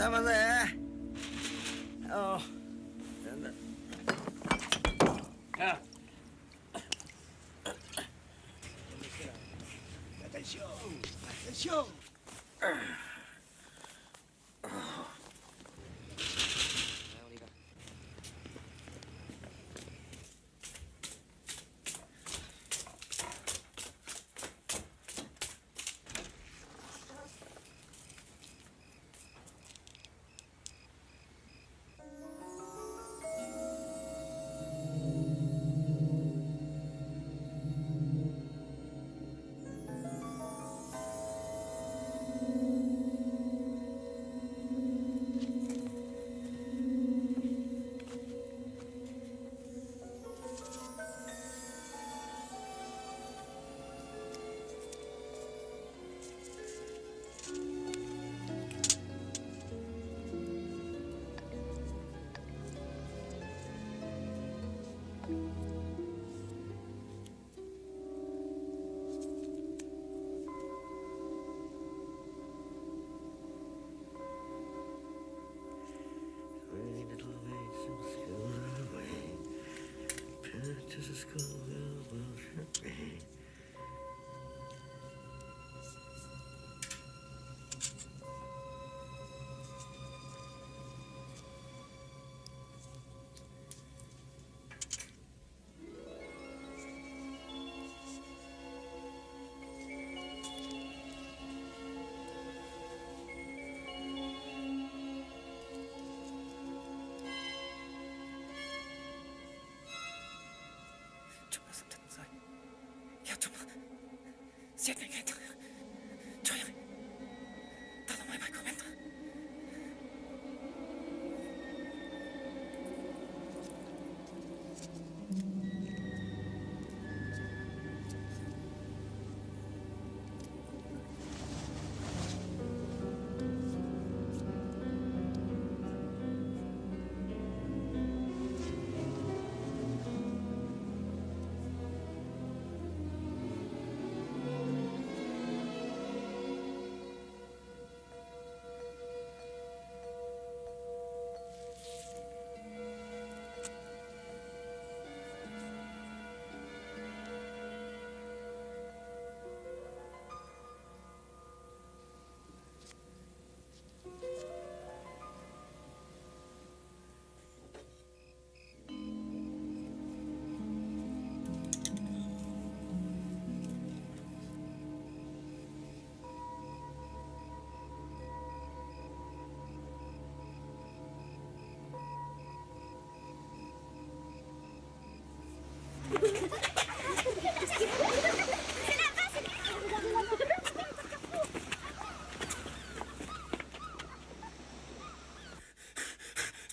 some of there. Oh. Ah. Attention, attention.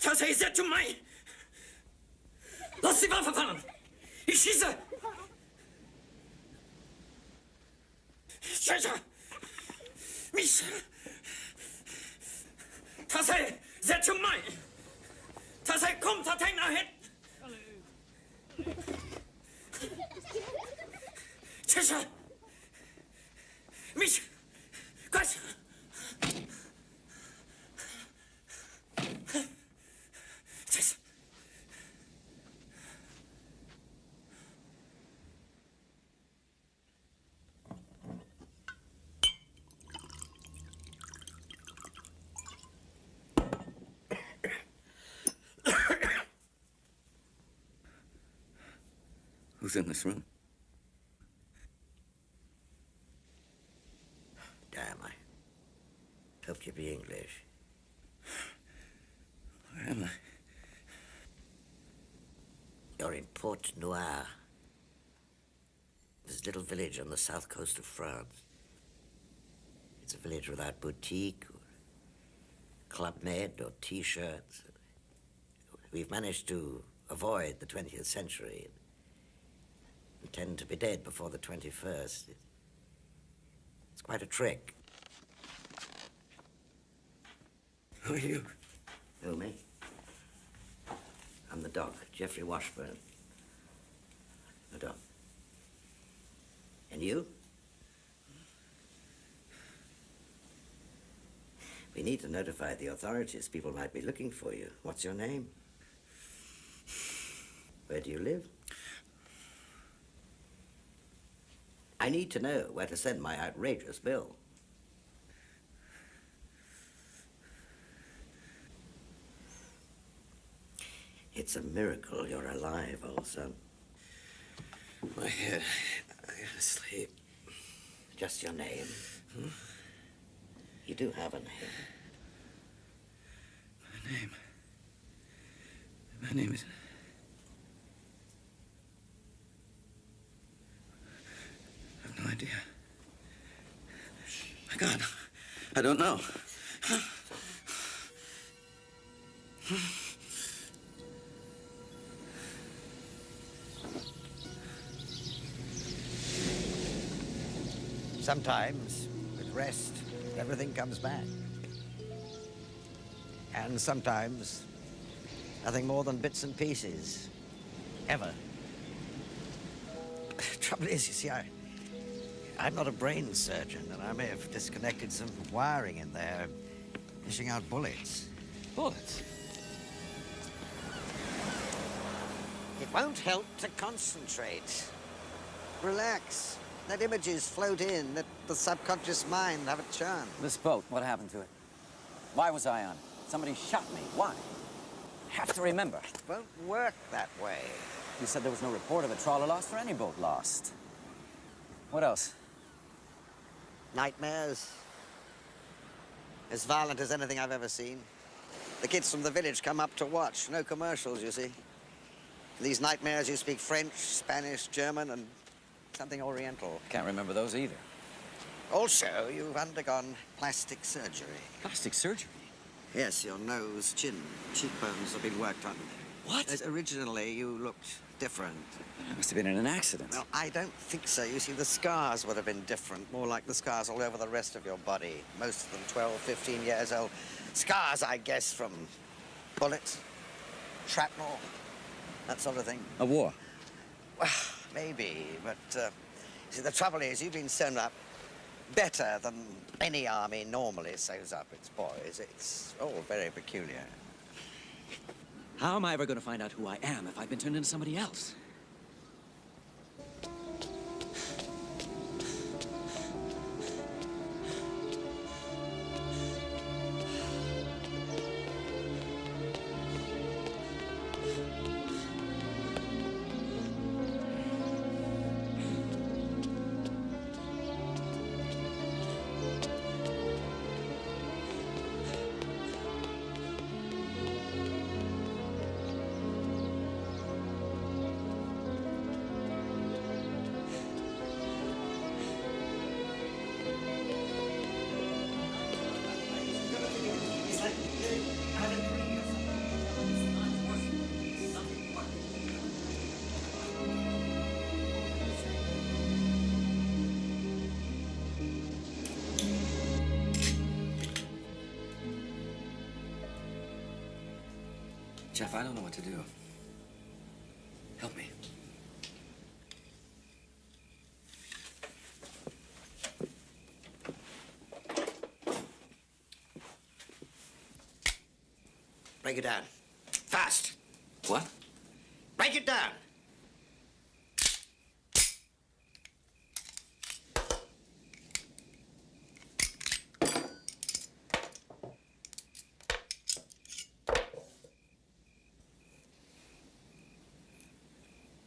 Tasse, ist zu mein! Lass die Waffe fallen! Ich schieße! Scheiße! Mich! Tasse, setz mein! Tasse, komm, Tateng nach hinten! Scheiße! Mich! Gott! Who's in this room? Damn, I hoped you'd be English. Where am I? You're in Port Noir. This little village on the south coast of France. It's a village without boutique or Club Med or T-shirts. We've managed to avoid the 20th century and tend to be dead before the 21st. It's quite a trick. Who are you? Who, me? I'm the doc, Jeffrey Washburn. The doc. And you? We need to notify the authorities. People might be looking for you. What's your name? Where do you live? I need to know where to send my outrageous bill. It's a miracle you're alive, old son. My head. I gotta sleep. Just your name. Hmm? You do have a name. My name is... I have no idea. My God, I don't know. Sometimes, with rest, everything comes back. And sometimes, nothing more than bits and pieces. Ever. Trouble is, you see, I'm not a brain surgeon, and I may have disconnected some wiring in there, dishing out bullets. Bullets? It won't help to concentrate. Relax. Let images float in. Let the subconscious mind have a churn. This boat, what happened to it? Why was I on it? Somebody shot me. Why? Have to remember. It won't work that way. You said there was no report of a trawler lost or any boat lost. What else? Nightmares. As violent as anything I've ever seen. The kids from the village come up to watch. No commercials, you see. These nightmares, you speak French, Spanish, German, and something Oriental. Can't remember those either. Also, you've undergone plastic surgery. Plastic surgery? Yes, your nose, chin, cheekbones have been worked on. What? As originally, you looked different. I must have been in an accident. Well, I don't think so. You see, the scars would have been different, more like the scars all over the rest of your body. Most of them 12, 15 years old. Scars, I guess, from bullets, shrapnel, that sort of thing. A war? Well, maybe, but, see, the trouble is, you've been sewn up better than any army normally sews up its boys. It's all very peculiar. How am I ever going to find out who I am if I've been turned into somebody else? Jeff, I don't know what to do. Help me. Break it down. Fast. What? Break it down.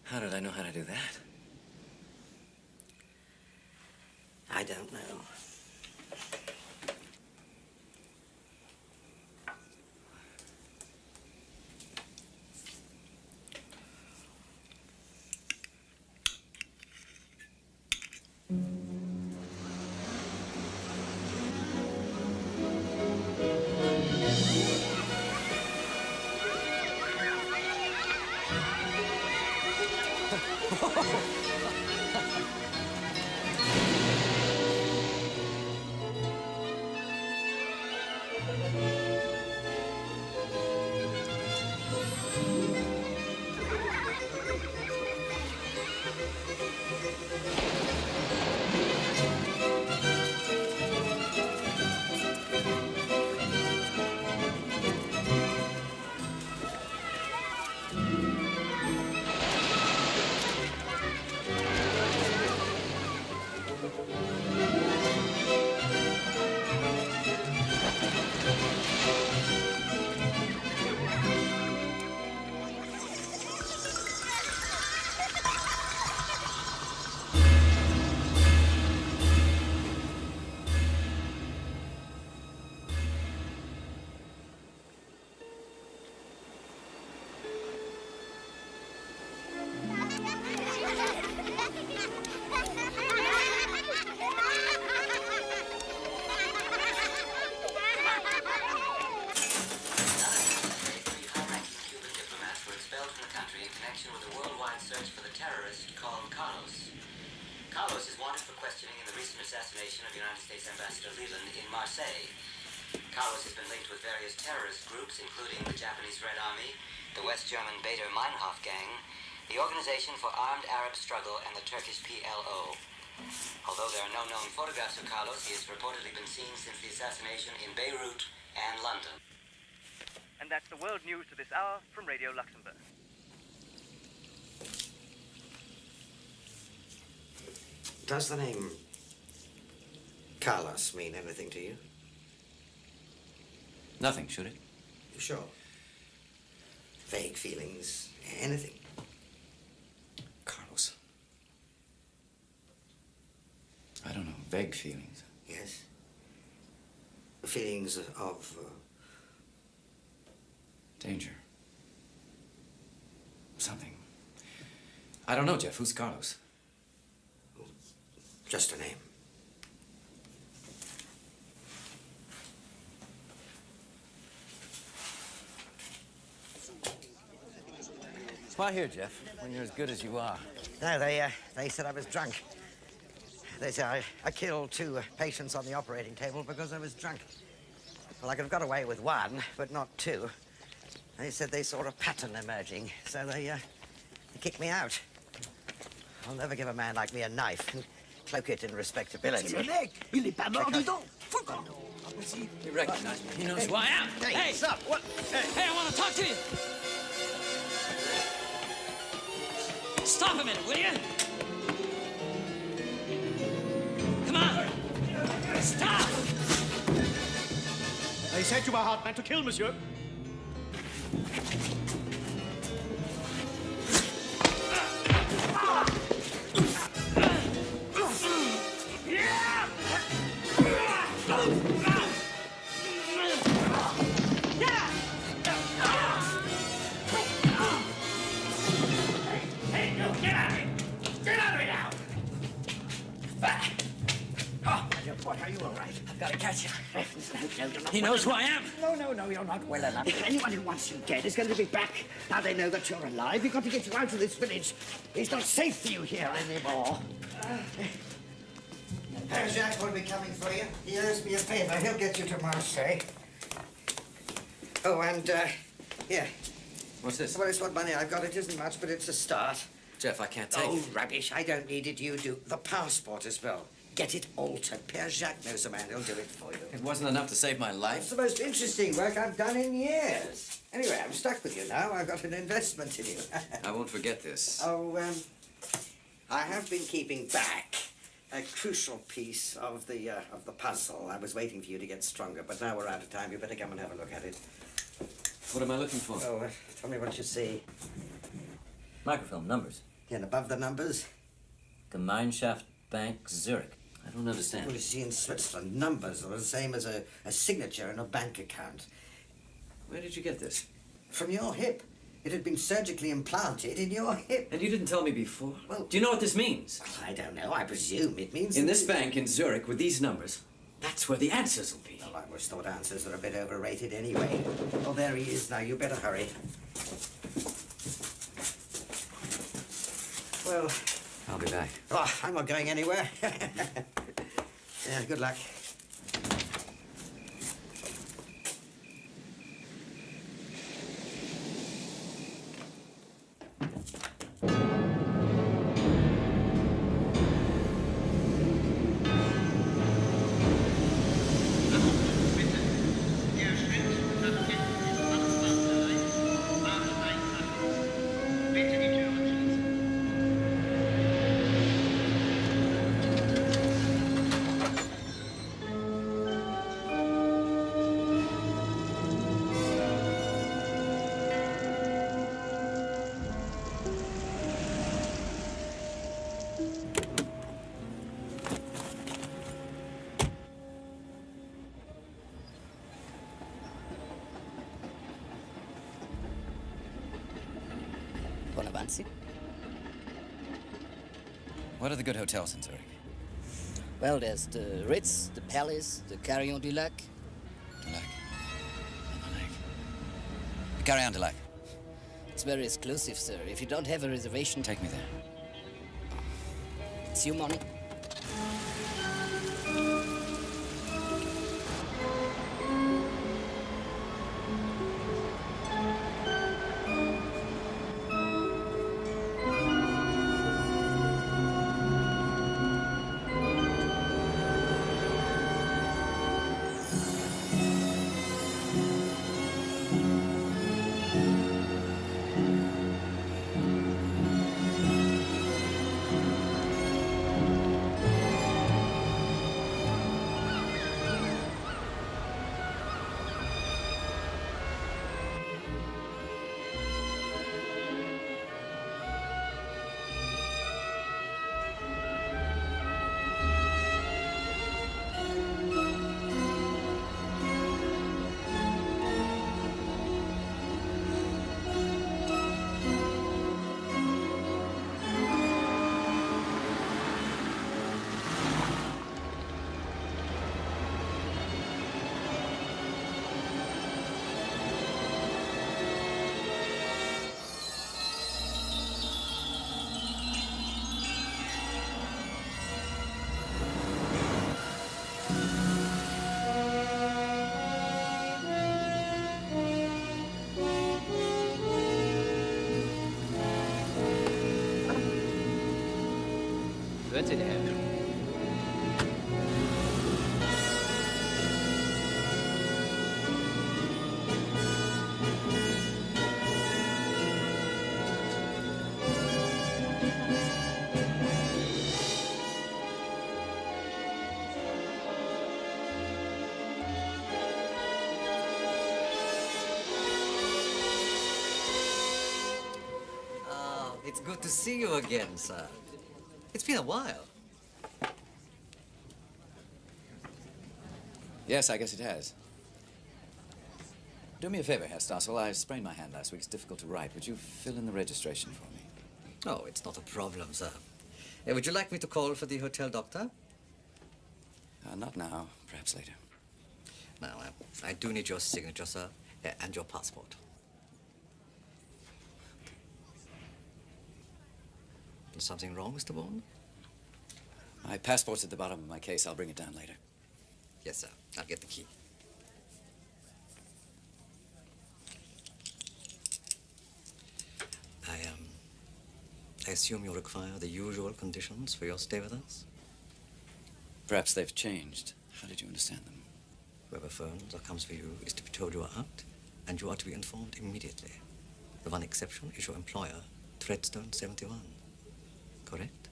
How did I know how to do that? I don't know. nationwide search for the terrorist called Carlos. Carlos is wanted for questioning in the recent assassination of United States Ambassador Leland in Marseille. Carlos has been linked with various terrorist groups, including the Japanese Red Army, the West German Bader Meinhof Gang, the Organization for Armed Arab Struggle, and the Turkish PLO. Although there are no known photographs of Carlos, he has reportedly been seen since the assassination in Beirut and London. And that's the world news to this hour from Radio Luxembourg. Does the name Carlos mean anything to you? Nothing, should it? You sure? Vague feelings, anything? Carlos. I don't know, vague feelings. Yes. Feelings of... Danger. Something. I don't know, Jeff. Who's Carlos? Just a name. Why here, Jeff, when you're as good as you are? No, they said I was drunk. They said I killed 2 patients on the operating table because I was drunk. Well, I could have got away with 1, but not 2. They said they saw a pattern emerging, so they kicked me out. I'll never give a man like me a knife and cloak it in respectability. Il n'est pas mort dedans. He recognized me. He knows who I am. Hey, what's up? What? Hey, I want to talk to you. Stop a minute, will you? Come on. Stop! They said you were hard man to kill, monsieur. What, are you all right? I've got to catch him. No, you're not He knows who I am. No, you're not well enough. Anyone who wants you dead is going to be back. Now they know that you're alive. We've got to get you out of this village. It's not safe for you here anymore. Jacques will be coming for you. He owes me a favor. He'll get you to Marseille. Oh, and, here. What's this? Well, it's what money I've got. It isn't much, but it's a start. Jeff, I can't take Oh, it. rubbish. I don't need it. You do. The passport as well. Get it altered. Père Jacques knows a man who'll do it for you. It wasn't enough to save my It's life. the most interesting work I've done in years. Anyway, I'm stuck with you now. I've got an investment in you. I won't forget this. Oh, I have been keeping back a crucial piece of the puzzle. I was waiting for you to get stronger, but now we're out of time. You better come and have a look at it. What am I looking for? Oh, tell me what you see. Microfilm numbers. And above the numbers? Gemeinschaft Bank Zurich. I don't understand. Well, you see, in Switzerland, numbers are the same as a signature in a bank account. Where did you get this? From your hip. It had been surgically implanted in your hip. And you didn't tell me before? Well- do you know what this means? I don't know. I presume it means... In this bank in Zurich with these numbers, that's where the answers will be. Well, I always thought answers are a bit overrated anyway. Oh, there he is now. You better hurry. Well, I'll be back. oh, I'm not going anywhere. Yeah, good luck. What are the good hotels in Zurich? Well, there's the Ritz, the Palace, the Carillon du Lac. Du Lac. The Carillon du Lac. It's very exclusive, sir. If you don't have a reservation, Take me there. it's your money. Wird sie der? It's good to see you again, sir. It's been a while. Yes, I guess it has. Do me a favor, Herr Stossel. I sprained my hand last week. It's difficult to write. Would you fill in the registration for me? Oh, it's not a problem, sir. Would you like me to call for the hotel doctor? Not now. Perhaps later. No, I do need your signature, sir, and your passport. Is something wrong, Mr. Bourne? My passport's at the bottom of my case. I'll bring it down later. Yes, sir. I'll get the key. I assume you require the usual conditions for your stay with us? Perhaps they've changed. How did you understand them? Whoever phones or comes for you is to be told you are out, and you are to be informed immediately. The one exception is your employer, Treadstone 71. Correct?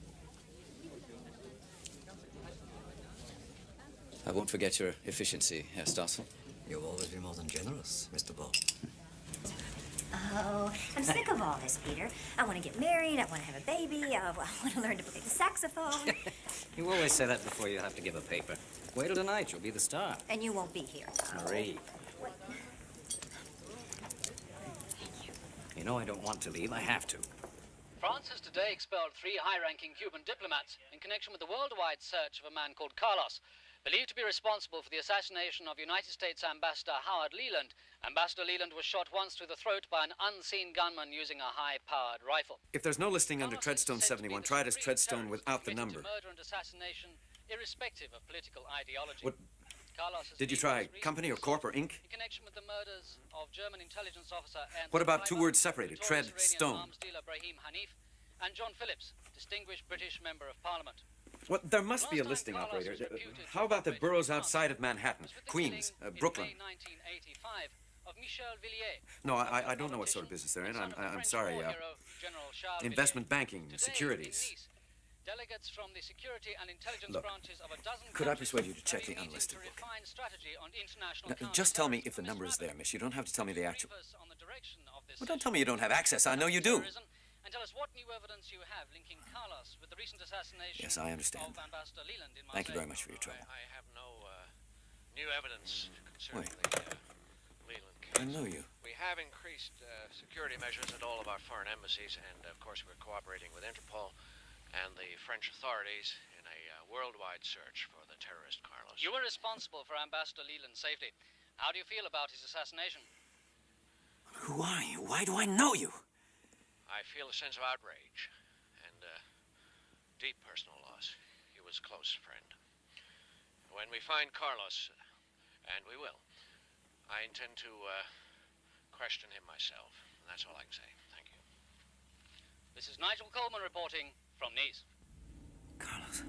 I won't forget your efficiency, Herr Stossel. You've always been more than generous, Mr. Bourne. Oh, I'm sick of all this, Peter. I want to get married, I want to have a baby, I want to learn to play the saxophone. You always say that before you have to give a paper. Wait till tonight, you'll be the star. And you won't be here. Marie. What? You know I don't want to leave. I have to. France has today expelled 3 high-ranking Cuban diplomats in connection with the worldwide search of a man called Carlos, believed to be responsible for the assassination of United States Ambassador Howard Leland. Ambassador Leland was shot once through the throat by an unseen gunman using a high-powered rifle. If there's no listing under Treadstone 71, try it as Treadstone without the number. Murder and assassination, irrespective of political ideology. What? Did you try Company or Corp or Inc.? In connection with the murders of German intelligence officer and What about 2 words separated? Treadstone. arms dealer Brahim Hanif and John Phillips, distinguished British member of Parliament. Well, there must be a listing operator. How about the boroughs outside of Manhattan? Queens, Brooklyn. No, I don't know what sort of business they're in. I'm sorry. Investment banking, securities. Delegates from the security and intelligence Look, branches of a dozen could I countries persuade you to check are the meeting unlisted to book? refine strategy on international Now, just tell me if the number is there, miss. You don't have to tell me the actual. Well, don't tell me you don't have access. I know you do. And tell us what new evidence you have linking Carlos with the recent assassination Yes, I understand. of Ambassador Leland in Marseille. Thank you very much for your trouble. I have no new evidence concerning the Leland case. I know you. We have increased security measures at all of our foreign embassies, and of course we're cooperating with Interpol and the French authorities in a worldwide search for the terrorist Carlos. You were responsible for Ambassador Leland's safety. How do you feel about his assassination? Who are you? Why do I know you? I feel a sense of outrage and deep personal loss. He was a close friend. When we find Carlos, and we will, I intend to question him myself. And that's all I can say. Thank you. This is Nigel Coleman reporting from Nice. Carlos.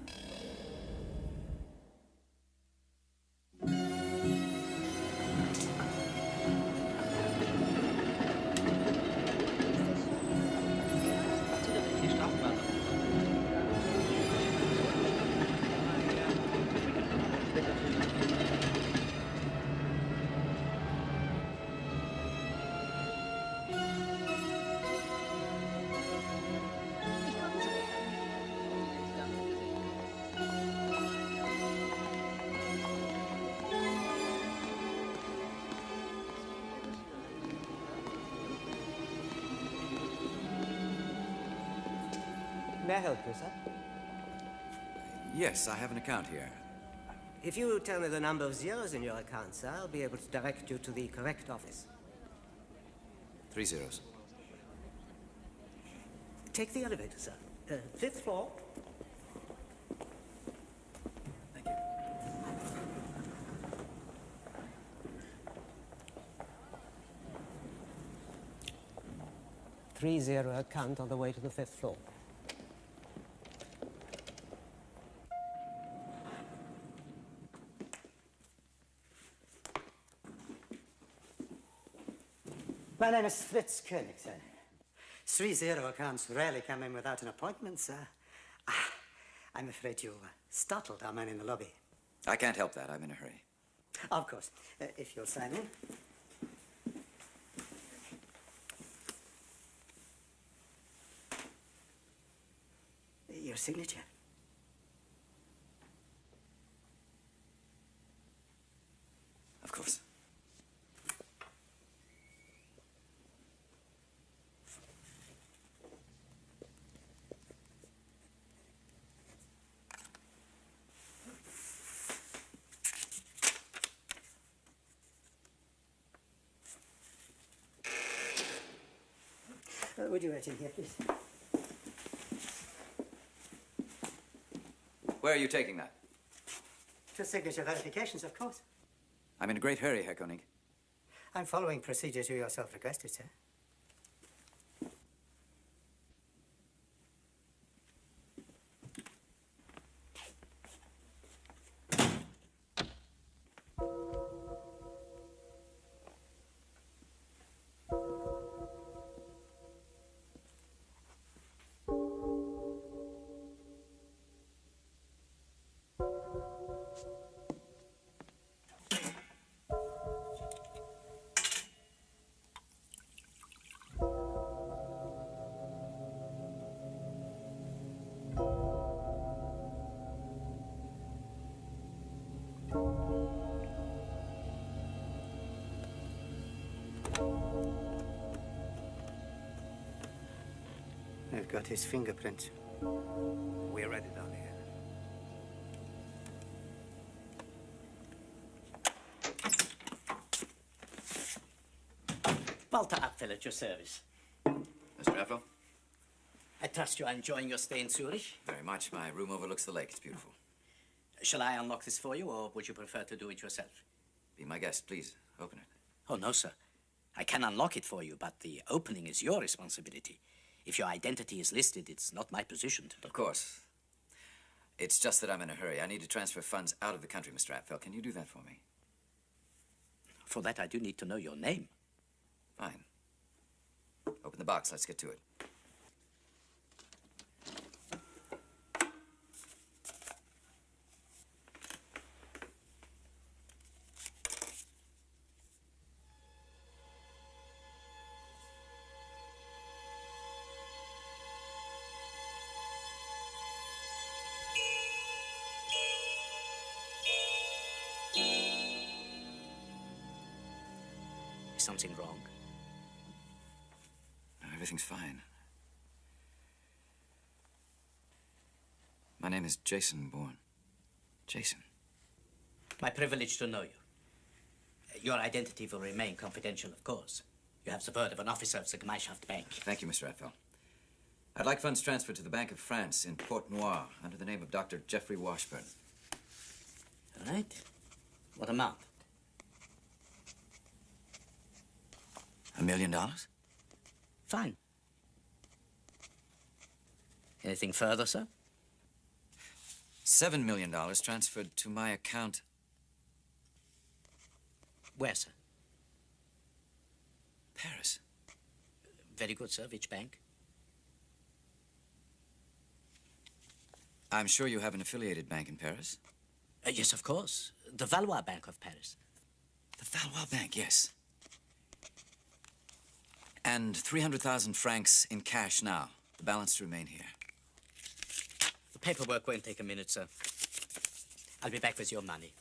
May I help you, sir? Yes, I have an account here. If you tell me the number of zeros in your account, sir, I'll be able to direct you to the correct office. 3 zeros. Take the elevator, sir. 5th floor. Thank you. 30 account on the way to the 5th floor. My name is Fritz Koenig, sir. 30 accounts rarely come in without an appointment, sir. I'm afraid you startled our man in the lobby. I can't help that. I'm in a hurry. Of course. If you'll sign in. Your signature. Of course. Would you wait in here, please? Where are you taking that? To signature verifications, of course. I'm in a great hurry, Herr Koenig. I'm following procedures you yourself requested, sir. I've got his fingerprints. We're ready down here. Walter Apfel at your service. Mr. Apfel? I trust you are enjoying your stay in Zurich. Very much. My room overlooks the lake. It's beautiful. Shall I unlock this for you, or would you prefer to do it yourself? Be my guest, please. Open it. Oh, no, sir. I can unlock it for you, but the opening is your responsibility. If your identity is listed, it's not my position to do. Of course. It's just that I'm in a hurry. I need to transfer funds out of the country, Mr. Apfel. Can you do that for me? For that, I do need to know your name. Fine. Open the box. Let's get to it. Is something wrong? No, everything's fine. My name is Jason Bourne. Jason. My privilege to know you. Your identity will remain confidential, of course. You have the word of an officer of the Gemeinschaft Bank. Thank you, Mr. Apfel. I'd like funds transferred to the Bank of France in Port Noir under the name of Dr. Jeffrey Washburn. All right. What amount? $1 million? Fine. Anything further, sir? $7 million transferred to my account. Where, sir? Paris. Very good, sir. Which bank? I'm sure you have an affiliated bank in Paris. Yes, of course. The Valois Bank of Paris. The Valois Bank, yes. And 300,000 francs in cash now. The balance to remain here. The paperwork won't take a minute, sir. I'll be back with your money.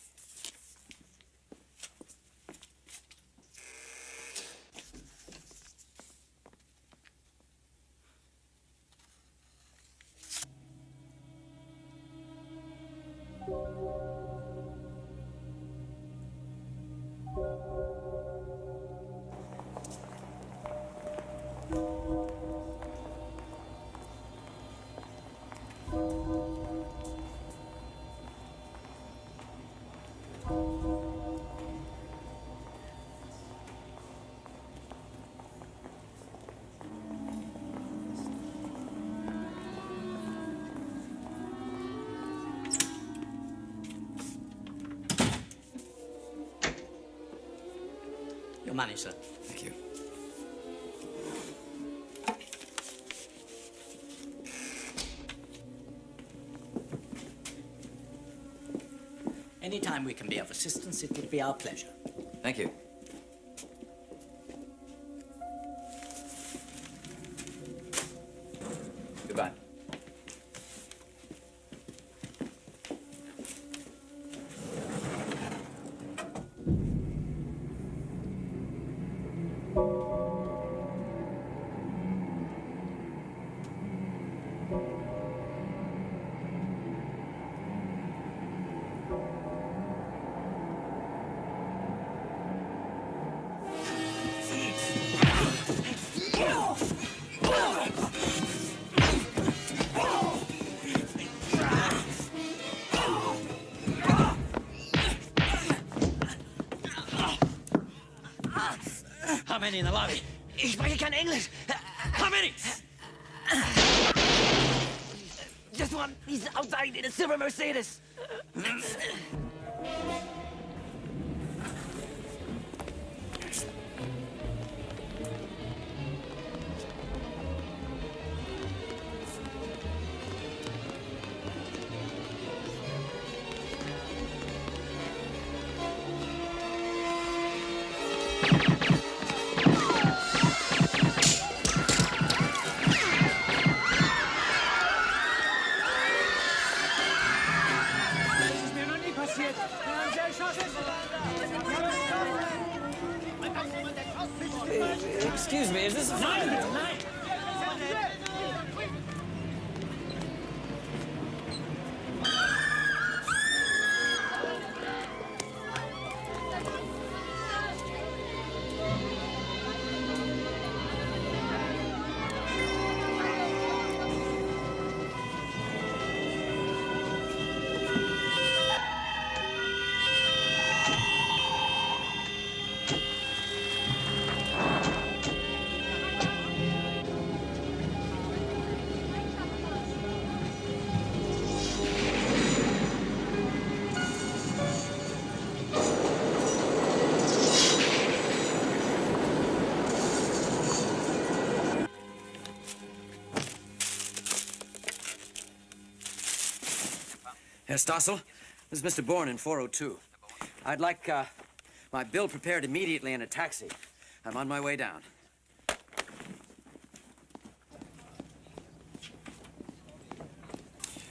Your money, sir. Thank you. Anytime we can be of assistance, it would be our pleasure. Thank you. Goodbye. How many in the lobby? Ich spreche kein English. How many? Just one. He's outside in a silver Mercedes. Excuse me, is this a fire? Herr Stossel, this is Mr. Bourne in 402. I'd like my bill prepared immediately in a taxi. I'm on my way down.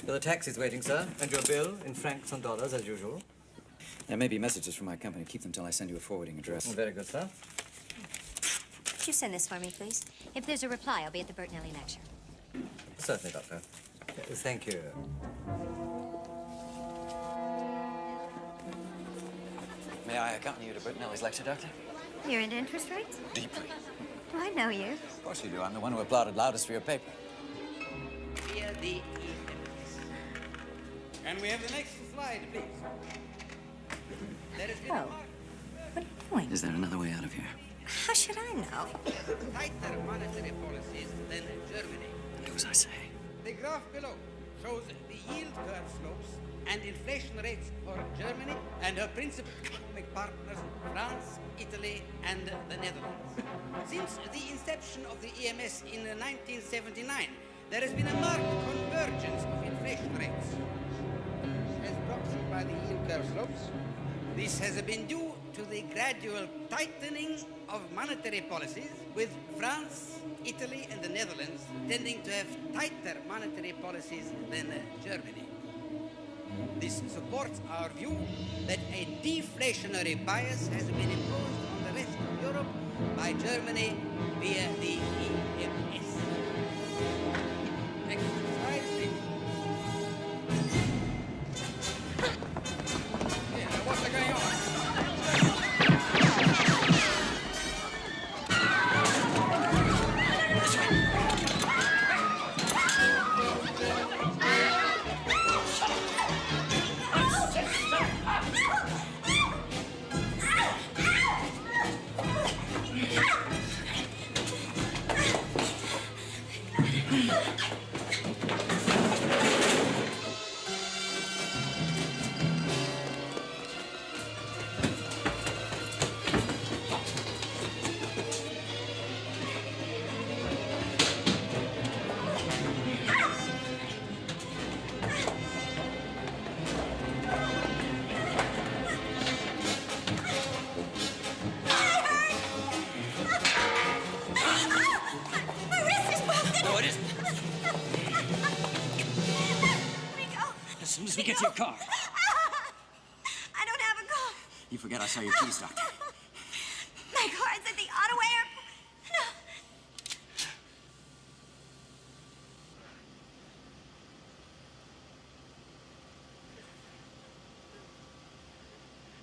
The taxi's waiting, sir, and your bill in francs and dollars, as usual. There may be messages from my company. Keep them till I send you a forwarding address. Very good, sir. Could you send this for me, please? If there's a reply, I'll be at the Bertinelli lecture. Certainly, Doctor. Thank you. May I accompany you to Bertinelli's lecture, Doctor? You're into interest rates? Deeply. Oh, I know you. Of course you do. I'm the one who applauded loudest for your paper. the EMS. Can we have the next slide, please? There has been Oh. What are you doing? Is there another way out of here? How should I know? Tighter monetary policies than Germany. Do as I say. The graph below shows the yield curve slopes and inflation rates for Germany and her principal economic partners, France, Italy, and the Netherlands. Since the inception of the EMS in 1979, there has been a marked convergence of inflation rates. As proxied by the yield curve slopes, this has been due to the gradual tightening of monetary policies, with France, Italy, and the Netherlands tending to have tighter monetary policies than Germany. This supports our view that a deflationary bias has been imposed on the rest of Europe by Germany via the EMS. Next slide, please. Yeah, what's going on? My wrist is broken! No, it isn't. Let me go. As soon as we get to your car. I don't have a car. You forget I saw your keys, Doctor. My car's at the Ottawa airport.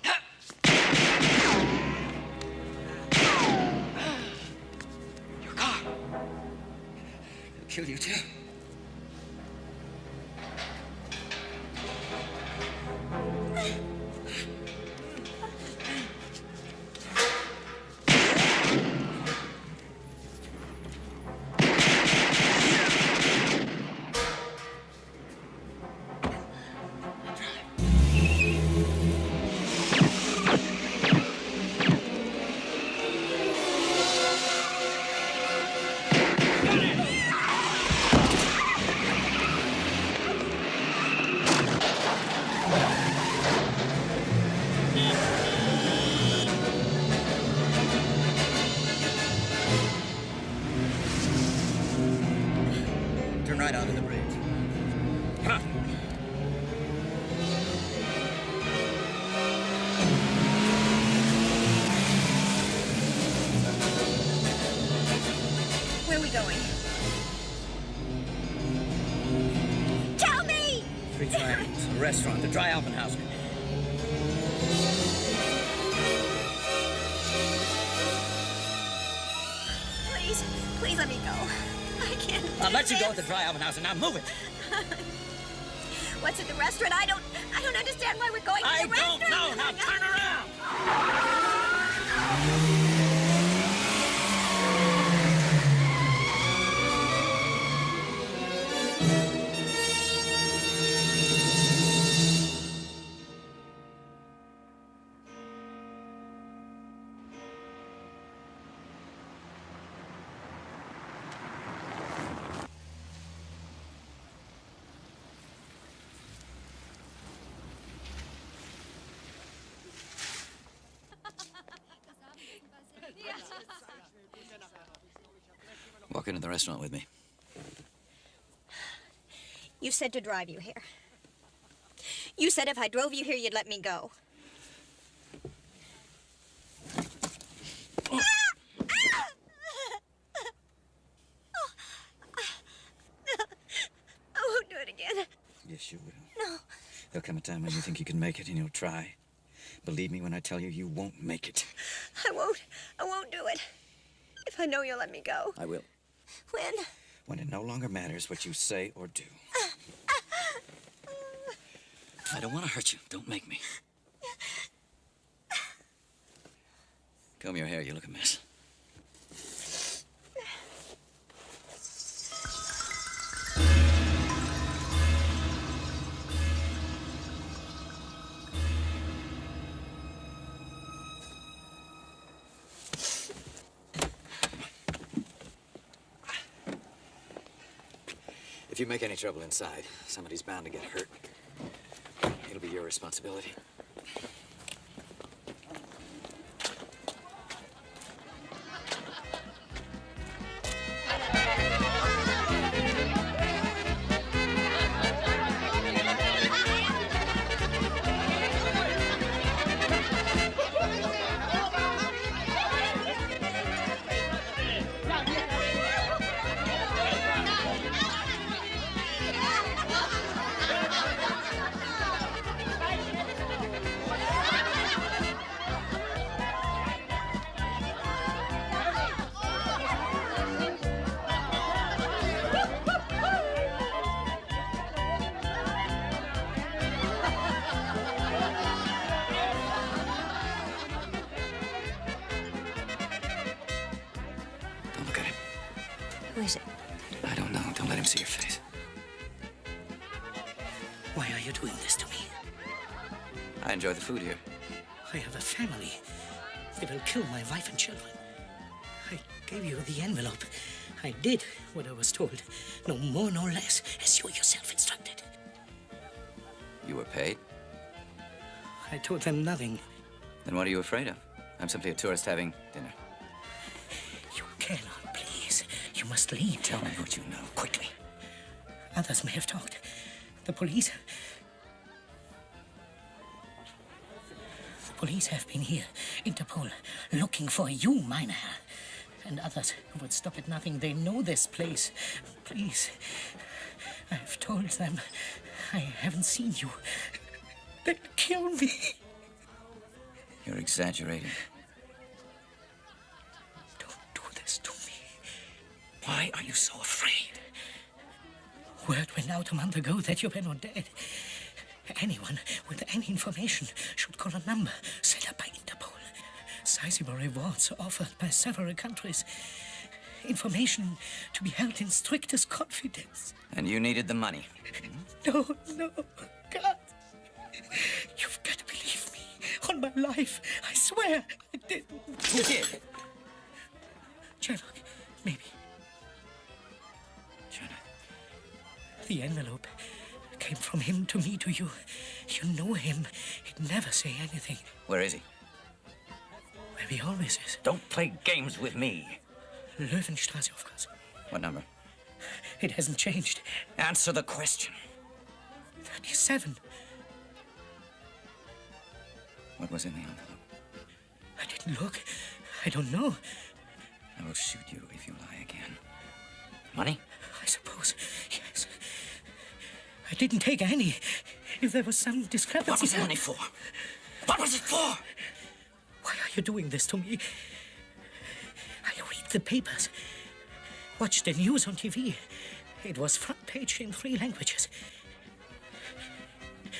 No. Your car. It'll kill you, too. Turn right onto the bridge. Come on. Where are we going? Tell me! 3 triangles, a restaurant, the Dry Alpenhaus. Please, please let me go. I can't. I'll do let you go at this. the Dry Alpenhaus, and now move it. What's at the restaurant? I don't understand why we're going to I the restaurant. don't know. Now turn around. Walk into the restaurant with me. You said to drive you here. You said if I drove you here, you'd let me go. I won't do it again. Yes, you will. No. There'll come a time when you think you can make it and you'll try. Believe me when I tell you, you won't make it. I won't do it. If I know you'll let me go. I will. When? When it no longer matters what you say or do. I don't want to hurt you. Don't make me. Comb your hair. You look a mess. If you make any trouble inside, somebody's bound to get hurt. It'll be your responsibility. Who is it? I don't know. Don't let him see your face. Why are you doing this to me? I enjoy the food here. I have a family. They will kill my wife and children. I gave you the envelope. I did what I was told. No more, no less, as you yourself instructed. You were paid? I told them nothing. Then what are you afraid of? I'm simply a tourist having dinner. You cannot, please. You must leave. Tell me what you know, quickly. Others may have talked. The police... The police have been here, Interpol, looking for you, Miner. And others who would stop at nothing. They know this place. Please. I've told them I haven't seen you. They'll kill me. You're exaggerating. Don't do this to me. Why are you so afraid? Word went out a month ago that you were not dead. Anyone with any information should call a number set up by Interpol. Sizable rewards offered by several countries. Information to be held in strictest confidence. And you needed the money. No, God. You've got to believe me. On my life, I swear I didn't. Who did? Sherlock, maybe. Jenna. The envelope came from him to me to you. You know him. He'd never say anything. Where is he? Where he always is. Don't play games with me. Löwenstraße, of course. What number? It hasn't changed. Answer the question. 37. What was in the envelope? I didn't look. I don't know. I will shoot you if you lie again. Money? I suppose, yes. I didn't take any. If there was some discrepancy... What was the money for? What was it for? Why are you doing this to me? I read the papers. Watch the news on TV. It was front page in 3 languages.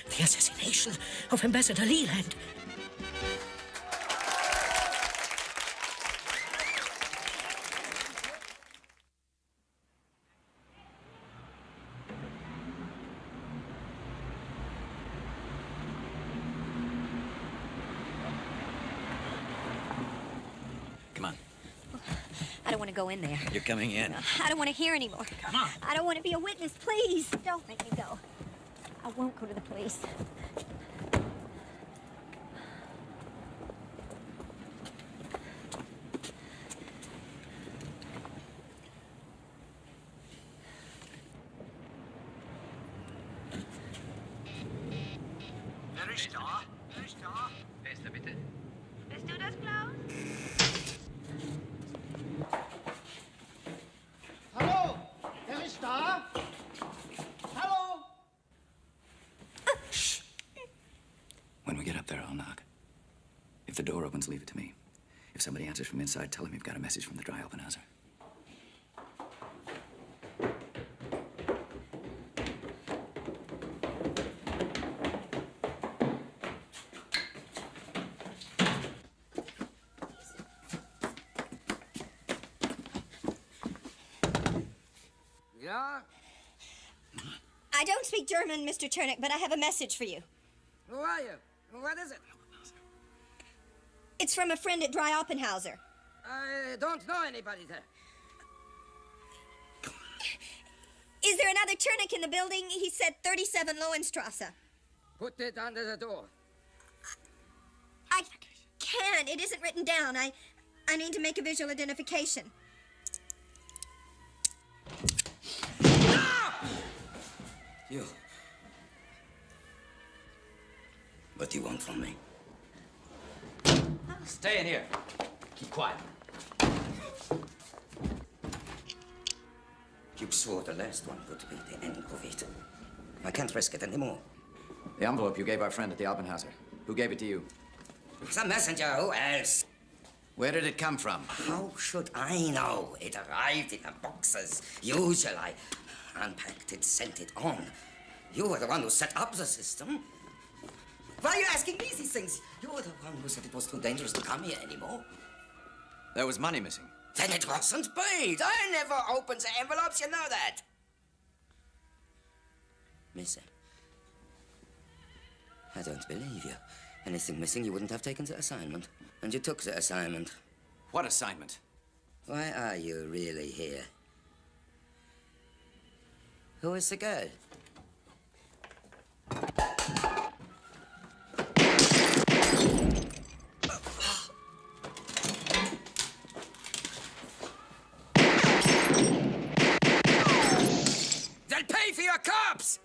The assassination of Ambassador Leland. Come on. I don't want to go in there. You're coming in. I don't want to hear anymore. Come on. I don't want to be a witness. Please, don't make me go. I won't go to the police. Wer ist da? Wer ist da? Wer ist da bitte? Bist du das, Klaus? Hallo? Wer ist da? Hallo? Shh. When we get up there, I'll knock. If the door opens, leave it to me. If somebody answers from inside, tell them you've got a message from the dry open-houser. Yeah? I don't speak German, Mr. Chernick, but I have a message for you. Who are you? What is it? It's from a friend at Dry Oppenhauser. I don't know anybody there. Is there another Chernick in the building? He said 37 Lowenstrasse. Put it under the door. I can't. It isn't written down. I need to make a visual identification. You. What do you want from me? Stay in here. Keep quiet. You swore the last one would be the end of it. I can't risk it anymore. The envelope you gave our friend at the Oppenhauser. Who gave it to you? The messenger, who else? Where did it come from? How should I know? It arrived in the boxes. Usually, I unpacked it, sent it on. You were the one who set up the system. Why are you asking me these things? You were the one who said it was too dangerous to come here anymore. There was money missing. Then it wasn't paid. I never opened the envelopes, you know that. Missing? I don't believe you. Anything missing, you wouldn't have taken the assignment. And you took the assignment. What assignment? Why are you really here? Who is the girl? They'll pay for your corpse!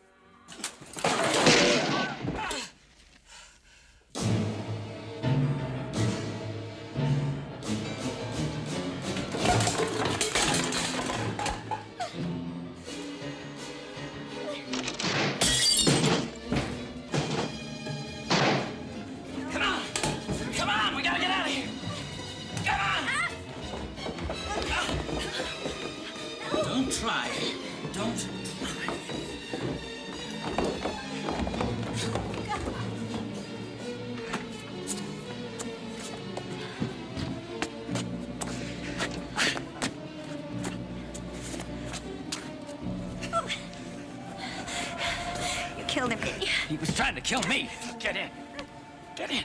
Come on, we gotta get out of here. Come on. Don't try. Don't try. You killed him, didn't you? He was trying to kill me. Get in. Get in.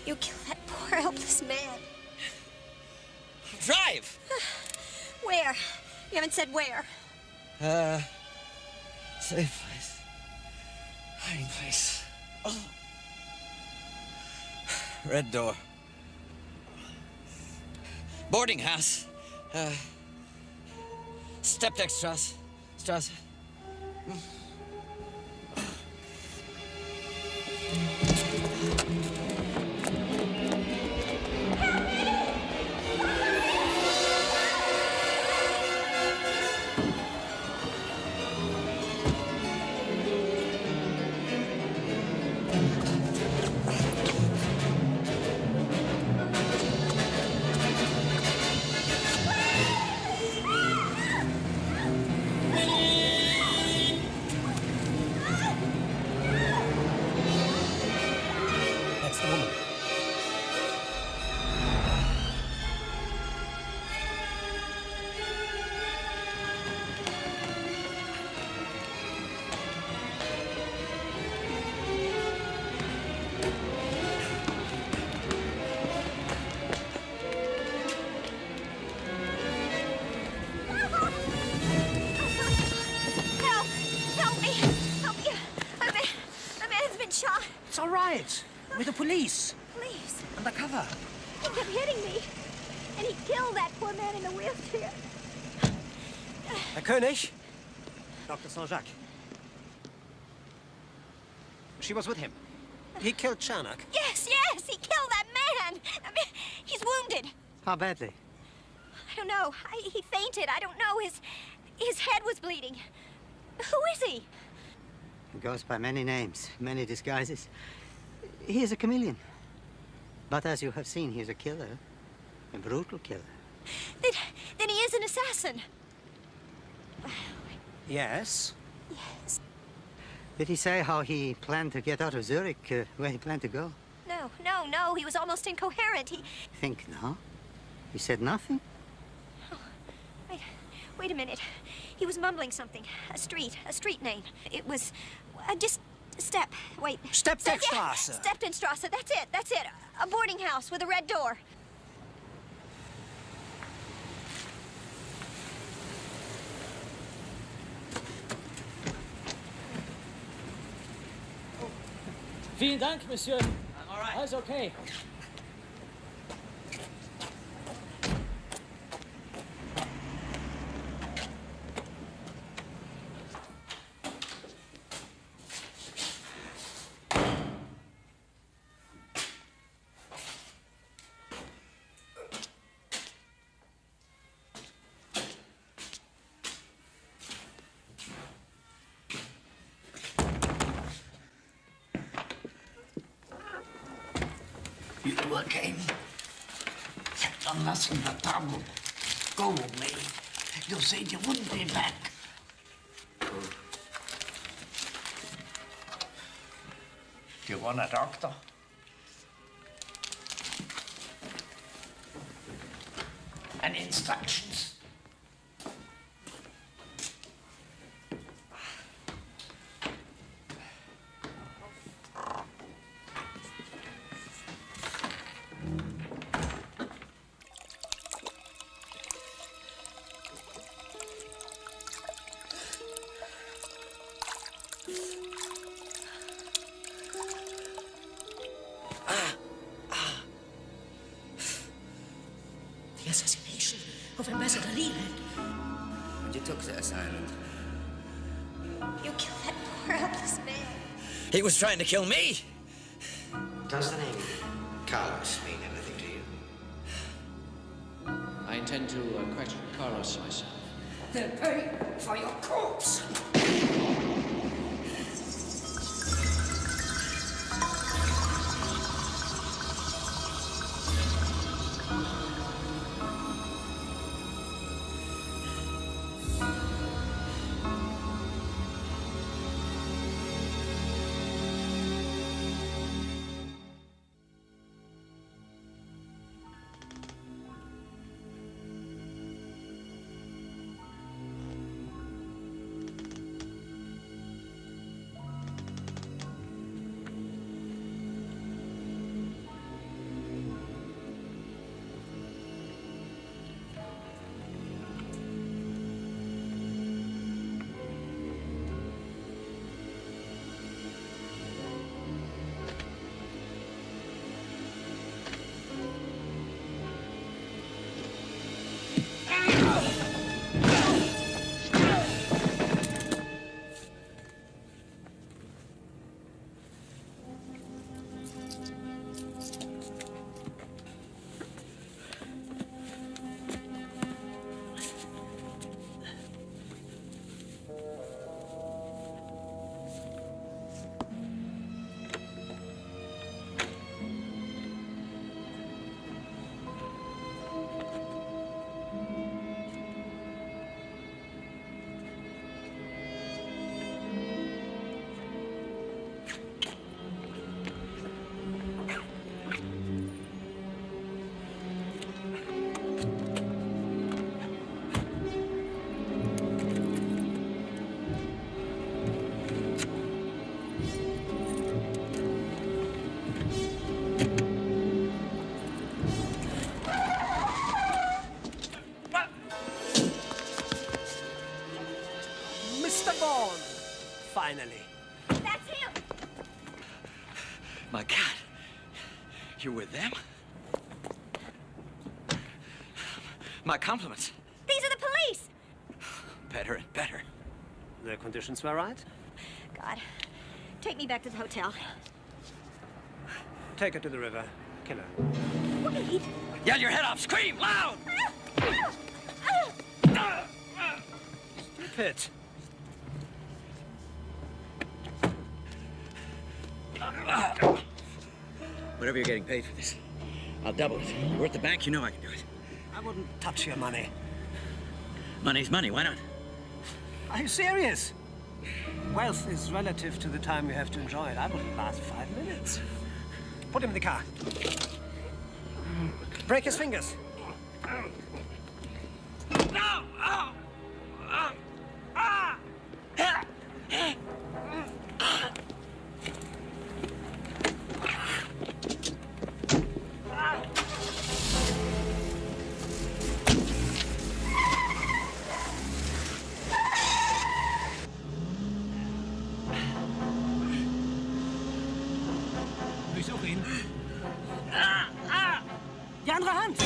You killed that poor, helpless man. Drive! Where? You haven't said where. Safe place. Hiding place. Oh. Red door. Boarding house. Steppdeckstrasse. Strasse. That's the woman. Help! Help me! Help me! A man has been shot. It's all right. We're the police. Please. Undercover. He kept hitting me. And he killed that poor man in the wheelchair. Herr König? Dr. Saint-Jacques. She was with him. He killed Chernick. Yes, yes, he killed that man. I mean, he's wounded. How badly? I don't know. He fainted. I don't know. His head was bleeding. Who is he? He goes by many names, many disguises. He is a chameleon. But as you have seen, he is a killer. A brutal killer. Then he is an assassin. Yes? Yes. Did he say how he planned to get out of Zurich, where he planned to go? No. No. He was almost incoherent. He... Think no? He said nothing? Wait a minute. He was mumbling something. A street name. It was just Step. Wait. Steptenstrasse. Yeah, Steptenstrasse. That's it. A boarding house with a red door. Vielen Dank, Monsieur. All right. Alles okay. You again. Kept on messing the trouble. Go with me. You said you wouldn't be back. Do you want a doctor? And instructions? The assassination of Ambassador Leland. You took the assignment. You killed that poor helpless man. He was trying to kill me. Does the name Carlos mean anything to you? I intend to question Carlos myself. They'll pay for your corpse. Mr. Bourne. Finally. That's him. My God. You're with them? My compliments. These are the police. Better and better. The conditions were right? God. Take me back to the hotel. Take her to the river. Kill her. Wait. Yell your head off. Scream loud. Stupid. Whatever you're getting paid for this, I'll double it. We're at the bank, you know I can do it. I wouldn't touch your money. Money's money, why not? Are you serious? Wealth is relative to the time you have to enjoy it. I wouldn't last 5 minutes. Put him in the car. Break his fingers. No! Oh! Ah! Die andere Hand!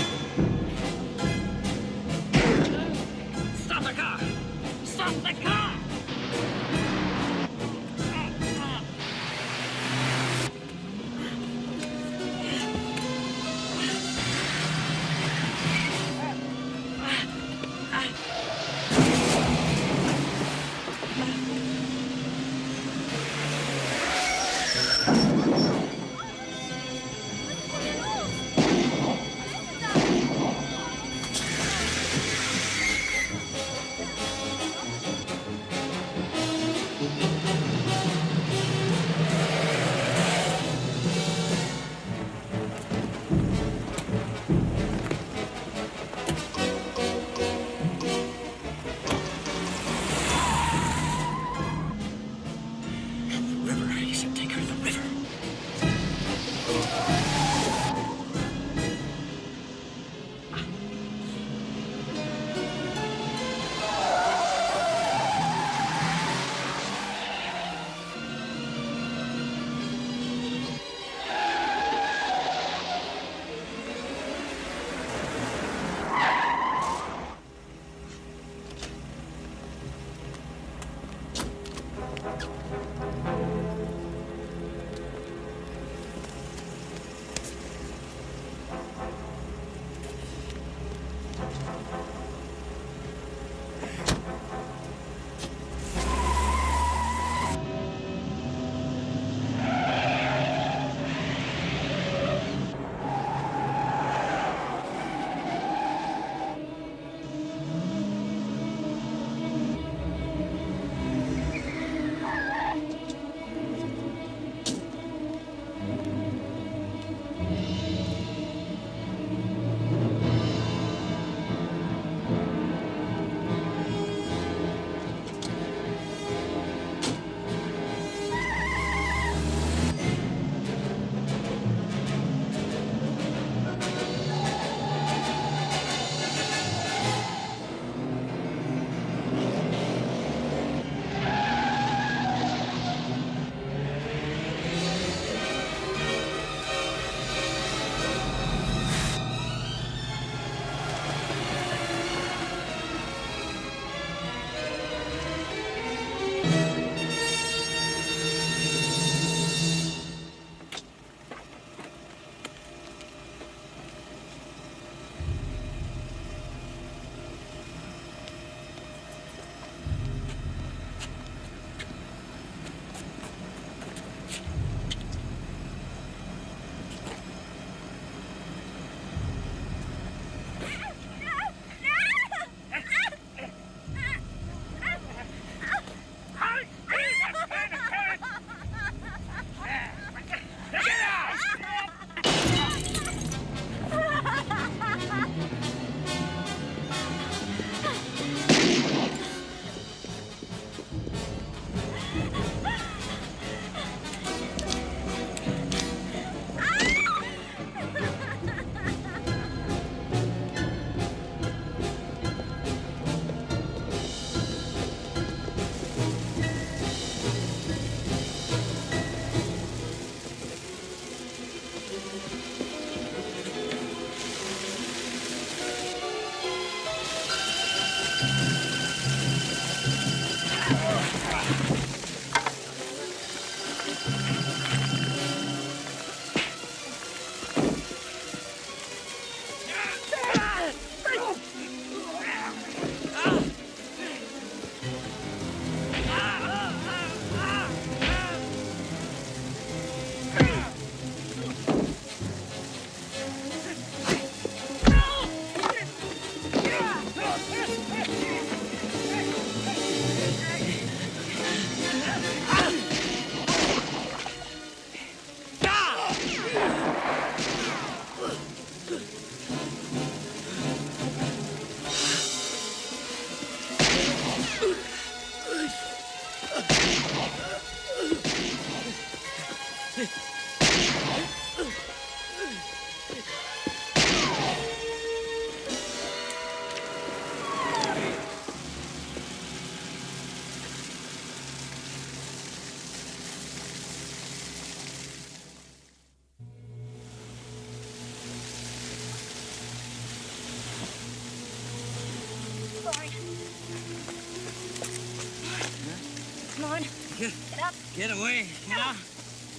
Get up. Get away, you know?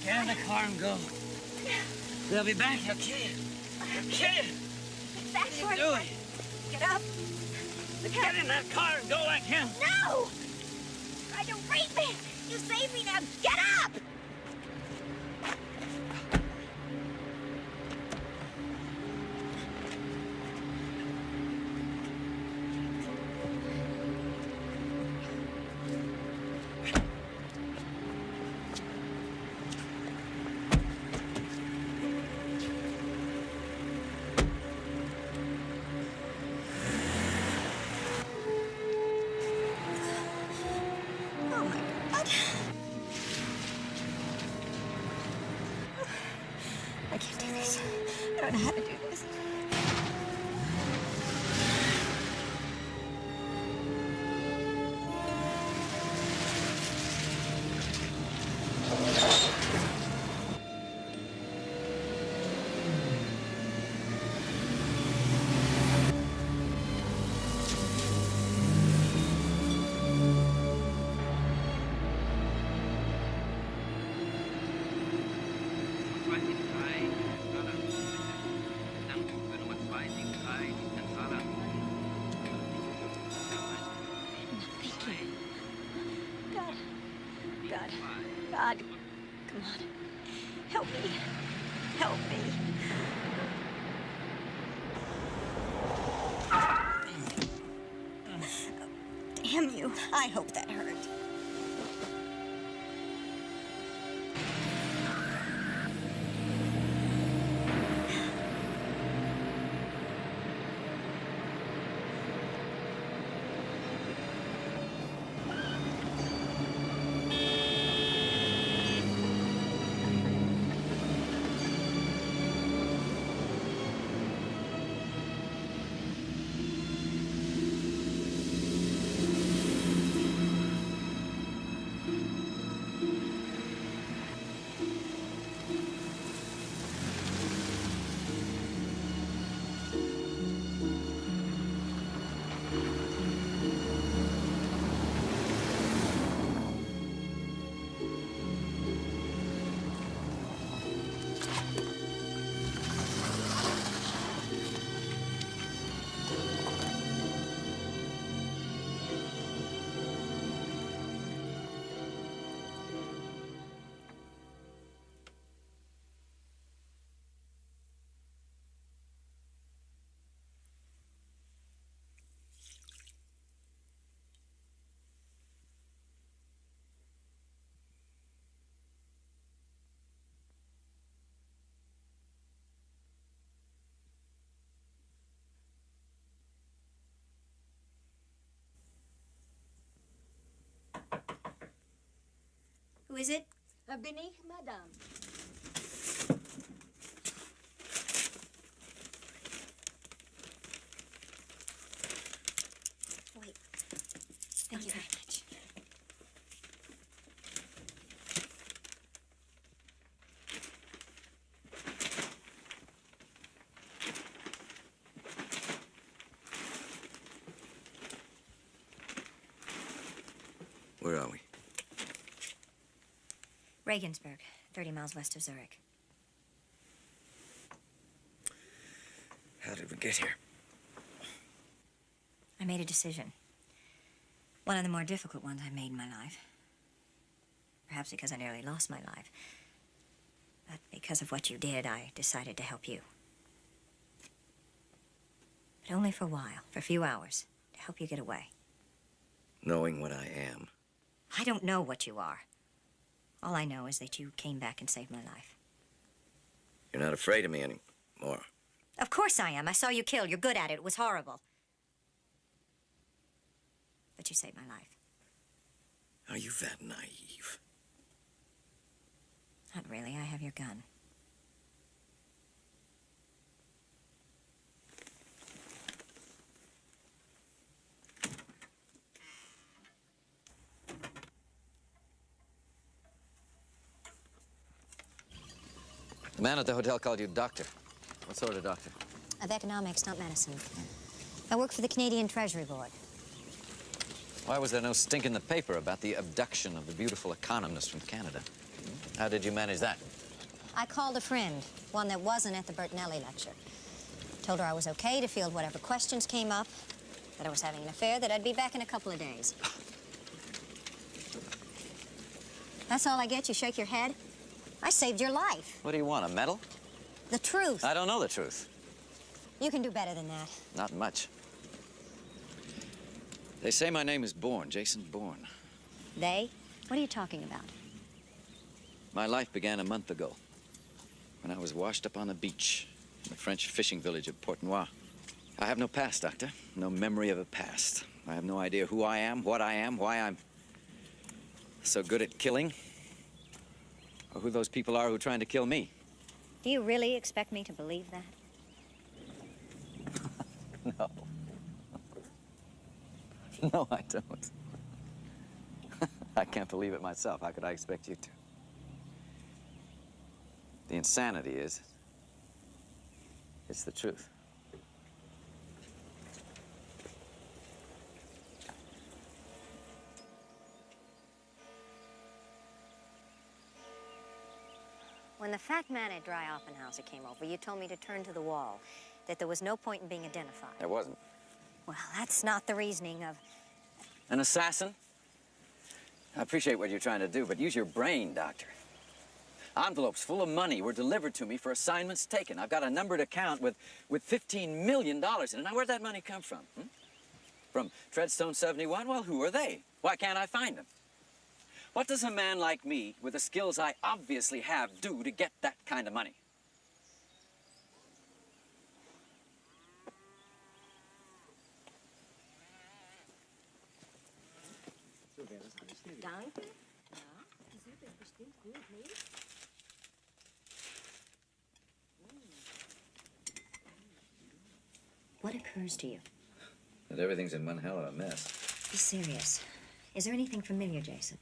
Get in the car and go. They'll be back. They'll kill you. They'll kill you. Back What are you doing? Get up. Get in that car and go like him. No! Try to rape me! You saved me now! Get up! Oh my God. I can't do this. I don't know how to do this. God. God. God. Come on. Help me. Help me. Damn you. I hope that hurt. Who is it? Beneath, madame. Wait. Thank you very much. Where are we? Regensburg, 30 miles west of Zurich. How did we get here? I made a decision. One of the more difficult ones I made in my life. Perhaps because I nearly lost my life. But because of what you did, I decided to help you. But only for a while, for a few hours, to help you get away. Knowing what I am. I don't know what you are. All I know is that you came back and saved my life. You're not afraid of me anymore. Of course I am. I saw you killed. You're good at it. It was horrible. But you saved my life. Are you that naive? Not really. I have your gun. The man at the hotel called you doctor. What sort of doctor? Of economics, not medicine. I work for the Canadian Treasury Board. Why was there no stink in the paper about the abduction of the beautiful economist from Canada? How did you manage that? I called a friend, one that wasn't at the Bertinelli lecture. Told her I was okay to field whatever questions came up, that I was having an affair, that I'd be back in a couple of days. That's all I get? You shake your head? I saved your life. What do you want, a medal? The truth. I don't know the truth. You can do better than that. Not much. They say my name is Bourne, Jason Bourne. They? What are you talking about? My life began a month ago when I was washed up on a beach in the French fishing village of Port-Noir. I have no past, Doctor. No memory of a past. I have no idea who I am, why I'm so good at killing, or who those people are who are trying to kill me. Do you really expect me to believe that? No. No, I don't. I can't believe it myself. How could I expect you to? The insanity is, it's the truth. When the fat man at Dry Oppenhauser came over, you told me to turn to the wall, that there was no point in being identified. There wasn't. Well, that's not the reasoning of... An assassin? I appreciate what you're trying to do, but use your brain, Doctor. Envelopes full of money were delivered to me for assignments taken. I've got a numbered account with $15 million in it. Now, where'd that money come from? From Treadstone 71? Well, who are they? Why can't I find them? What does a man like me, with the skills I obviously have, do to get that kind of money? Danke. Ja, die Suppe ist bestimmt gut, nicht? What occurs to you? That everything's in one hell of a mess. Be serious. Is there anything familiar, Jason?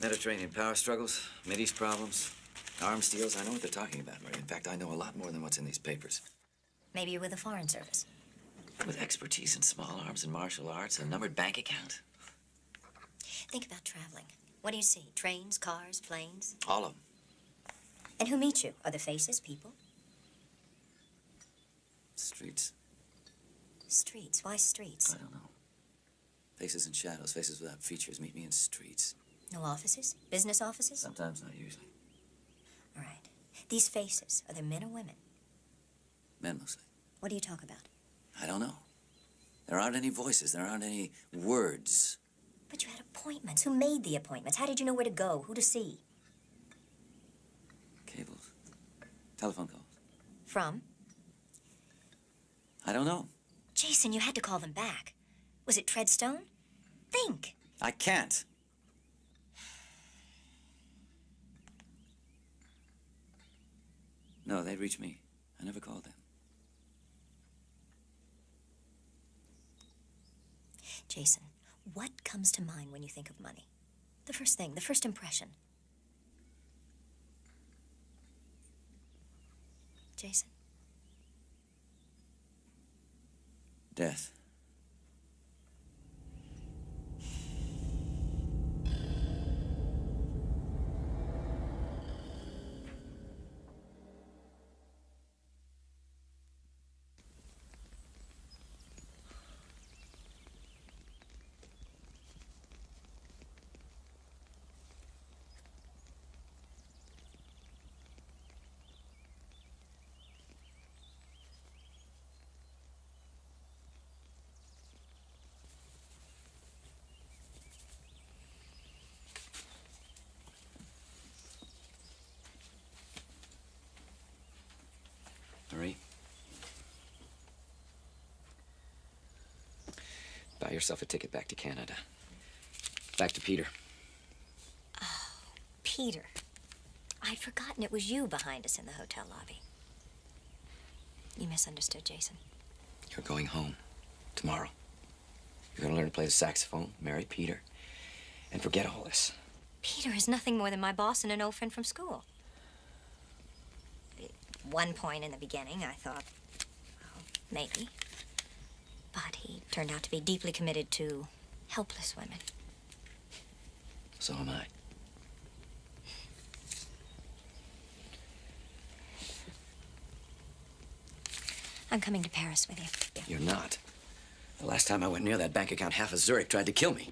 Mediterranean power struggles, Mideast problems, arms deals. I know what they're talking about, Maria. In fact, I know a lot more than what's in these papers. Maybe you're with the Foreign Service. With expertise in small arms and martial arts, a numbered bank account. Think about traveling. What do you see? Trains, cars, planes? All of them. And who meets you? Other faces, people? Streets. Streets? Why streets? I don't know. Faces and shadows, faces without features meet me in streets. No offices? Business offices? Sometimes, not usually. All right. These faces, are they men or women? Men mostly. What do you talk about? I don't know. There aren't any voices. There aren't any words. But you had appointments. Who made the appointments? How did you know where to go? Who to see? Cables. Telephone calls. From? I don't know. Jason, you had to call them back. Was it Treadstone? Think. I can't. No, they'd reach me. I never called them. Jason, what comes to mind when you think of money? The first thing, the first impression. Jason? Death. Marie? Buy yourself a ticket back to Canada. Back to Peter. Oh, Peter. I'd forgotten it was you behind us in the hotel lobby. You misunderstood, Jason. You're going home tomorrow. You're going to learn to play the saxophone, marry Peter, and forget all this. Peter is nothing more than my boss and an old friend from school. At one point in the beginning, I thought, well, maybe. But he turned out to be deeply committed to helpless women. So am I. I'm coming to Paris with you. You're not. The last time I went near that bank account, half of Zurich tried to kill me.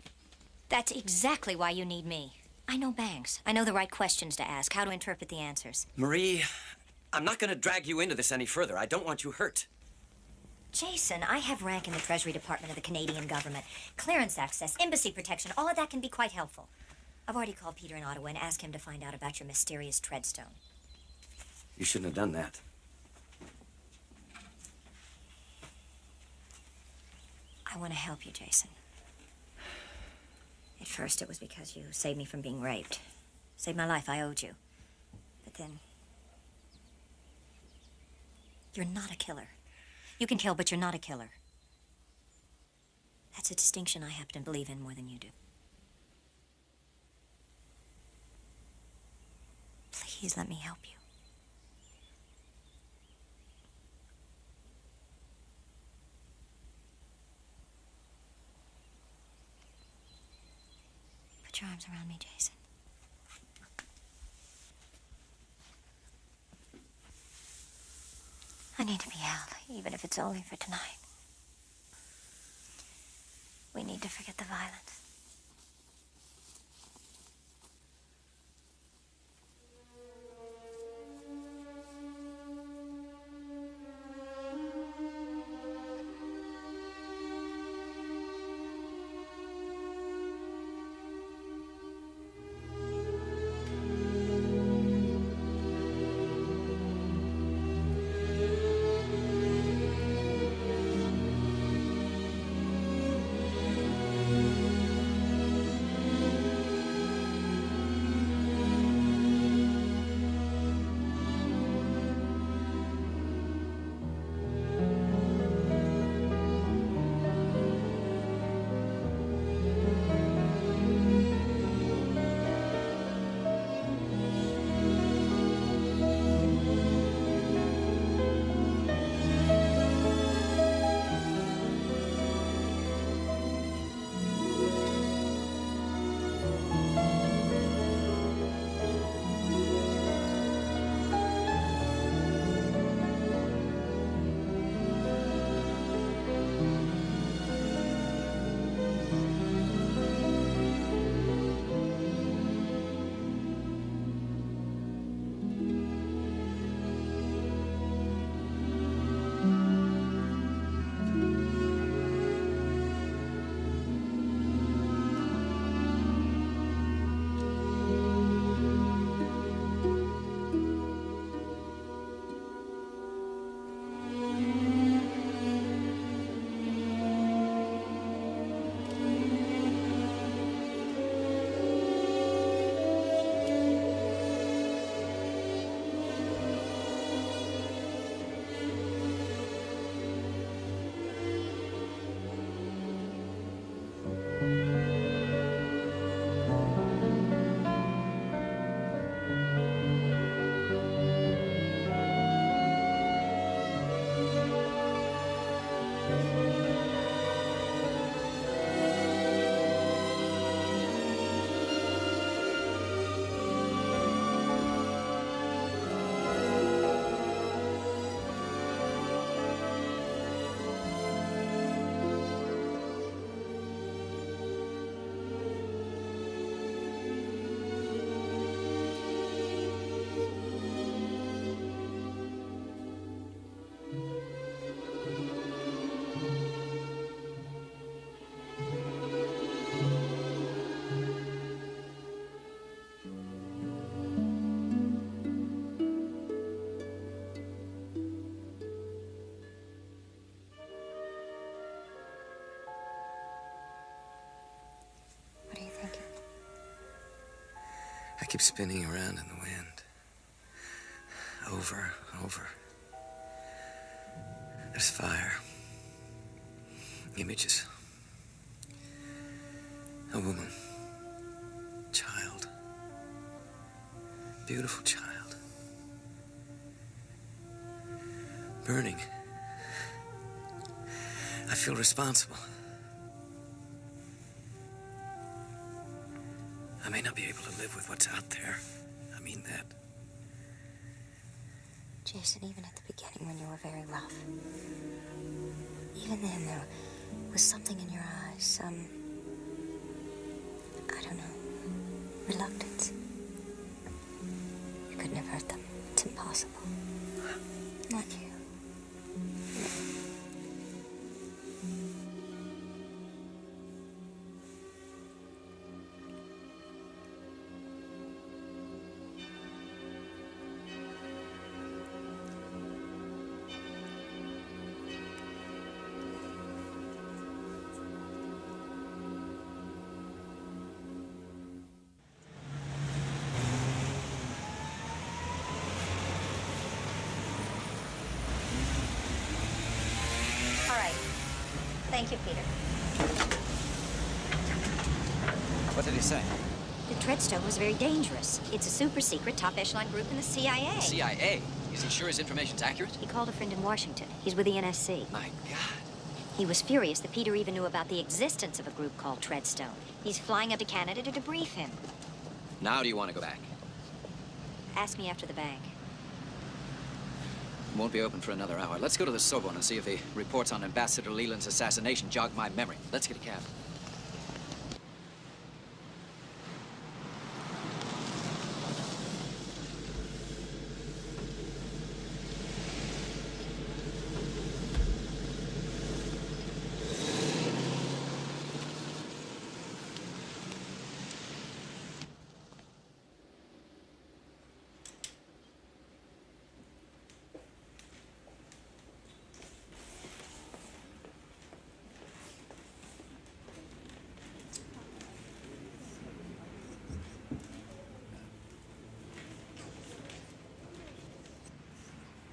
That's exactly why you need me. I know banks. I know the right questions to ask, how to interpret the answers. Marie, I'm not going to drag you into this any further. I don't want you hurt. Jason, I have rank in the Treasury Department of the Canadian government. Clearance access, embassy protection, all of that can be quite helpful. I've already called Peter in Ottawa and asked him to find out about your mysterious treadstone. You shouldn't have done that. I want to help you, Jason. At first, it was because you saved me from being raped. Saved my life. I owed you. But then... you're not a killer. You can kill, but you're not a killer. That's a distinction I happen to believe in more than you do. Please let me help you. Put your arms around me, Jason. I need to be held, even if it's only for tonight. We need to forget the violence. I keep spinning around in the wind. Over, over. There's fire. Images. A woman. Child. Beautiful child. Burning. I feel responsible. I may not be able to live with what's out there. I mean that. Jason, even at the beginning when you were very rough, even then there was something in your eyes, some, I don't know, reluctance. You could never hurt them. It's impossible. Not you. All right. Thank you, Peter. What did he say? The Treadstone was very dangerous. It's a super secret top echelon group in the CIA. The CIA? Is he sure his information's accurate? He called a friend in Washington. He's with the NSC. My God. He was furious that Peter even knew about the existence of a group called Treadstone. He's flying up to Canada to debrief him. Now do you want to go back? Ask me after the bank. Won't be open for another hour. Let's go to the Sorbonne and see if the reports on Ambassador Leland's assassination jog my memory. Let's get a cab.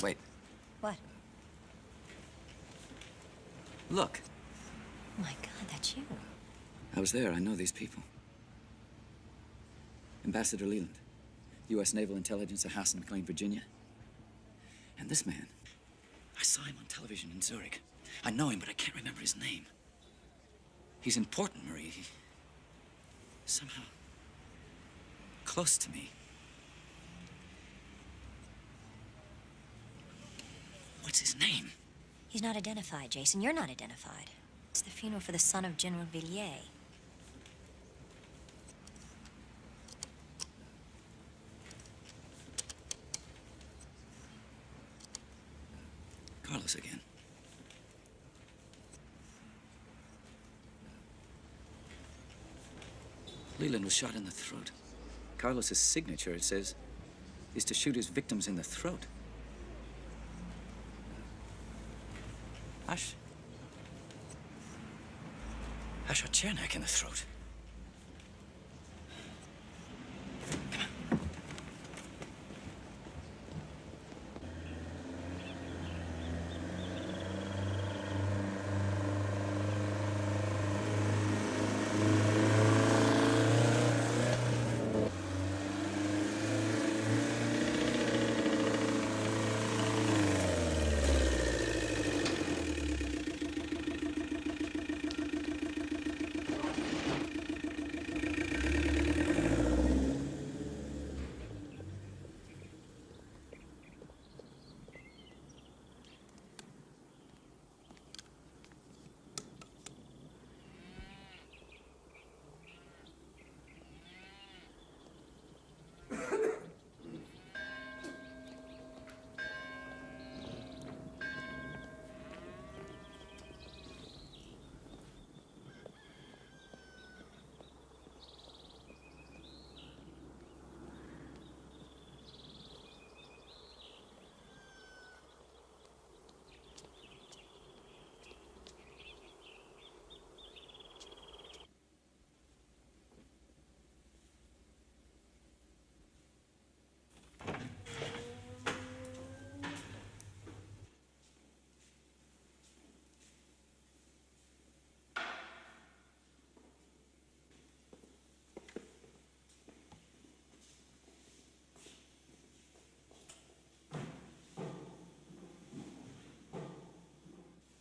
Wait. What? Look. My God, that's you. I was there. I know these people. Ambassador Leland, U.S. Naval Intelligence at House in McLean, Virginia. And this man, I saw him on television in Zurich. I know him, but I can't remember his name. He's important, Marie. He's somehow close to me. What's his name? He's not identified, Jason. You're not identified. It's the funeral for the son of General Villiers. Carlos again. Leland was shot in the throat. Carlos's signature, it says, is to shoot his victims in the throat. I shot Chernak in the throat.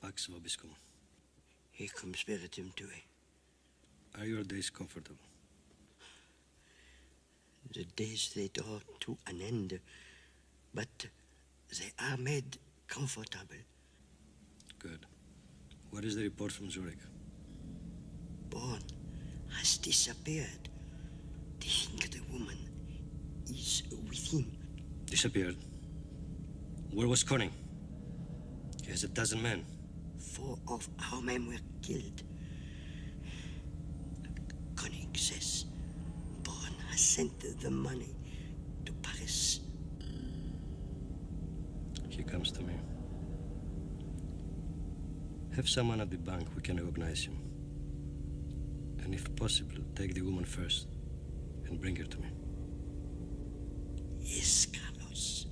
Pax vobiscum. He cum spiritum tui. Are your days comfortable? The days they draw to an end, but they are made comfortable. Good. What is the report from Zurich? Bourne has disappeared. They think the woman is with him. Disappeared. Where was Koenig? He has 12 men. 4 of our men were killed. Koenig says Bourne has sent the money to Paris. He comes to me. Have someone at the bank who can recognize him. And if possible, take the woman first and bring her to me. Yes, Carlos.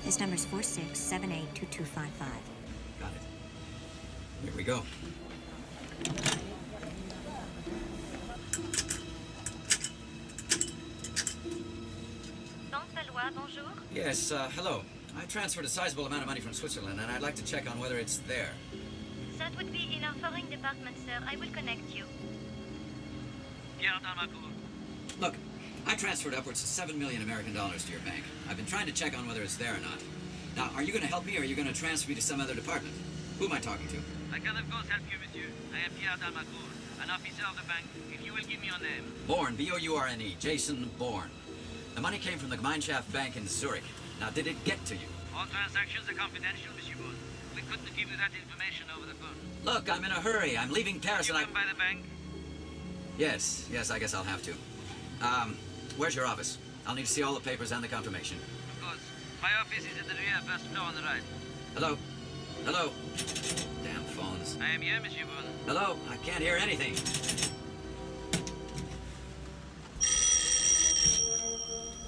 This number's 46782255. Got it. Here we go. Bonjour. Yes, hello. I transferred a sizable amount of money from Switzerland, and I'd like to check on whether it's there. That would be in our foreign department, sir. I will connect you. Look, I transferred upwards of $7 million American dollars to your bank. I've been trying to check on whether it's there or not. Now, are you going to help me, or are you going to transfer me to some other department? Who am I talking to? I can of course help you, monsieur. I am Pierre Dalmacour, an officer of the bank. If you will give me your name. Bourne, B-O-U-R-N-E, Jason Bourne. The money came from the Gemeinschaft Bank in Zurich. Now, did it get to you? All transactions are confidential, monsieur Bourne. We couldn't give you that information over the phone. Look, I'm in a hurry. I'm leaving Paris You and come by the bank? Yes, I guess I'll have to. Where's your office? I'll need to see all the papers and the confirmation. Of course. My office is at the rear, first floor on the right. Hello? Hello? Damn phones. I am here, monsieur Bourne. Hello? I can't hear anything.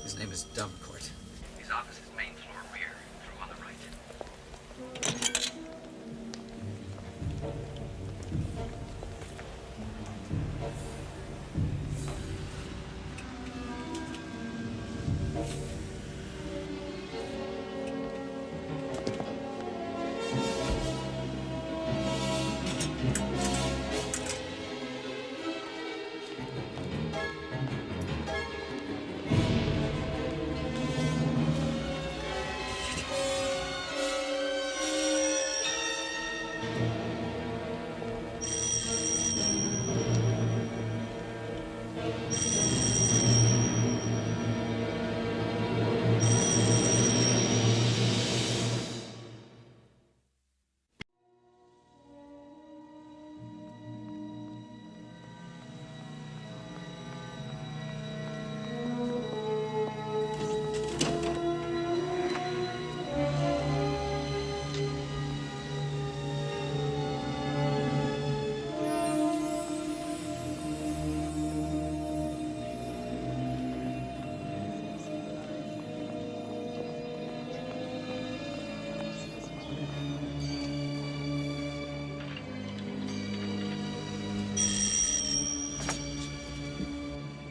His name is Dumcourt. His office is main floor rear, through on the right.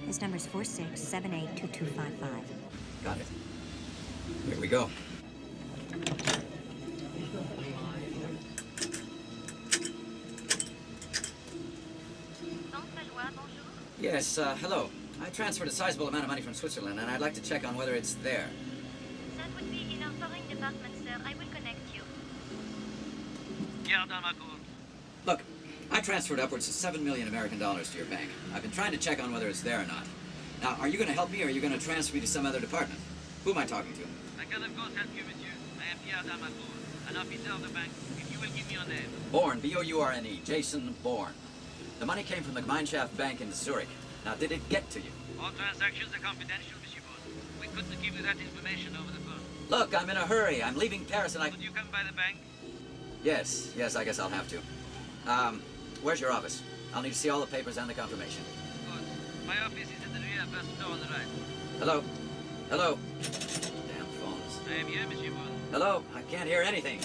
This number's 46782255. Got it. Here we go. Yes, hello. I transferred a sizable amount of money from Switzerland, and I'd like to check on whether it's there. That would be in our foreign department, sir. I will connect you. Pierre Dalmacour. Look, I transferred upwards of $7 million American dollars to your bank. I've been trying to check on whether it's there or not. Now, are you going to help me, or are you going to transfer me to some other department? Who am I talking to? I can of course help you, monsieur. I am Pierre Dalmacour, an officer of the bank. If you will give me your name. Bourne, B-O-U-R-N-E, Jason Bourne. The money came from the Gemeinschaft Bank in Zurich. Now, did it get to you? All transactions are confidential, monsieur Bourne. We couldn't give you that information over the phone. Look, I'm in a hurry. I'm leaving Paris and I... Would you come by the bank? Yes, I guess I'll have to. Where's your office? I'll need to see all the papers and the confirmation. Good. My office is at the rear, first door on the right. Hello? Hello? Damn phones. I am here, Monsieur Bourne. Hello? I can't hear anything.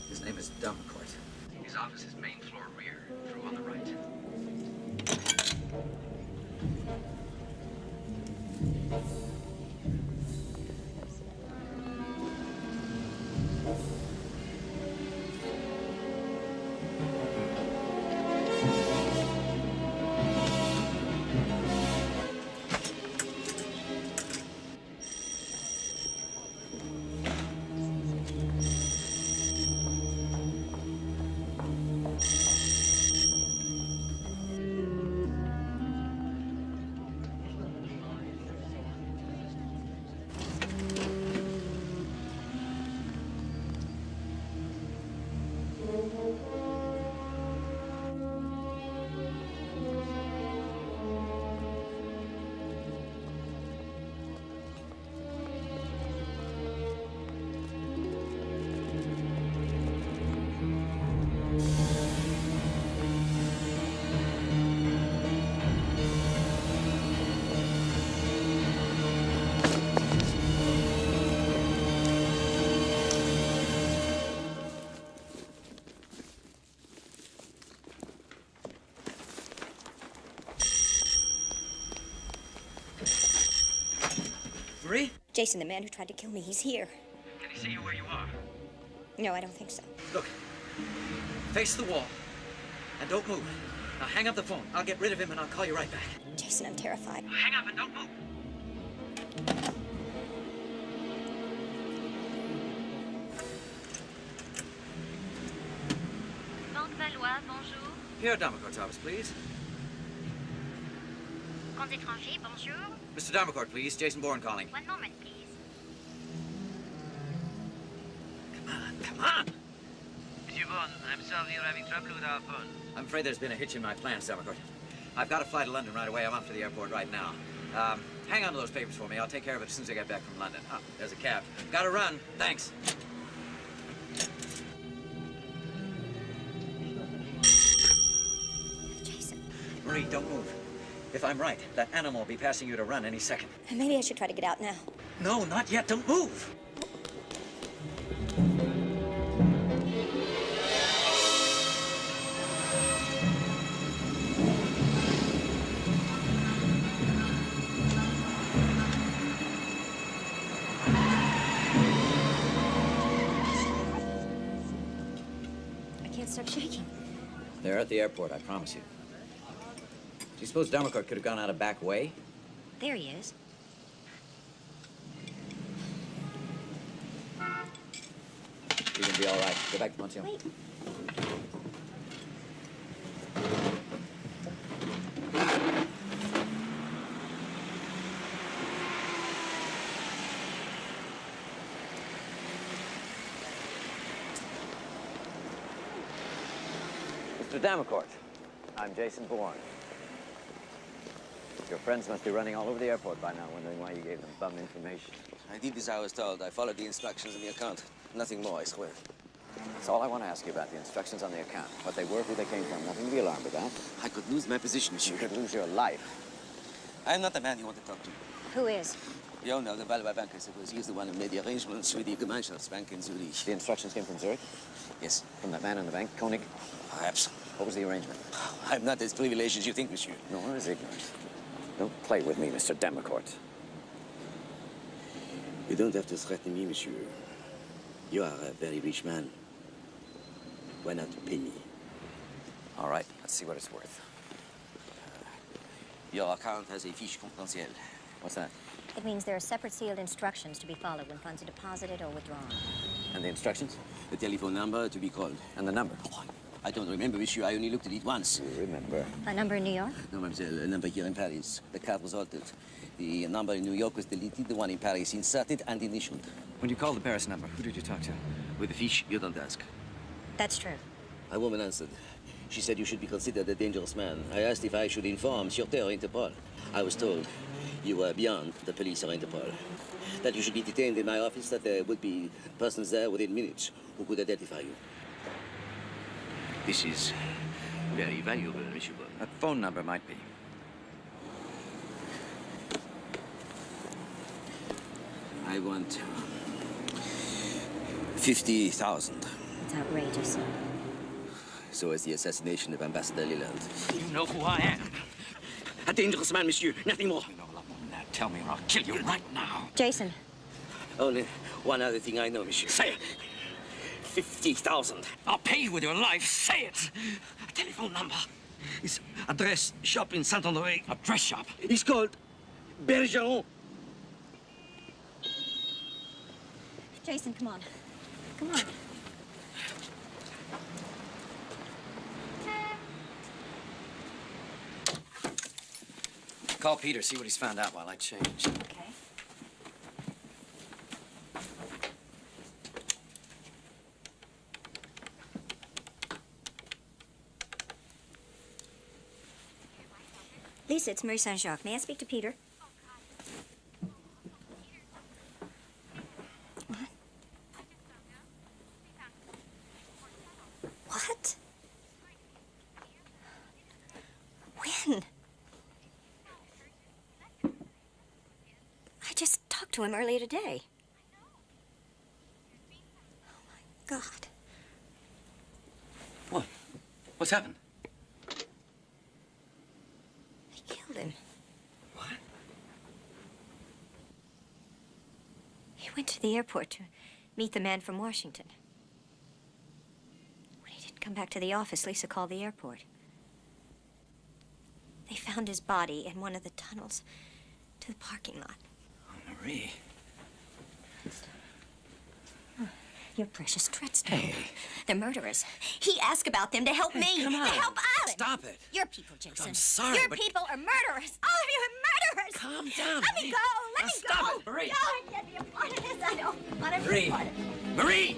His name is Dumcourt. His office is main floor rear, through on the right. Marie? Jason, the man who tried to kill me, he's here. Can he see you where you are? No, I don't think so. Look, face the wall and don't move. Now hang up the phone. I'll get rid of him and I'll call you right back. Jason, I'm terrified. Hang up and don't move. Banque Valois, bonjour. Here, Dumcourt's office, please. Compte étranger, bonjour. Mr. Dumcourt, please. Jason Bourne calling. One moment, please. Come on! Monsieur Bourne, I'm sorry you're having trouble with our phone. I'm afraid there's been a hitch in my plans, Dumcourt. I've got to fly to London right away. I'm off to the airport right now. Hang on to those papers for me. I'll take care of it as soon as I get back from London. Ah, there's a cab. Gotta run. Thanks. Jason. Marie, don't move. If I'm right, that animal will be passing you to run any second. Maybe I should try to get out now. No, not yet. Don't move. I can't stop shaking. They're at the airport, I promise you. Do you suppose Dumcourt could have gone out a back way? There he is. You're gonna be all right. Go back to Monsieur. Wait. Mr. Dumcourt, I'm Jason Bourne. Your friends must be running all over the airport by now, wondering why you gave them bum information. I did as I was told. I followed the instructions in the account. Nothing more, I swear. That's all I want to ask you about, the instructions on the account. What they were, who they came from. Nothing to be alarmed about. I could lose my position, monsieur. You could lose your life. I'm not the man you want to talk to. Who is? The owner of the Valois Bank, I suppose. He's the one who made the arrangements with the Gemeinschaftsbank in Zurich. The instructions came from Zurich? Yes. From that man in the bank, Koenig? Perhaps. What was the arrangement? I'm not as privileged as you think, monsieur. Nor as ignorant. Don't play with me, Mr. Dumcourt. You don't have to threaten me, monsieur. You are a very rich man. Why not pay me? All right, let's see what it's worth. Your account has a fiche confidentielle. What's that? It means there are separate sealed instructions to be followed when funds are deposited or withdrawn. And the instructions? The telephone number to be called. And the number? Oh, I don't remember, monsieur. I only looked at it once. You remember? A number in New York? No, mademoiselle. A number here in Paris. The card was altered. The number in New York was deleted, the one in Paris inserted and initialed. When you called the Paris number, who did you talk to? With the fiche, you don't ask. That's true. A woman answered. She said you should be considered a dangerous man. I asked if I should inform Sûreté or Interpol. I was told you were beyond the police or Interpol. That you should be detained in my office, that there would be persons there within minutes who could identify you. This is very valuable, Monsieur Bourne. That phone number might be. I want 50,000. It's outrageous. So is the assassination of Ambassador Leland. You know who I am. A dangerous man, monsieur. Nothing more. You know a lot more than that. Tell me or I'll kill you right now. Jason. Only one other thing I know, monsieur. Say it. 50,000. I'll pay you with your life. Say it. A telephone number. His address, shop in Saint-André. A dress shop. He's called Bergeron. Jason, come on. Come on. Call Peter, see what he's found out while I change. Okay. Lisa, it's Marie Saint-Jacques. May I speak to Peter? What? When? I just talked to him earlier today. Oh, my God. What? What's happened? They killed him. What? He went to the airport to meet the man from Washington. When he didn't come back to the office, Lisa called the airport. They found his body in one of the tunnels to the parking lot. Oh, Marie. Your precious Treadstone. Hey. They're murderers. He asked about them to help me. come on. To help us. Stop it. Your people, Jason. I'm sorry, Your but- people are murderers. All of you are murderers. Calm down, Let me Marie. go. Let Now me stop go. it, Marie. No, I can't be a part of this. I don't want to be Marie. a part of it. Marie!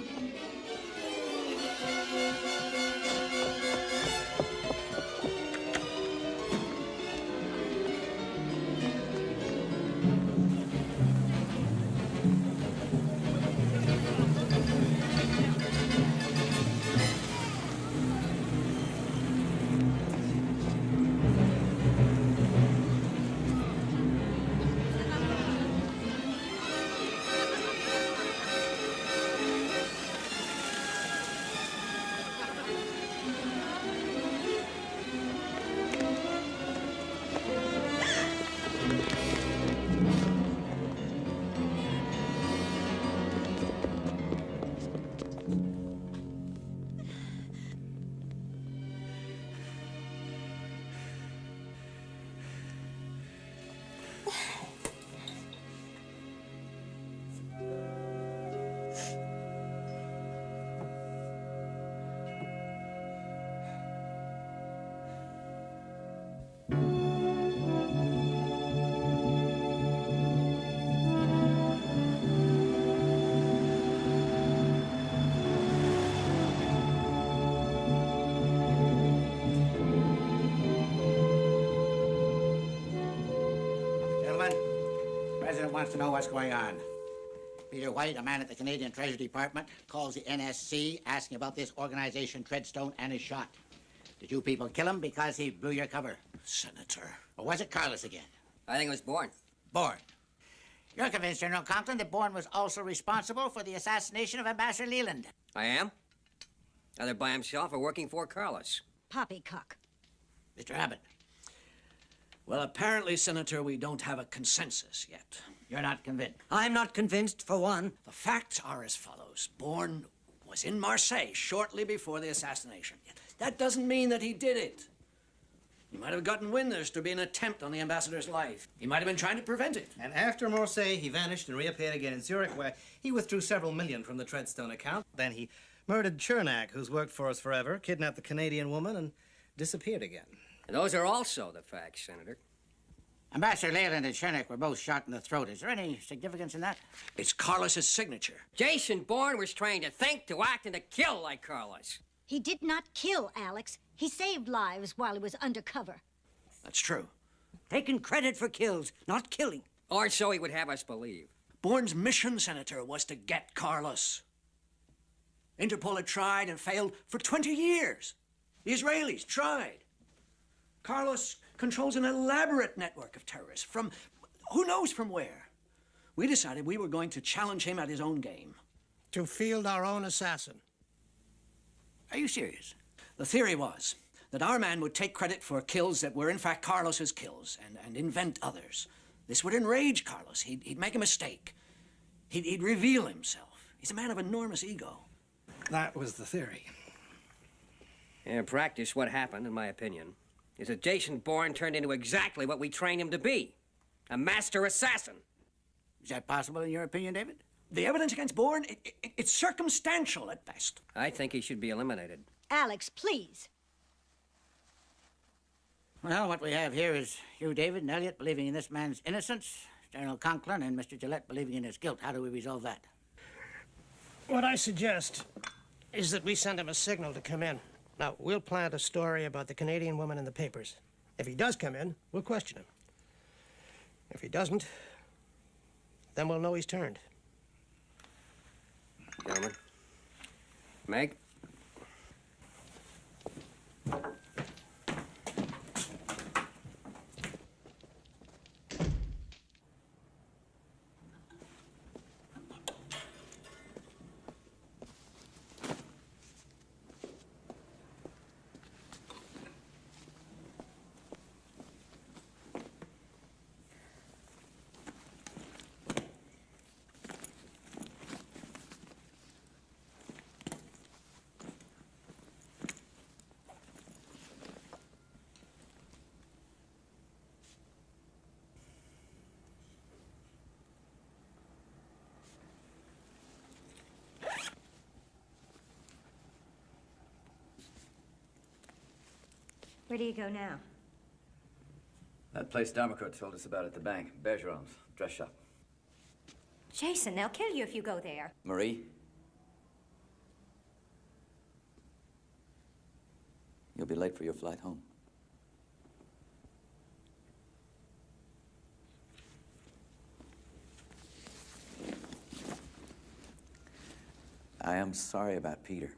President wants to know what's going on. Peter White, a man at the Canadian Treasury Department, calls the NSC asking about this organization, Treadstone, and is shot. Did you people kill him because he blew your cover? Senator. Or was it Carlos again? I think it was Bourne. Bourne. You're convinced, General Compton, that Bourne was also responsible for the assassination of Ambassador Leland. I am. Either by himself or working for Carlos. Poppycock. Mr. Abbott. Well, apparently, Senator, we don't have a consensus yet. You're not convinced? I'm not convinced, for one. The facts are as follows. Bourne was in Marseille shortly before the assassination. That doesn't mean that he did it. He might have gotten wind there's to be an attempt on the ambassador's life. He might have been trying to prevent it. And after Marseille, he vanished and reappeared again in Zurich, where he withdrew several million from the Treadstone account. Then he murdered Chernak, who's worked for us forever, kidnapped the Canadian woman, and disappeared again. And those are also the facts, Senator. Ambassador Leland and Chernak were both shot in the throat. Is there any significance in that? It's Carlos's signature. Jason Bourne was trained to think, to act, and to kill like Carlos. He did not kill Alex. He saved lives while he was undercover. That's true. Taking credit for kills, not killing. Or so he would have us believe. Bourne's mission, Senator, was to get Carlos. Interpol had tried and failed for 20 years. The Israelis tried. Carlos controls an elaborate network of terrorists from who knows from where. We decided we were going to challenge him at his own game. To field our own assassin. Are you serious? The theory was that our man would take credit for kills that were in fact Carlos's kills and invent others. This would enrage Carlos. He'd make a mistake. He'd reveal himself. He's a man of enormous ego. That was the theory. In practice, what happened, in my opinion, is that Jason Bourne turned into exactly what we trained him to be. A master assassin. Is that possible in your opinion, David? The evidence against Bourne, it's circumstantial at best. I think he should be eliminated. Alex, please. Well, what we have here is you, David, and Elliot believing in this man's innocence, General Conklin and Mr. Gillette believing in his guilt. How do we resolve that? What I suggest is that we send him a signal to come in. Now, we'll plant a story about the Canadian woman in the papers. If he does come in, we'll question him. If he doesn't, then we'll know he's turned. Gentlemen. Meg? Where do you go now? That place Damarcourt told us about at the bank. Bergeron's dress shop. Jason, they'll kill you if you go there. Marie? You'll be late for your flight home. I am sorry about Peter.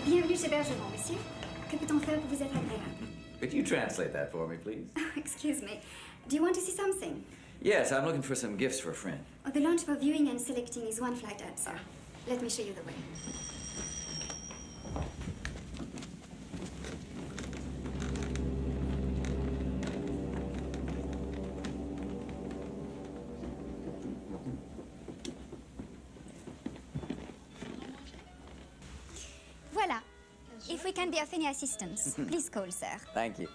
Bienvenue chez Bergeron, monsieur. Que peut-on faire pour vous être agréable? Could you translate that for me, please? Excuse me. Do you want to see something? Yes, I'm looking for some gifts for a friend. Oh, the lounge for viewing and selecting is one flight up, sir. Let me show you the way. Voilà. If we can be of any assistance, please call, sir. Thank you.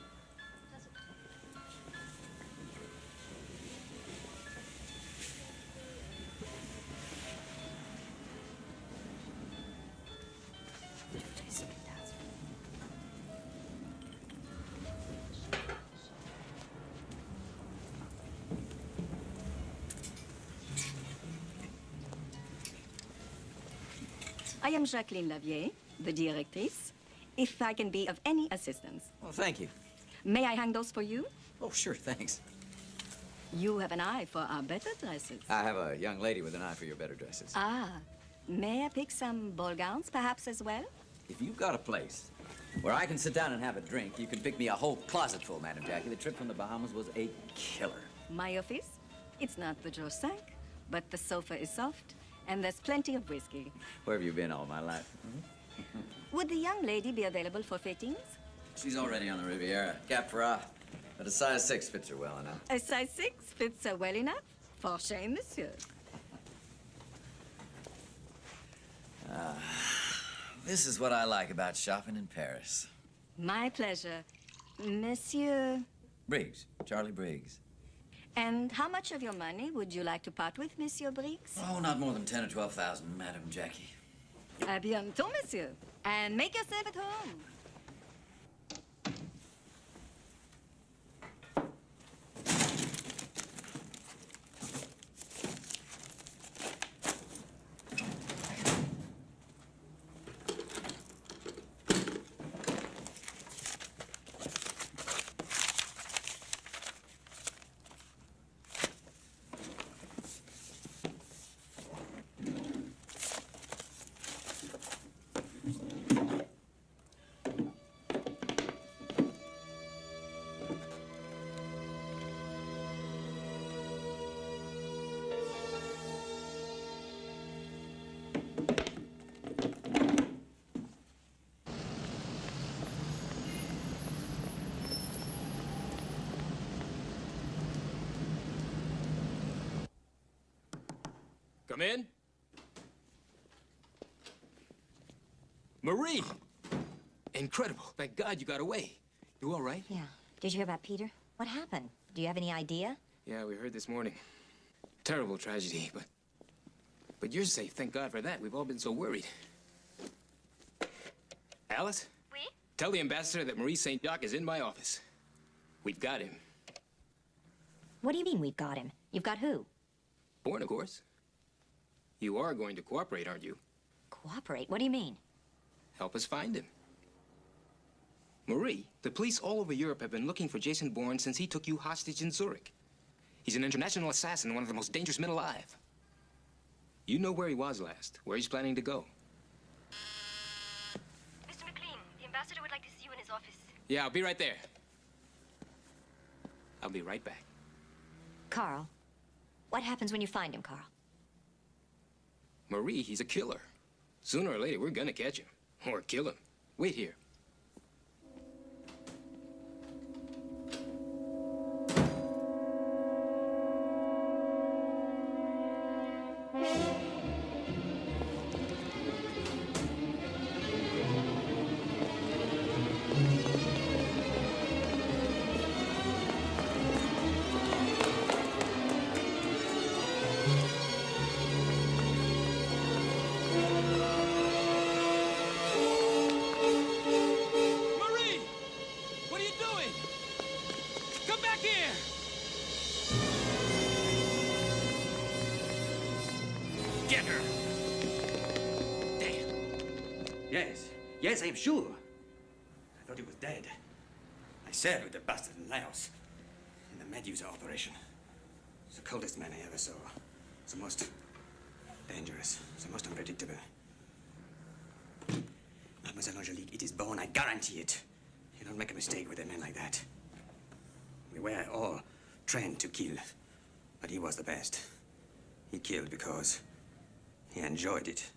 I am Jacqueline Lavier, the directrice. If I can be of any assistance. Well, thank you. May I hang those for you? Oh, sure, thanks. You have an eye for our better dresses. I have a young lady with an eye for your better dresses. Ah, may I pick some ball gowns, perhaps, as well? If you've got a place where I can sit down and have a drink, you can pick me a whole closet full, Madam Jackie. The trip from the Bahamas was a killer. My office? It's not the Joe Sank, but the sofa is soft, and there's plenty of whiskey. Where have you been all my life? Would the young lady be available for fittings? She's already on the Riviera. Cap Fra. But a size 6 fits her well enough. A size 6 fits her well enough? For shame, monsieur. This is what I like about shopping in Paris. My pleasure. Monsieur... Briggs. Charlie Briggs. And how much of your money would you like to part with, Monsieur Briggs? Oh, not more than 10 or 12,000, Madam Jackie. À bientôt, monsieur. And make yourself at home. Come in. Marie! Incredible. Thank God you got away. You all right? Yeah. Did you hear about Peter? What happened? Do you have any idea? Yeah, we heard this morning. Terrible tragedy, but you're safe. Thank God for that. We've all been so worried. Alice? Oui? Tell the ambassador that Maurice St. Jacques is in my office. We've got him. What do you mean we've got him? You've got who? Bourne, of course. You are going to cooperate, aren't you? Cooperate? What do you mean? Help us find him. Marie, the police all over Europe have been looking for Jason Bourne since he took you hostage in Zurich. He's an international assassin, one of the most dangerous men alive. You know where he was last, where he's planning to go. Mr. McLean, the ambassador would like to see you in his office. Yeah, I'll be right there. I'll be right back. Carl, what happens when you find him, Carl? Marie, he's a killer. Sooner or later, we're gonna catch him. Or kill him. Wait here. Get her! Damn. Yes, I'm sure. I thought he was dead. I served with the bastard in Laos. In the Medusa operation. It's the coldest man I ever saw. It's the most dangerous. It's the most unpredictable. Mademoiselle Angelique, it is Bourne, I guarantee it. You don't make a mistake with a man like that. We were all trained to kill, but he was the best. He killed because he enjoyed it.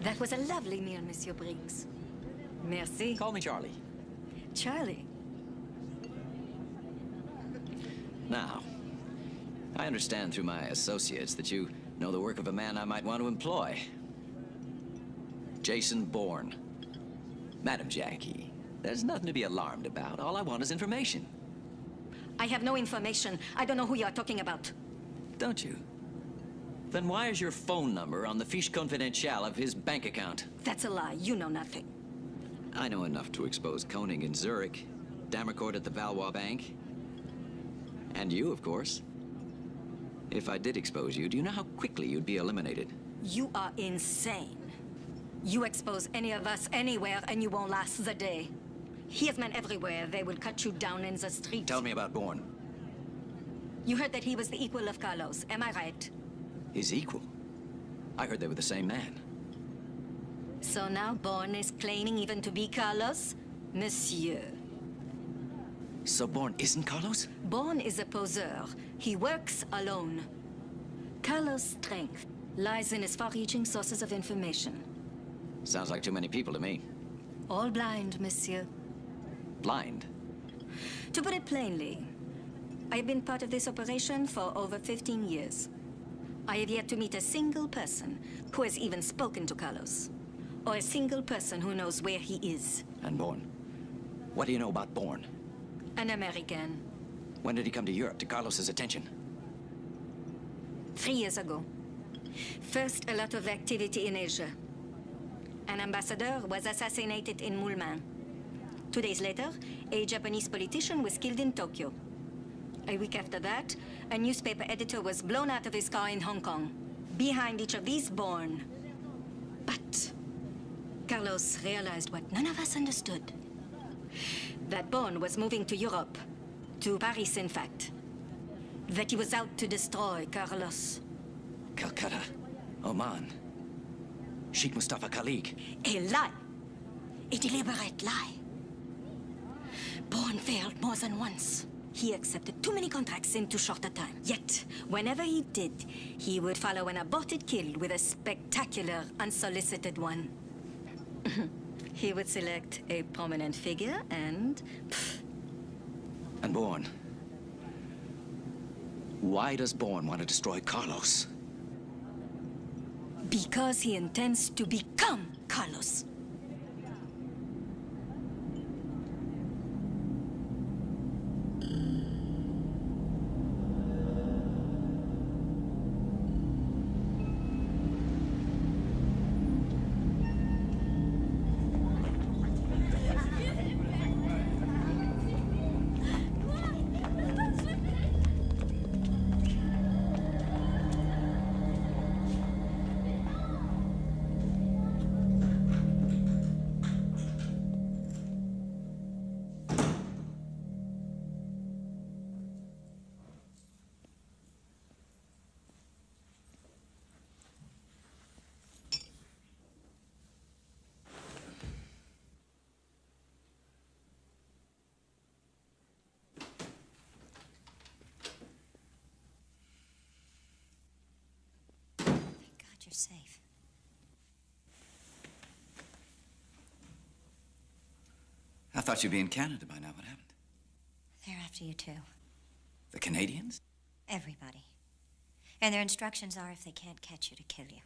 That was a lovely meal, Monsieur Briggs. Merci. Call me Charlie. Charlie. Now, I understand through my associates that you know the work of a man I might want to employ. Jason Bourne. Madam Jackie, there's nothing to be alarmed about. All I want is information. I have no information. I don't know who you are talking about. Don't you? Then why is your phone number on the fiche confidentiale of his bank account? That's a lie. You know nothing. I know enough to expose Koenig in Zurich, Damercourt at the Valois Bank, and you, of course. If I did expose you, do you know how quickly you'd be eliminated? You are insane. You expose any of us anywhere and you won't last the day. He has men everywhere. They will cut you down in the street. Tell me about Bourne. You heard that he was the equal of Carlos. Am I right? His equal? I heard they were the same man. So now Bourne is claiming even to be Carlos? Monsieur. So Bourne isn't Carlos? Bourne is a poseur. He works alone. Carlos' strength lies in his far-reaching sources of information. Sounds like too many people to me. All blind, monsieur. Blind? To put it plainly, I have been part of this operation for over 15 years. I have yet to meet a single person who has even spoken to Carlos, or a single person who knows where he is. And Bourne? What do you know about Bourne? An American. When did he come to Europe to Carlos's attention? 3 years ago. First, a lot of activity in Asia. An ambassador was assassinated in Mulman. 2 days later, a Japanese politician was killed in Tokyo. A week after that, a newspaper editor was blown out of his car in Hong Kong. Behind each of these, Bourne. But Carlos realized what none of us understood. That Bourne was moving to Europe. To Paris, in fact. That he was out to destroy Carlos. Calcutta. Oman. Sheikh Mustafa Khalid. A lie. A deliberate lie. Bourne failed more than once. He accepted too many contracts in too short a time. Yet, whenever he did, he would follow an aborted kill with a spectacular, unsolicited one. He would select a prominent figure and... And Bourne. Why does Bourne want to destroy Carlos? Because he intends to become Carlos. You're safe. I thought you'd be in Canada by now. What happened? They're after you, too. The Canadians? Everybody. And their instructions are if they can't catch you, to kill you.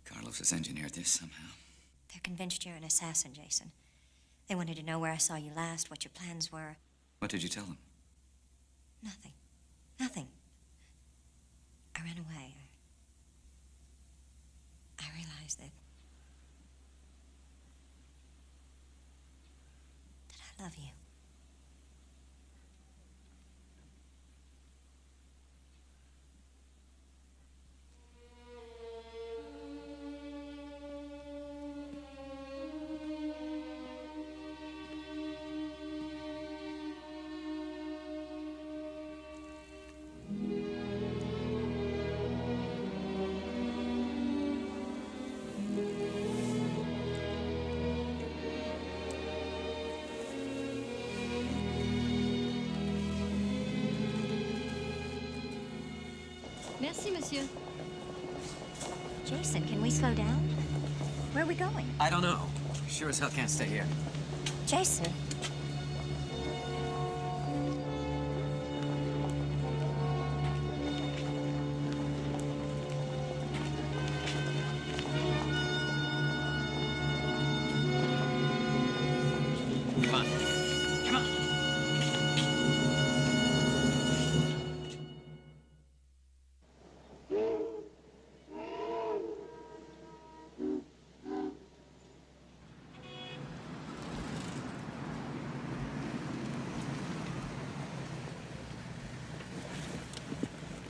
Carlos has engineered this somehow. They're convinced you're an assassin, Jason. They wanted to know where I saw you last, what your plans were. What did you tell them? Nothing. Nothing. I ran away. I realized that I love you. Merci, monsieur. Jason, can we slow down? Where are we going? I don't know. Sure as hell can't stay here. Jason. Come on. Come on.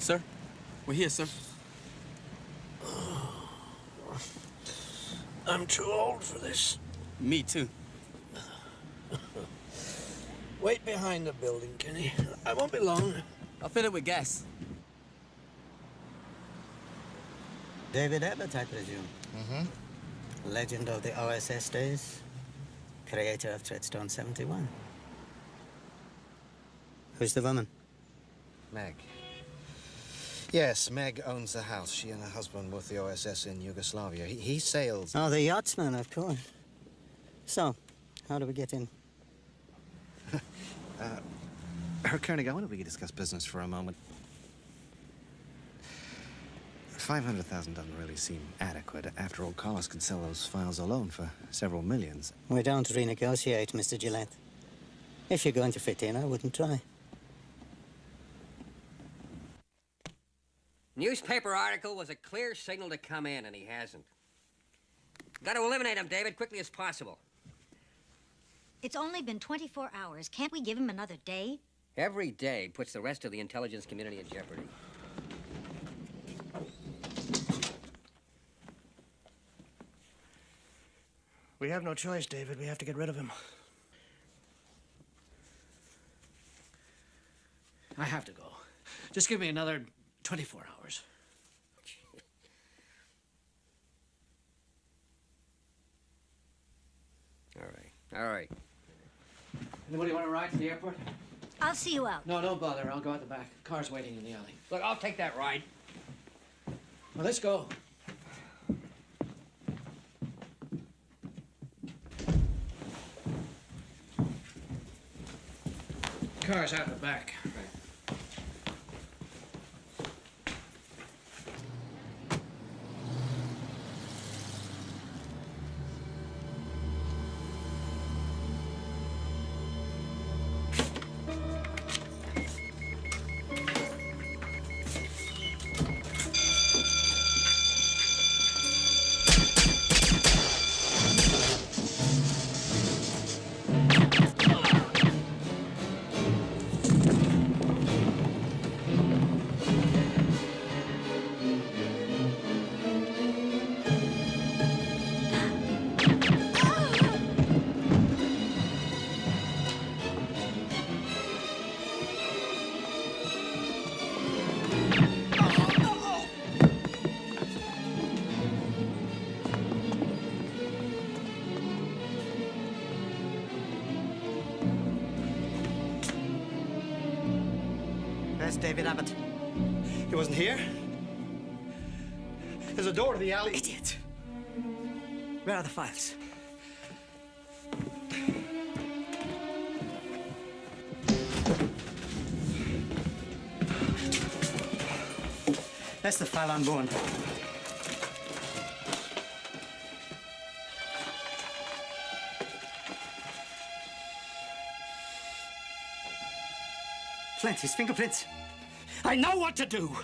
Sir, we're here, sir. I'm too old for this. Me too. Wait behind the building, Kenny. I won't be long. I'll fill it with gas. David Abbott, I presume. Mm-hmm. Legend of the OSS days. Creator of Treadstone 71. Who's the woman? Meg. Yes, Meg owns the house. She and her husband were with the OSS in Yugoslavia. He sails... Oh, the yachtsman, of course. So, how do we get in? Herr Koenig, I wonder if we could discuss business for a moment. $500,000 doesn't really seem adequate. After all, Carlos could sell those files alone for several millions. We don't renegotiate, Mr. Gillette. If you're going to fit in, I wouldn't try. Newspaper article was a clear signal to come in, and he hasn't. Got to eliminate him, David, quickly as possible. It's only been 24 hours. Can't we give him another day? Every day puts the rest of the intelligence community in jeopardy. We have no choice, David. We have to get rid of him. I have to go. Just give me another 24 hours. All right. Anybody want to ride to the airport? I'll see you out. No, don't bother. I'll go out the back. Car's waiting in the alley. Look, I'll take that ride. Well, let's go. Car's out the back. That's David Abbott. He wasn't here? There's a door to the alley. Idiot. Where are the files? That's the file on Bourne. Flint, his fingerprints. I know what to do.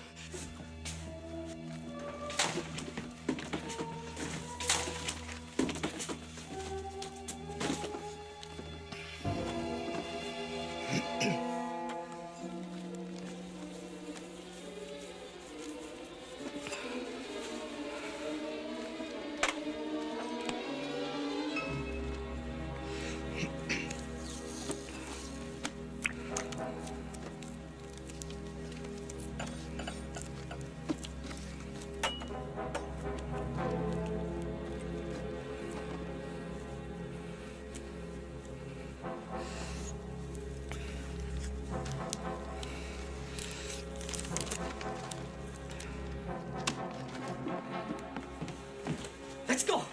Let's go.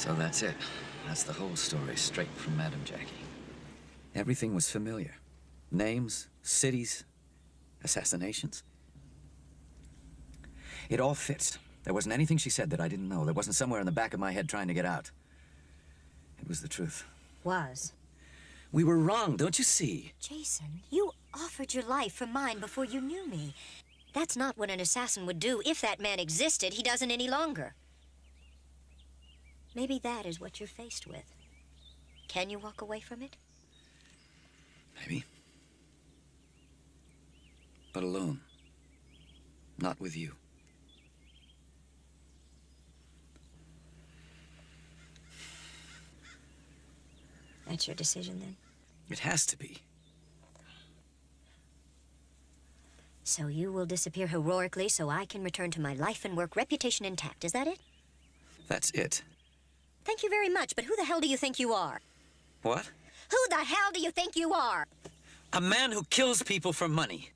So that's it. That's the whole story, straight from Madame Jackie. Everything was familiar. Names, cities, assassinations. It all fits. There wasn't anything she said that I didn't know. There wasn't somewhere in the back of my head trying to get out. It was the truth. Was. We were wrong, don't you see? Jason, you offered your life for mine before you knew me. That's not what an assassin would do. If that man existed, he doesn't any longer. Maybe that is what you're faced with. Can you walk away from it? Maybe. But alone. Not with you. That's your decision, then? It has to be. So you will disappear heroically so I can return to my life and work reputation intact, is that it? That's it. Thank you very much, but who the hell do you think you are? What? Who the hell do you think you are? A man who kills people for money.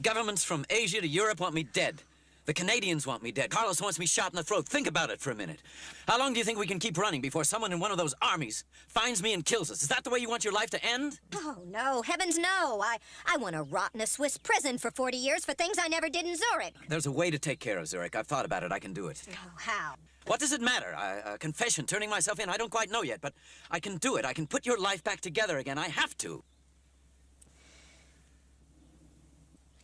Governments from Asia to Europe want me dead. The Canadians want me dead. Carlos wants me shot in the throat. Think about it for a minute. How long do you think we can keep running before someone in one of those armies finds me and kills us? Is that the way you want your life to end? Oh, no. Heavens, no. I want to rot in a Swiss prison for 40 years for things I never did in Zurich. There's a way to take care of Zurich. I've thought about it. I can do it. Oh, how? What does it matter? A confession, turning myself in? I don't quite know yet, but I can do it. I can put your life back together again. I have to.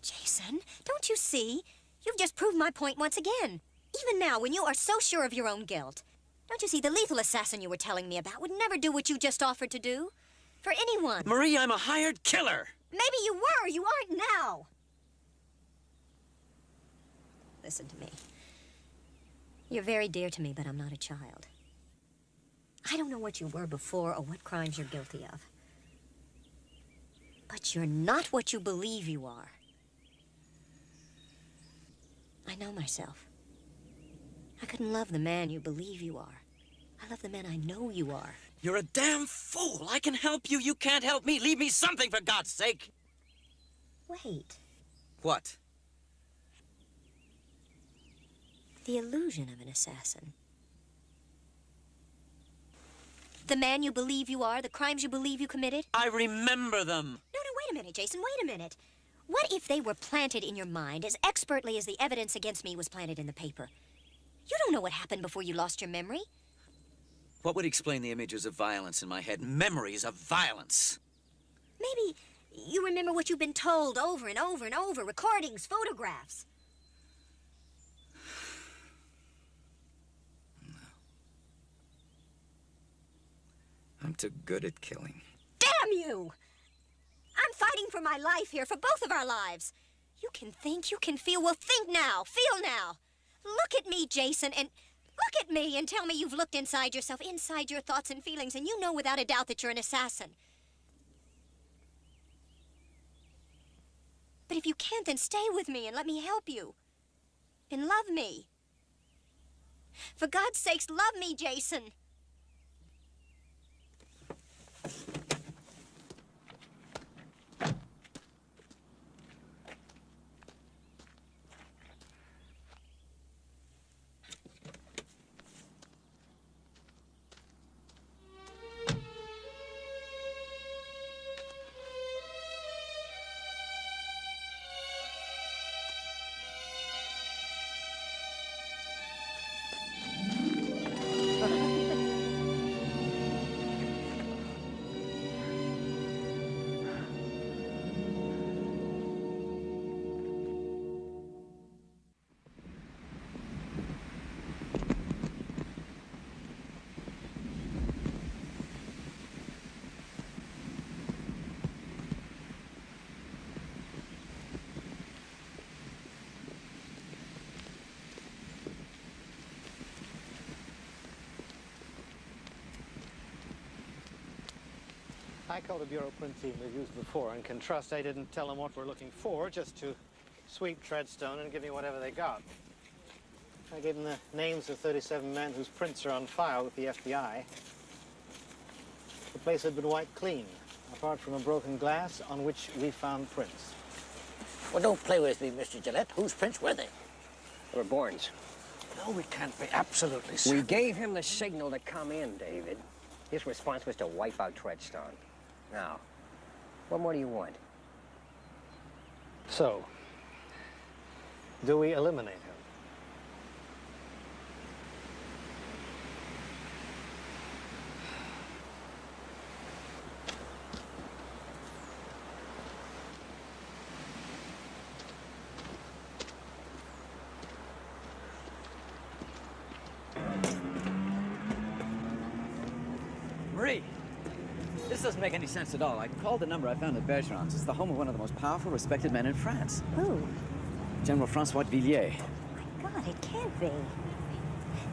Jason, don't you see? You've just proved my point once again. Even now, when you are so sure of your own guilt. Don't you see, the lethal assassin you were telling me about would never do what you just offered to do. For anyone. Marie, I'm a hired killer. Maybe you were. You aren't now. Listen to me. You're very dear to me, but I'm not a child. I don't know what you were before or what crimes you're guilty of. But you're not what you believe you are. I know myself. I couldn't love the man you believe you are. I love the man I know you are. You're a damn fool. I can help you. You can't help me. Leave me something, for God's sake. Wait. What? The illusion of an assassin. The man you believe you are, the crimes you believe you committed. I remember them. No, wait a minute, Jason, wait a minute. What if they were planted in your mind as expertly as the evidence against me was planted in the paper? You don't know what happened before you lost your memory. What would explain the images of violence in my head? Memories of violence. Maybe you remember what you've been told over and over and over. Recordings, photographs. I'm too good at killing. Damn you! I'm fighting for my life here, for both of our lives. You can think, you can feel. Well, think now, feel now. Look at me, Jason, and look at me and tell me you've looked inside yourself, inside your thoughts and feelings, and you know without a doubt that you're an assassin. But if you can't, then stay with me and let me help you. And love me. For God's sakes, love me, Jason. I called the Bureau print team we've used before and can trust I didn't tell them what we're looking for, just to sweep Treadstone and give me whatever they got. I gave them the names of 37 men whose prints are on file with the FBI. The place had been wiped clean, apart from a broken glass on which we found prints. Well, don't play with me, Mr. Gillette. Whose prints were they? They were Bourne's. No, we can't be absolutely certain. We gave him the signal to come in, David. His response was to wipe out Treadstone. Now, What more do you want? So, do we eliminate him? Marie, this doesn't make any sense at all. I called the number I found at Bergeron's. It's the home of one of the most powerful, respected men in France. Who? General Francois de Villiers. God, it can't be.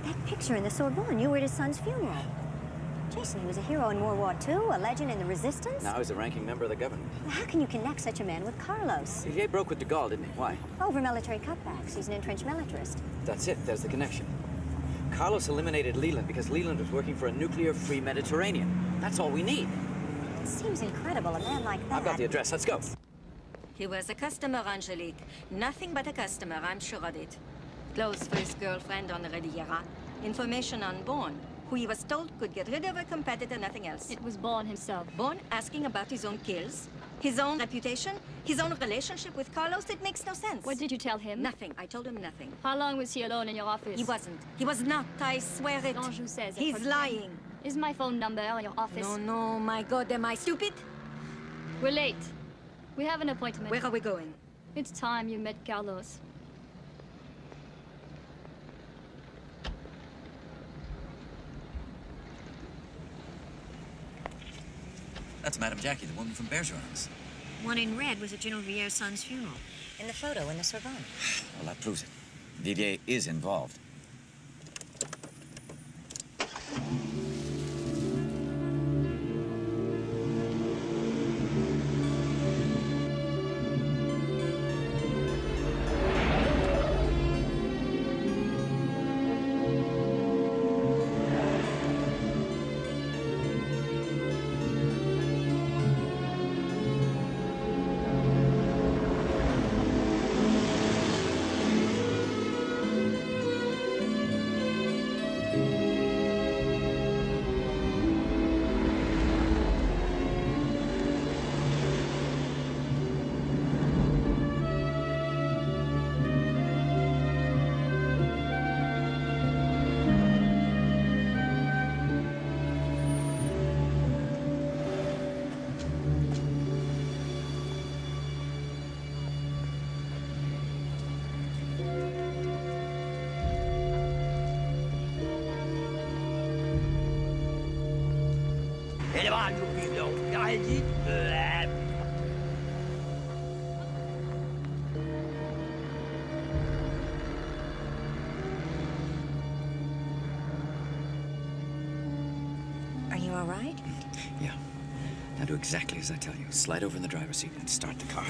That picture in the Sorbonne, you were at his son's funeral. Jason, he was a hero in World War II, a legend in the Resistance. Now he's a ranking member of the government. How can you connect such a man with Carlos? Villiers broke with de Gaulle, didn't he? Why? Over military cutbacks. He's an entrenched militarist. That's it. There's the connection. Carlos eliminated Leland because Leland was working for a nuclear-free Mediterranean. That's all we need. It seems incredible, a man like that. I've got the address. Let's go. He was a customer, Angelique. Nothing but a customer, I'm sure of it. Clothes for his girlfriend on the Riviera. Information on Bourne, who he was told could get rid of a competitor, nothing else. It was Bourne himself. Bourne asking about his own kills, his own reputation, his own relationship with Carlos. It makes no sense. What did you tell him? Nothing. I told him nothing. How long was he alone in your office? He wasn't. He was not. I swear it. L'Anjou says He's lying. Is my phone number in your office? No, no, my God, am I stupid? We're late. We have an appointment. Where are we going? It's time you met Carlos. That's Madame Jackie, the woman from Bergeron's. One in red was at General Villiers' son's funeral. In the photo in the Sorbonne. Well, that proves it. Villiers is involved. Are you all right? Yeah. Now do exactly as I tell you. Slide over in the driver's seat and start the car.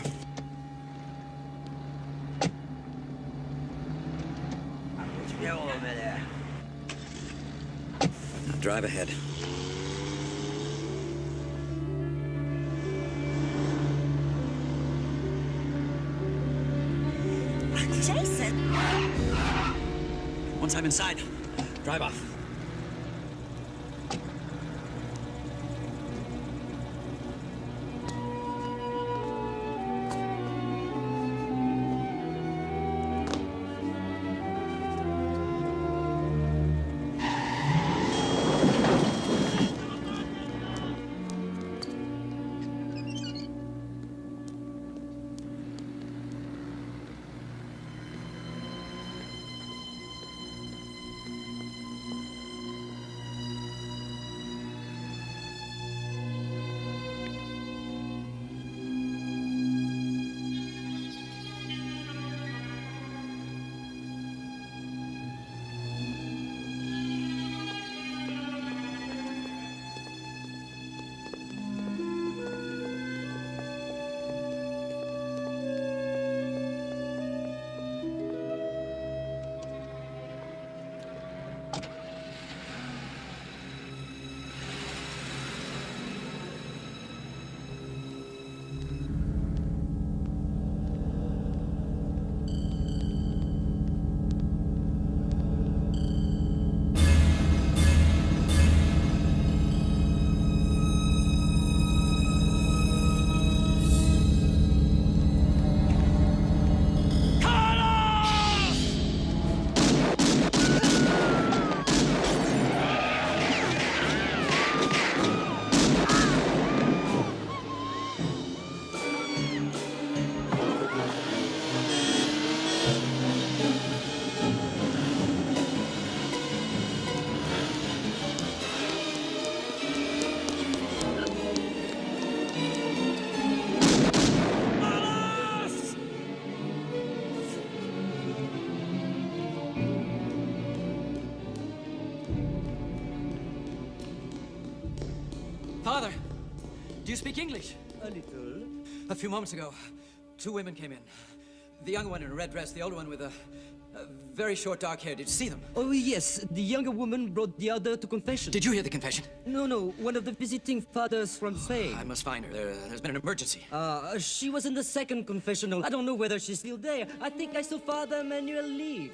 Now drive ahead. Jason! Once I'm inside, drive off. Father, do you speak English? A little. A few moments ago, two women came in. The younger one in a red dress, the older one with a very short dark hair. Did you see them? Oh, yes. The younger woman brought the other to confession. Did you hear the confession? No. One of the visiting fathers from Spain. I must find her. There's been an emergency. She was in the second confessional. I don't know whether she's still there. I think I saw Father Emmanuel leave.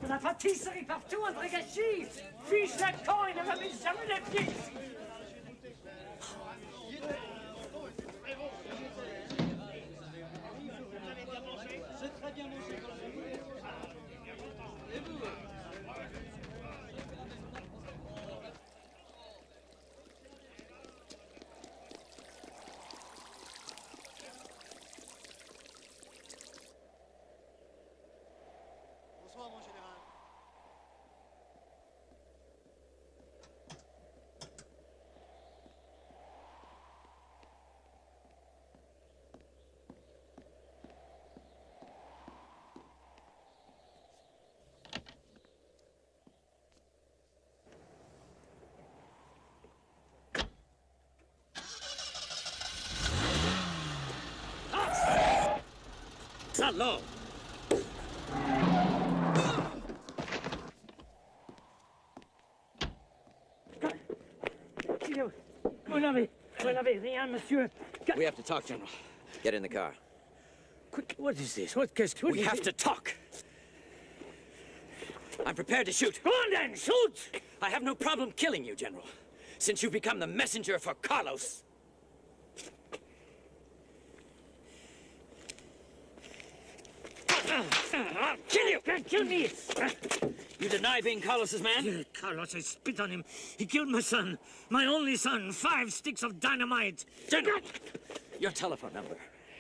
La pâtisserie partout, entre gâchis. Fiche la con, il ne m'a mis jamais les pieds ici. Bonsoir, mon général. Salaud! Vous n'avez rien, monsieur. We have to talk, General. Get in the car. Quick, what is this? What We have to talk. I'm prepared to shoot. Go on then, shoot! I have no problem killing you, General, since you've become the messenger for Carlos. I'll kill you! Kill me! You deny being Carlos's man? Yeah, Carlos, I spit on him. He killed my son. My only son. 5 sticks of dynamite. General, your telephone number.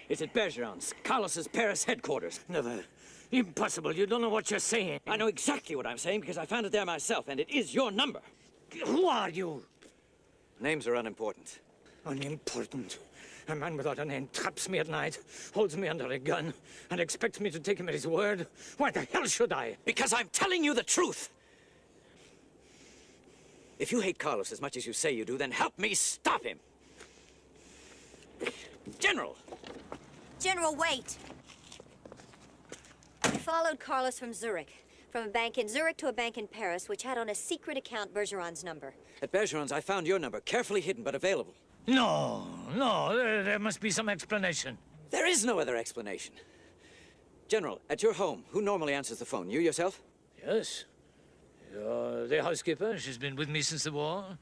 Is at Bergeron's, Carlos's Paris headquarters. Never. Impossible. You don't know what you're saying. I know exactly what I'm saying because I found it there myself, and it is your number. Who are you? Names are unimportant. Unimportant. A man without a name traps me at night, holds me under a gun, and expects me to take him at his word. Why the hell should I? Because I'm telling you the truth. If you hate Carlos as much as you say you do, then help me stop him. General! General, wait. We followed Carlos from Zurich. From a bank in Zurich to a bank in Paris, which had on a secret account Bergeron's number. At Bergeron's, I found your number, carefully hidden but available. No, there must be some explanation. There is no other explanation. General, at your home, who normally answers the phone? You yourself? Yes. The housekeeper. She's been with me since the war.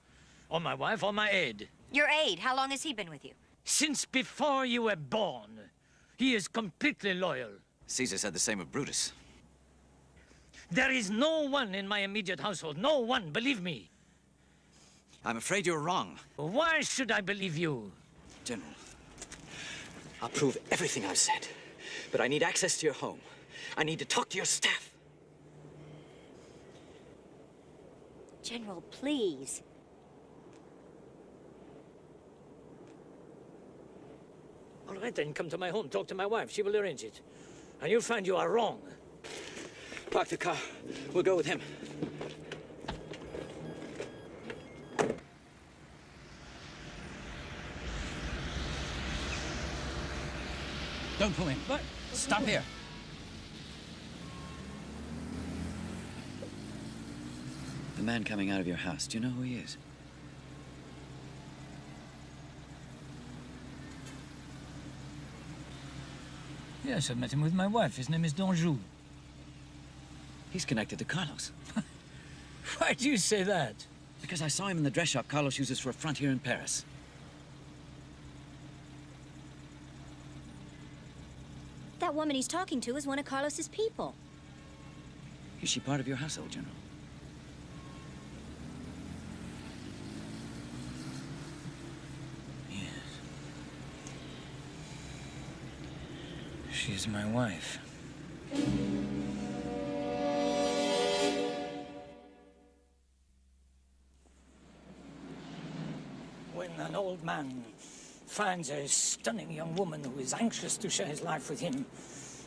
Or my wife, or my aide. Your aide, how long has he been with you? Since before you were born. He is completely loyal. Caesar said the same of Brutus. There is no one in my immediate household. No one, believe me. I'm afraid you're wrong. Why should I believe you? General, I'll prove everything I've said. But I need access to your home. I need to talk to your staff. General, please. All right, then, come to my home. Talk to my wife. She will arrange it. And you'll find you are wrong. Park the car. We'll go with him. Don't pull in. What? Stop here. The man coming out of your house, do you know who he is? Yes, I met him with my wife. His name is D'Anjou. He's connected to Carlos. Why do you say that? Because I saw him in the dress shop Carlos uses for a front here in Paris. That woman he's talking to is one of Carlos's people. Is she part of your household, General? Yes. She's my wife. When an old man finds a stunning young woman who is anxious to share his life with him,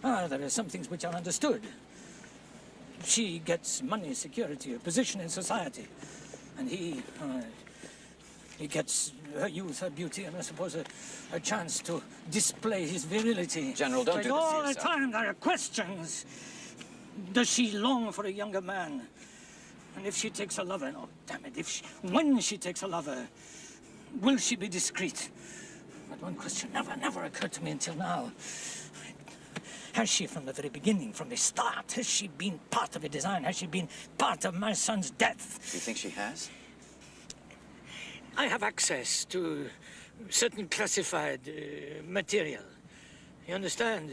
there are some things which are understood. She gets money, security, a position in society, and he gets her youth, her beauty, and I suppose a chance to display his virility. General, don't but do this to all the yourself. time there are questions. Does she long for a younger man? And if she takes a lover, oh damn it, when she takes a lover, will she be discreet? But one question never occurred to me until now. Has she, from the very beginning, from the start, has she been part of a design? Has she been part of my son's death? Do you think she has? I have access to certain classified material. You understand?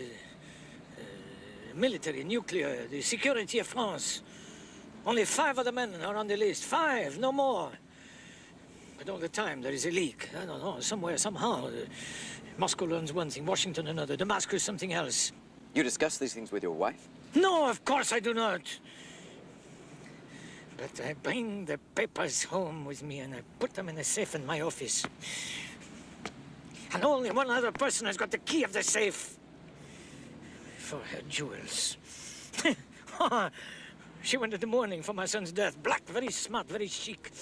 Military, nuclear, the security of France. Only 5 of the men are on the list. 5, no more. But all the time there is a leak. I don't know, somewhere, somehow. Moscow learns one thing, Washington another, Damascus something else. You discuss these things with your wife? No, of course I do not. But I bring the papers home with me and I put them in a safe in my office. And only one other person has got the key of the safe. For her jewels. She went in the morning for my son's death. Black, very smart, very chic.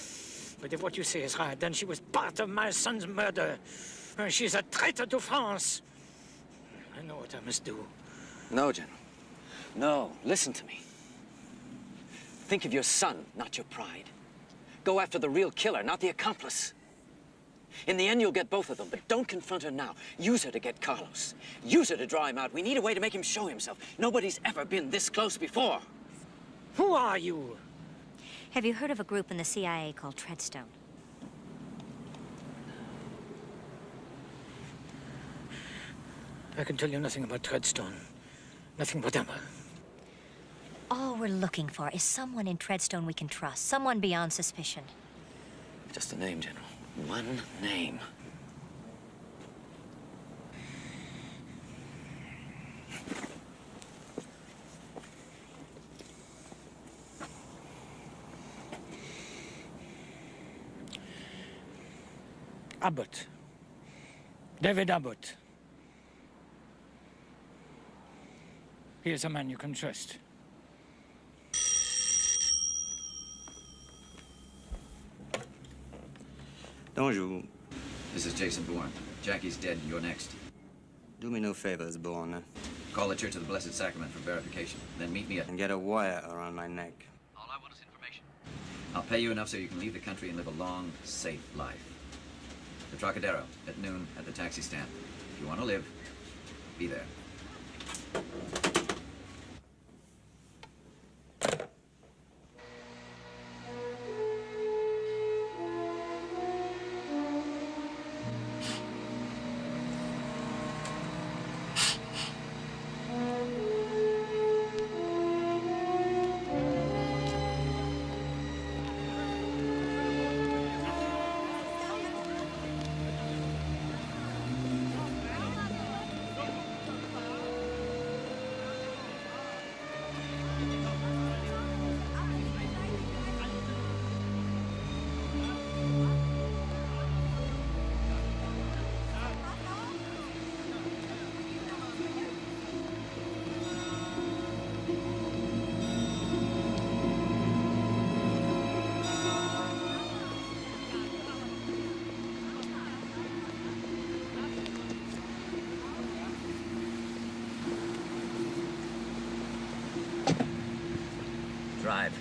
But if what you say is right, then she was part of my son's murder. She's a traitor to France. I know what I must do. No, General. No, listen to me. Think of your son, not your pride. Go after the real killer, not the accomplice. In the end, you'll get both of them, but don't confront her now. Use her to get Carlos. Use her to draw him out. We need a way to make him show himself. Nobody's ever been this close before. Who are you? Have you heard of a group in the CIA called Treadstone? I can tell you nothing about Treadstone. Nothing whatever. All we're looking for is someone in Treadstone we can trust. Someone beyond suspicion. Just a name, General. One name. Abbott. David Abbott. He is a man you can trust. Bonjour. This is Jason Bourne. Jackie's dead. You're next. Do me no favors, Bourne. Call the Church of the Blessed Sacrament for verification. Then meet me at... And get a wire around my neck. All I want is information. I'll pay you enough so you can leave the country and live a long, safe life. The Trocadero, at noon, at the taxi stand. If you want to live, be there. Drive.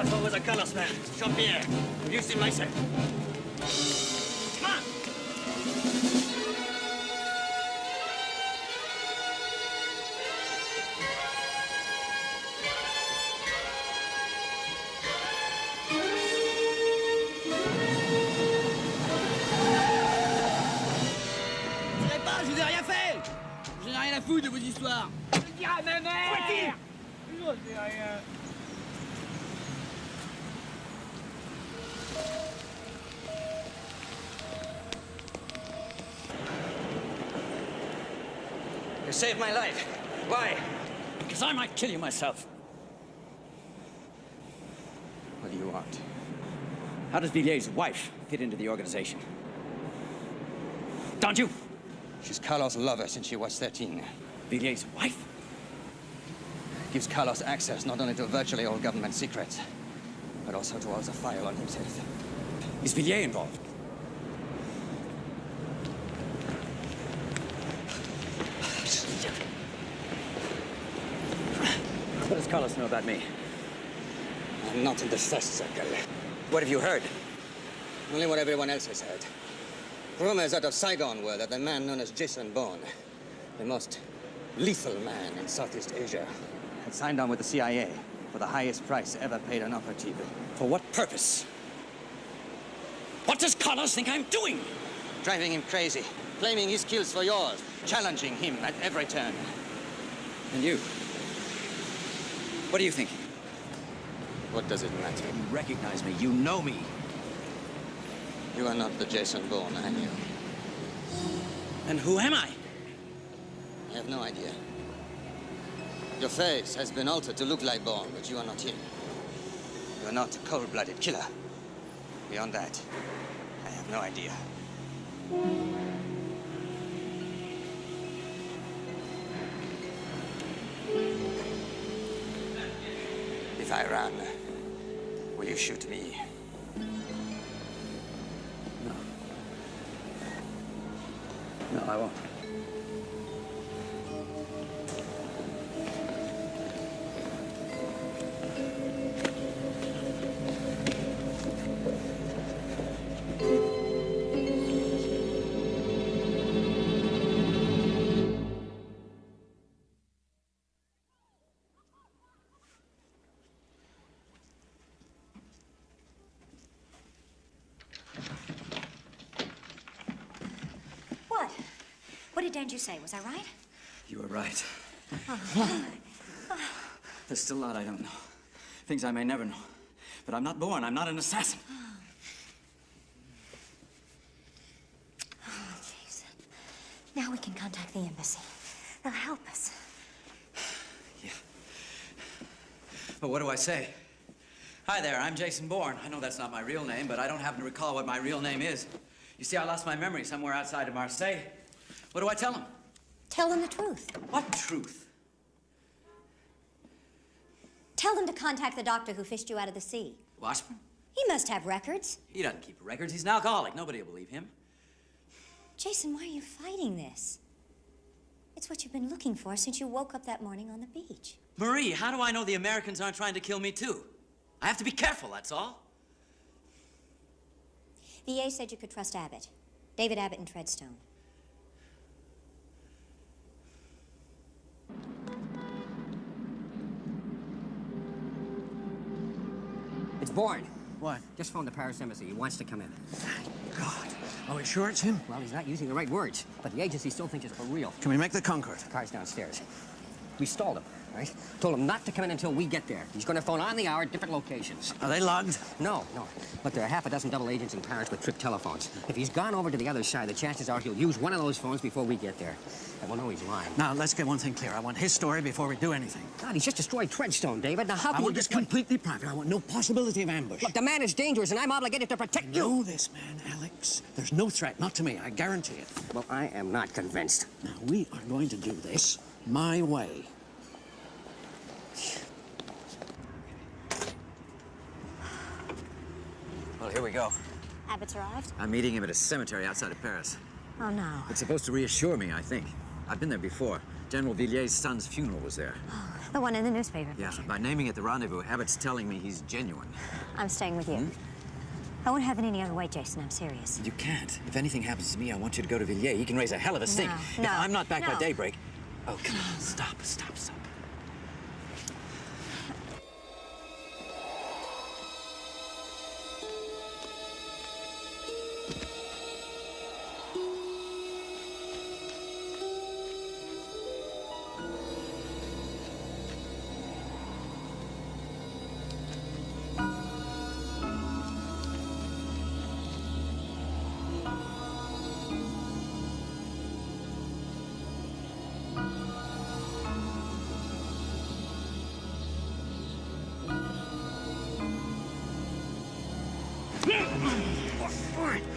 Carlos was a Carlos man. Jean-Pierre, have you seen myself? Come on! Je vous ai rien fait! Je n'ai rien à foutre de vos histoires! Je le dirai à ma mère! Faut-il? Je dis rien. You saved my life. Why? Because I might kill you myself. What do you want? How does Villier's wife fit into the organization? Don't you? She's Carlos' lover since she was 13. Villier's wife? Gives Carlos access not only to virtually all government secrets, but also to all the file on himself. Is Villiers involved? What does Carlos know about me? I'm not in the first circle. What have you heard? Only what everyone else has heard. Rumors out of Saigon were that the man known as Jason Bourne, the most lethal man in Southeast Asia, Had signed on with the CIA for the highest price ever paid an operative. For what purpose? What does Carlos think I'm doing? driving him crazy, claiming his kills for yours, challenging him at every turn. And you? What are you thinking? What does it matter? You recognize me. You know me. You are not the Jason Bourne I knew. And who am I? I have no idea. Your face has been altered to look like Bourne, but you are not him. You are not a cold-blooded killer. Beyond that, I have no idea. If I run, will you shoot me? No. No, I won't. What did Danger say? Was I right? You were right. Oh. There's still a lot I don't know. Things I may never know. But I'm not Bourne. I'm not an assassin. Oh, Jason. Now we can contact the embassy. They'll help us. Yeah. But what do I say? Hi there, I'm Jason Bourne. I know that's not my real name, but I don't happen to recall what my real name is. You see, I lost my memory somewhere outside of Marseille. What do I tell them? Tell them the truth. What truth? Tell them to contact the doctor who fished you out of the sea. Washburn? He must have records. He doesn't keep records. He's an alcoholic. Nobody will believe him. Jason, why are you fighting this? It's what you've been looking for since you woke up that morning on the beach. Marie, how do I know the Americans aren't trying to kill me, too? I have to be careful, that's all. VA said you could trust Abbott. David Abbott in Treadstone. It's Bourne. What? Just phoned the Paris embassy. He wants to come in. Thank God. Oh, you sure it's him? Well, he's not using the right words, but the agency still thinks it's for real. Can we make the Concorde? The car's downstairs. We stalled him, right? Told him not to come in until we get there. He's going to phone on the hour at different locations. Are they logged? No. But there are half a dozen double agents in Paris with trick telephones. If he's gone over to the other side, the chances are he'll use one of those phones before we get there. And we'll know he's lying. Now, let's get one thing clear. I want his story before we do anything. God, he's just destroyed Treadstone, David. Now, how can I you want this completely private. I want no possibility of ambush. Look, the man is dangerous, and I'm obligated to protect you. Know this man, Alex. There's no threat, not to me. I guarantee it. Well, I am not convinced. Now, we are going to do this my way. Well, here we go. Abbott's arrived? I'm meeting him at a cemetery outside of Paris. Oh, no. It's supposed to reassure me, I think. I've been there before. General Villier's son's funeral was there. The one in the newspaper. Yeah, by naming it the Rendezvous, Abbott's telling me he's genuine. I'm staying with you. Hmm? I won't have it any other way, Jason. I'm serious. You can't. If anything happens to me, I want you to go to Villiers. He can raise a hell of a stink. No, If I'm not back by no. daybreak... Oh, come on. Stop.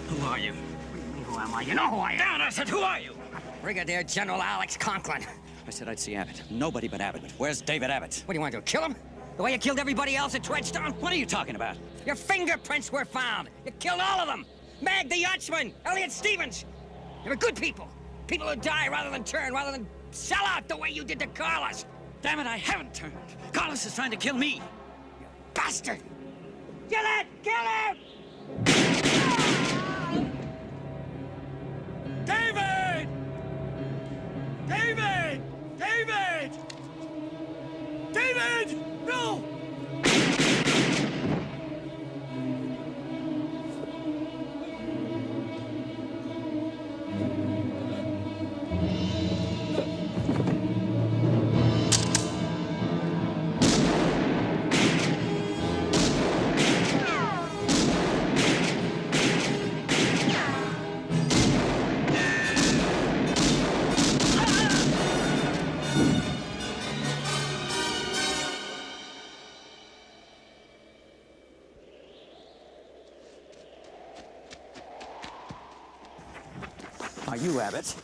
Who are you? Who am I? You know who I am. Down, I said, who are you? Brigadier General Alex Conklin. I said I'd see Abbott. Nobody but Abbott. Where's David Abbott? What do you want to do, kill him? The way you killed everybody else at Treadstone? What are you talking about? Your fingerprints were found. You killed all of them. Mag the yachtsman, Elliot Stevens. They were good people. People who die rather than turn, rather than sell out the way you did to Carlos. Damn it, I haven't turned. Carlos is trying to kill me. You bastard! Kill it! Kill him! David! David! David! David! No! Are you Abbott?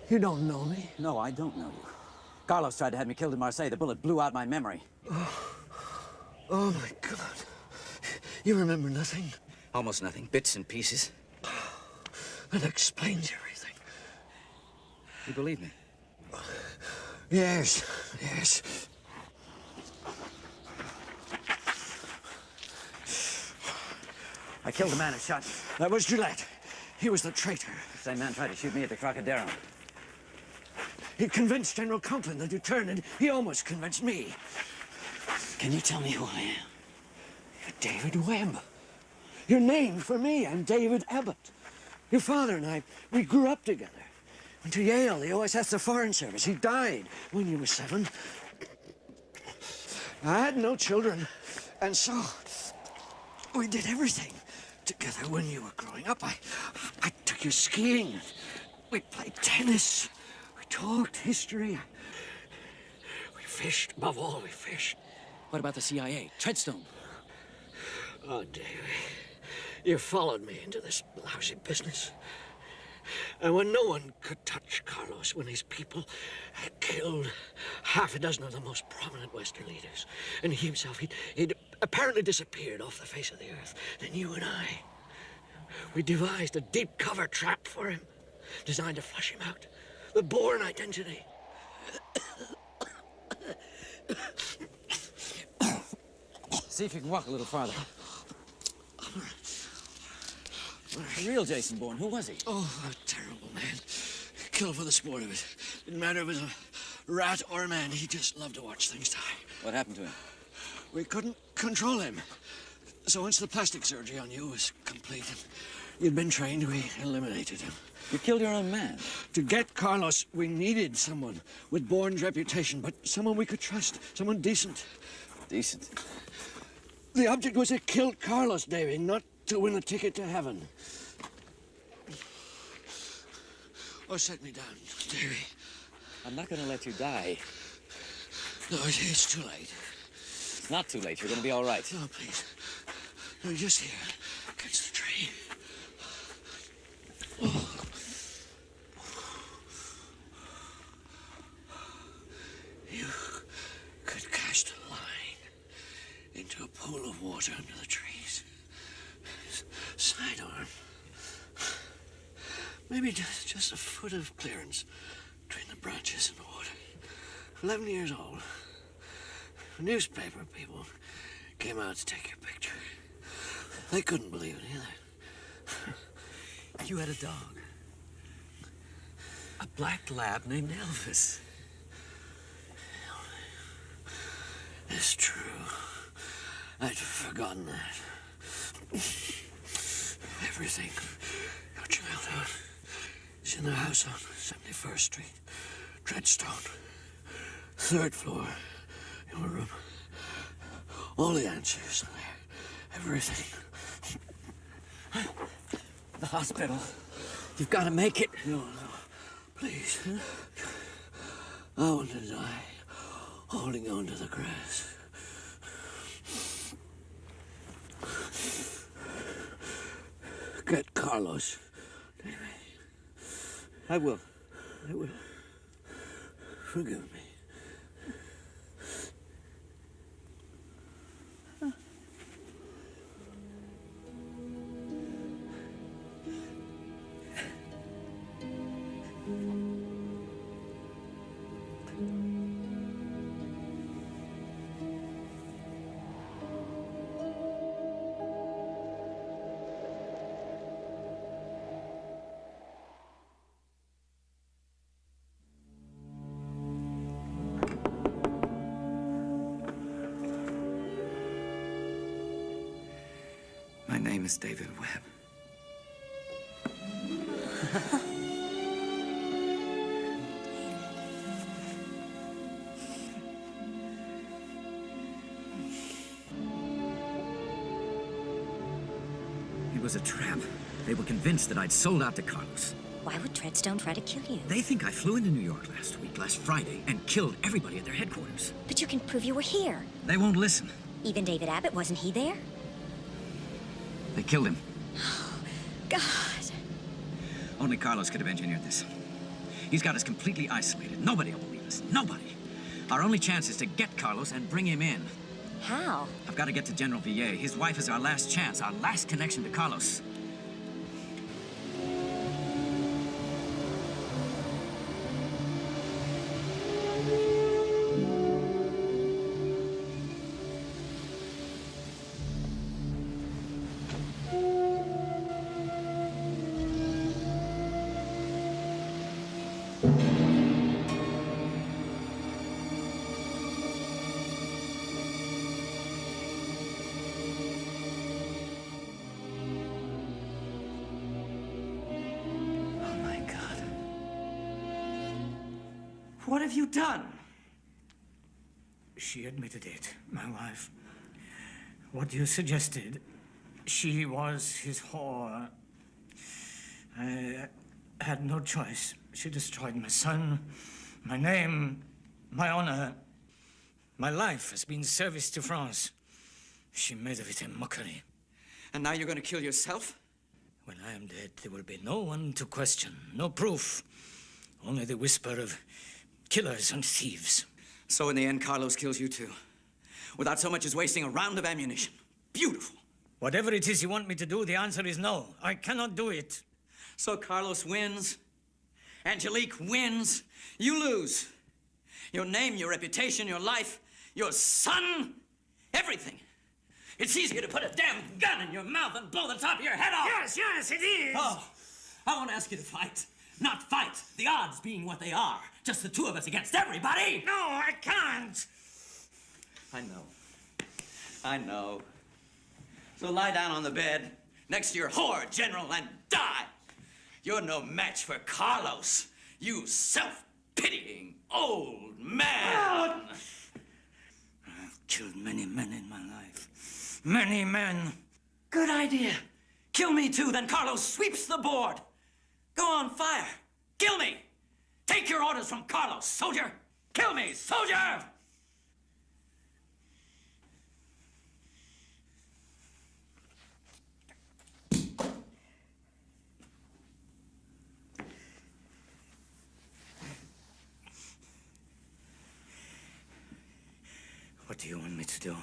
You don't know me? No, I don't know you. Carlos tried to have me killed in Marseille. The bullet blew out my memory. Oh, my God. You remember nothing? Almost nothing. Bits and pieces. That explains everything. You believe me? Yes. I killed the man who shot you. That was Gillette. He was the traitor. The same man tried to shoot me at the Crocodero. He convinced General Conklin that you turned, and he almost convinced me. Can you tell me who I am? You're David Webb. You're named for me. I'm David Abbott. Your father and I, we grew up together. Went to Yale, the OSS, the Foreign Service. He died when you were 7. I had no children, and so we did everything together when you were growing up. I took you skiing. We played tennis. We talked history. We fished. Above all, we fished. What about the CIA? Treadstone? Oh, Davy, you followed me into this lousy business. And when no one could touch Carlos, when his people had killed half a dozen of the most prominent Western leaders, and he himself, he'd apparently disappeared off the face of the earth, then you and I, we devised a deep cover trap for him, designed to flush him out. The BOURNE identity. See if you can walk a little farther. The real Jason Bourne, who was he? Oh, a terrible man. Killed for the sport of it. Didn't matter if it was a rat or a man. He just loved to watch things die. What happened to him? We couldn't control him. So once the plastic surgery on you was complete, you'd been trained, we eliminated him. You killed your own man? To get Carlos, we needed someone with Bourne's reputation, but someone we could trust, someone decent. Decent? The object was to kill Carlos, Davy, not to win a ticket to heaven. Oh, set me down, Davy. I'm not going to let you die. No, it's too late. It's not too late. You're going to be all right. No, please. No, just here, against the tree. Oh. You could cast a line into a pool of water under the trees. Sidearm. Maybe just a foot of clearance between the branches and the water. 11 years old. Newspaper people came out to take your picture. They couldn't believe it either. You had a dog. A black lab named Elvis. It's true. I'd forgotten that. Everything. Your childhood is in the house on 71st Street. Treadstone. 3rd floor. Your room. All the answers are there. Everything. The hospital. You've got to make it. No. Please. I want to die holding on to the grass. Get Carlos. I will. Forgive me. My name is David Webb. It was a trap. They were convinced that I'd sold out to Carlos. Why would Treadstone try to kill you? They think I flew into New York last Friday, and killed everybody at their headquarters. But you can prove you were here. They won't listen. Even David Abbott, wasn't he there? They killed him. God. Only Carlos could have engineered this. He's got us completely isolated. Nobody will believe us. Nobody. Our only chance is to get Carlos and bring him in. How? I've got to get to General Villiers. His wife is our last chance, our last connection to Carlos. What have you done? She admitted it, my wife. What you suggested, she was his whore. I had no choice. She destroyed my son, my name, my honor. My life has been service to France. She made of it a mockery. And now you're going to kill yourself? When I am dead, there will be no one to question, no proof. Only the whisper of killers and thieves. So in the end, Carlos kills you too. Without so much as wasting a round of ammunition. Beautiful. Whatever it is you want me to do, the answer is no. I cannot do it. So Carlos wins. Angelique wins. You lose. Your name, your reputation, your life, your son, everything. It's easier to put a damn gun in your mouth and blow the top of your head off. Yes, it is. Oh, I want to ask you to fight. Not fight, the odds being what they are. Just the two of us against everybody. No, I can't. I know. So lie down on the bed next to your whore, General, and die. You're no match for Carlos, you self-pitying old man. I've killed many men in my life. Many men. Good idea. Kill me too, then Carlos sweeps the board. Go on fire. Kill me. Take your orders from Carlos, soldier. Kill me, soldier! What do you want me to do?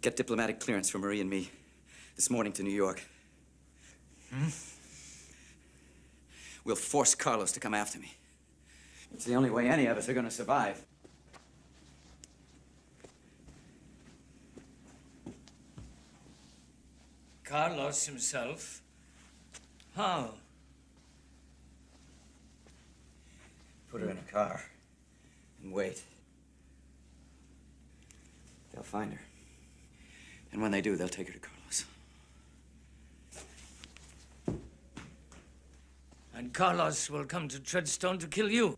Get diplomatic clearance for Marie and me. this morning to New York. We'll force Carlos to come after me. It's the only way any of us are going to survive. Carlos himself? How? Put her in a car and wait. They'll find her. And when they do, they'll take her to Carlos. And Carlos will come to Treadstone to kill you.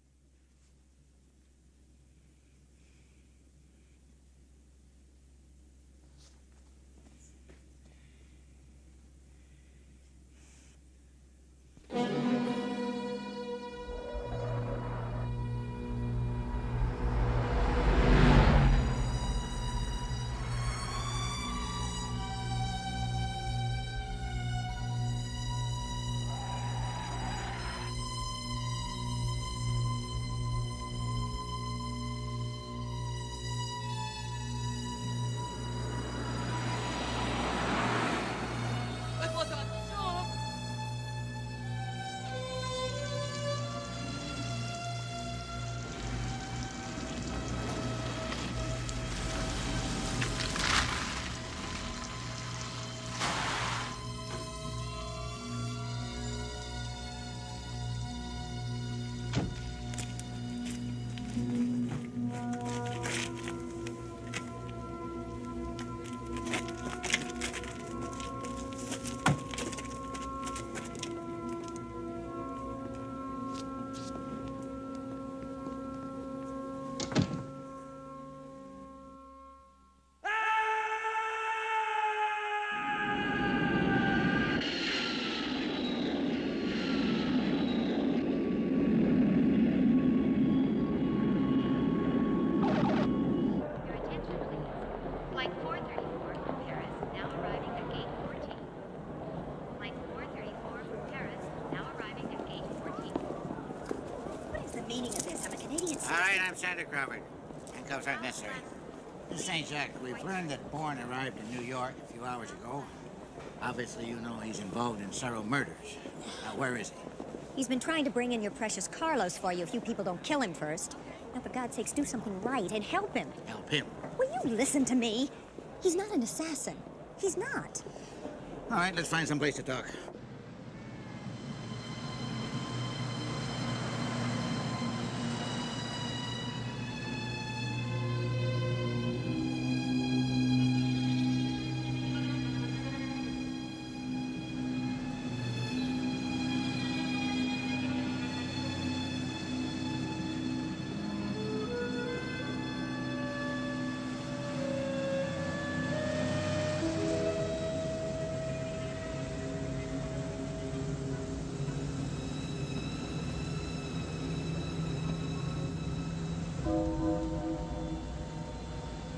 All right, I'm Santa Crawford. Handcuffs aren't necessary. Miss St. Jacques, we've learned that Bourne arrived in New York a few hours ago. Obviously, you know he's involved in several murders. Now, where is he? He's been trying to bring in your precious Carlos for you if you people don't kill him first. Now, for God's sakes, do something right and help him. Help him? Will you listen to me? He's not an assassin. He's not. All right, let's find some place to talk.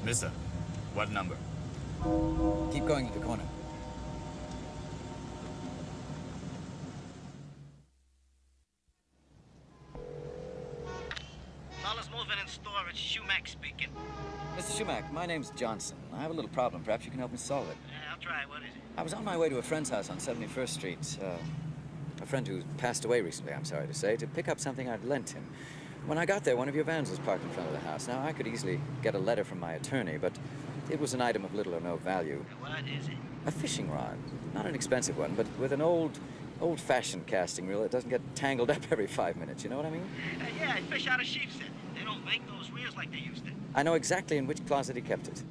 Mister, what number? Keep going to the corner. Lawless moving in storage. Shumack speaking. Mr. Schumack, my name's Johnson. I have a little problem. Perhaps you can help me solve it. I'll try. What is it? I was on my way to a friend's house on 71st Street. A friend who passed away recently, I'm sorry to say, to pick up something I'd lent him. When I got there, one of your vans was parked in front of the house. Now, I could easily get a letter from my attorney, but it was an item of little or no value. What is it? A fishing rod. Not an expensive one, but with an old-fashioned casting reel that doesn't get tangled up every 5 minutes. You know what I mean? Yeah, I fish out of sheepshead. They don't make those reels like they used to. I know exactly in which closet he kept it.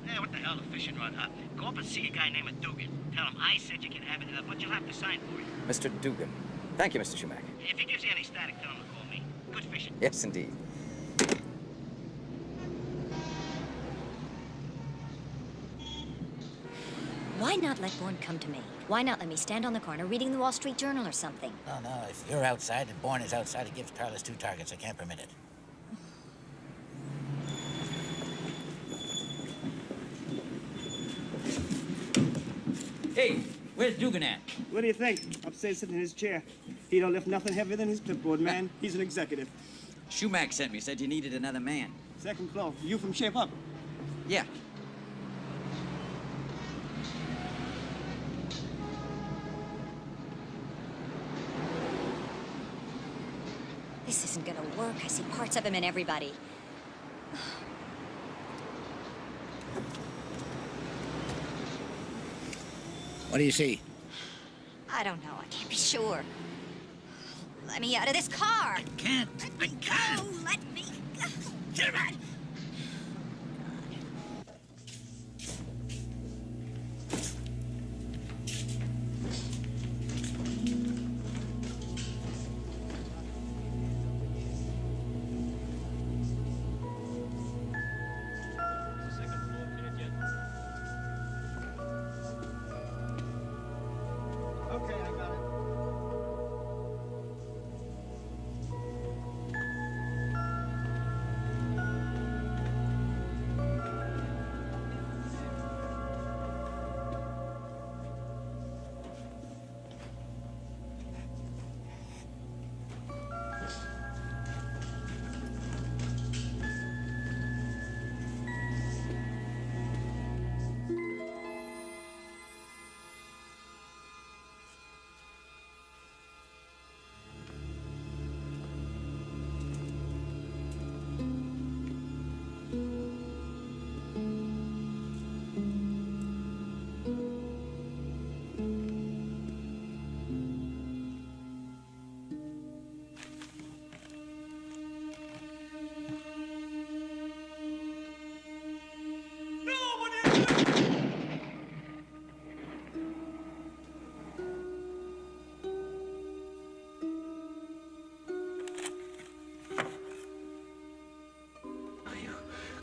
Yeah, what the hell, a fishing rod, huh? Go up and see a guy named Dugan. Tell him I said you can have it, but you'll have to sign for it. Mr. Dugan. Thank you, Mr. Schumack. If he gives you any static, tell him to call me. Good fishing. Yes, indeed. Why not let Bourne come to me? Why not let me stand on the corner reading the Wall Street Journal or something? No, if you're outside and Bourne is outside, it gives Carlos 2 targets. I can't permit it. Hey, where's Dugan at? What do you think? Upstairs sitting in his chair. He don't lift nothing heavier than his clipboard, man. He's an executive. Schumack sent me, said you needed another man. Second floor. You from Shape Up? Yeah. This isn't gonna work. I see parts of him in everybody. What do you see? I don't know. I can't be sure. Let me out of this car. I can't. Let me go. Let me go. Get him out. Okay, I got it.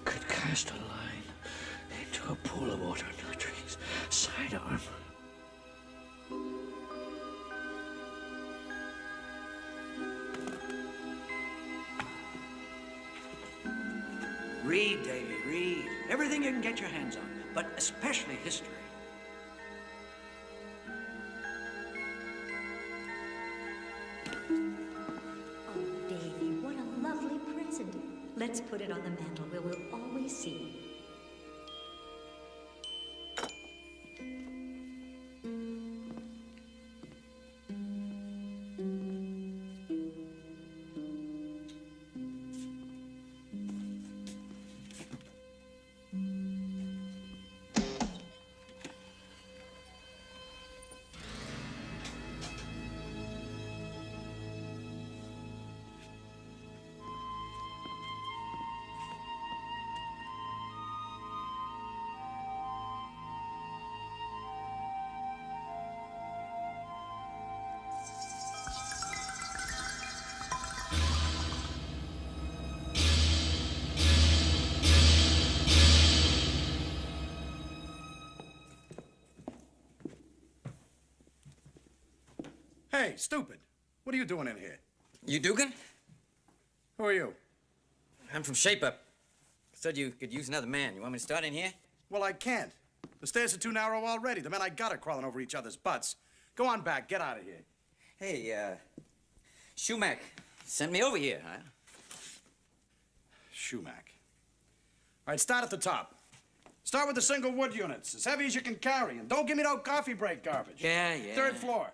Could cast a line into a pool of water under a tree's sidearm. Read, Davy, read. Everything you can get your hands on, but especially history. Oh, Davy, what a lovely present. Let's put it on the mantel where we'll always see it. Hey, stupid. What are you doing in here? You Dugan? Who are you? I'm from Shape Up. Said you could use another man. You want me to start in here? Well, I can't. The stairs are too narrow already. The men I got are crawling over each other's butts. Go on back. Get out of here. Hey, Shumack sent me over here, huh? Shumack. All right, start at the top. Start with the single wood units, as heavy as you can carry, and don't give me no coffee break garbage. Yeah. Third floor.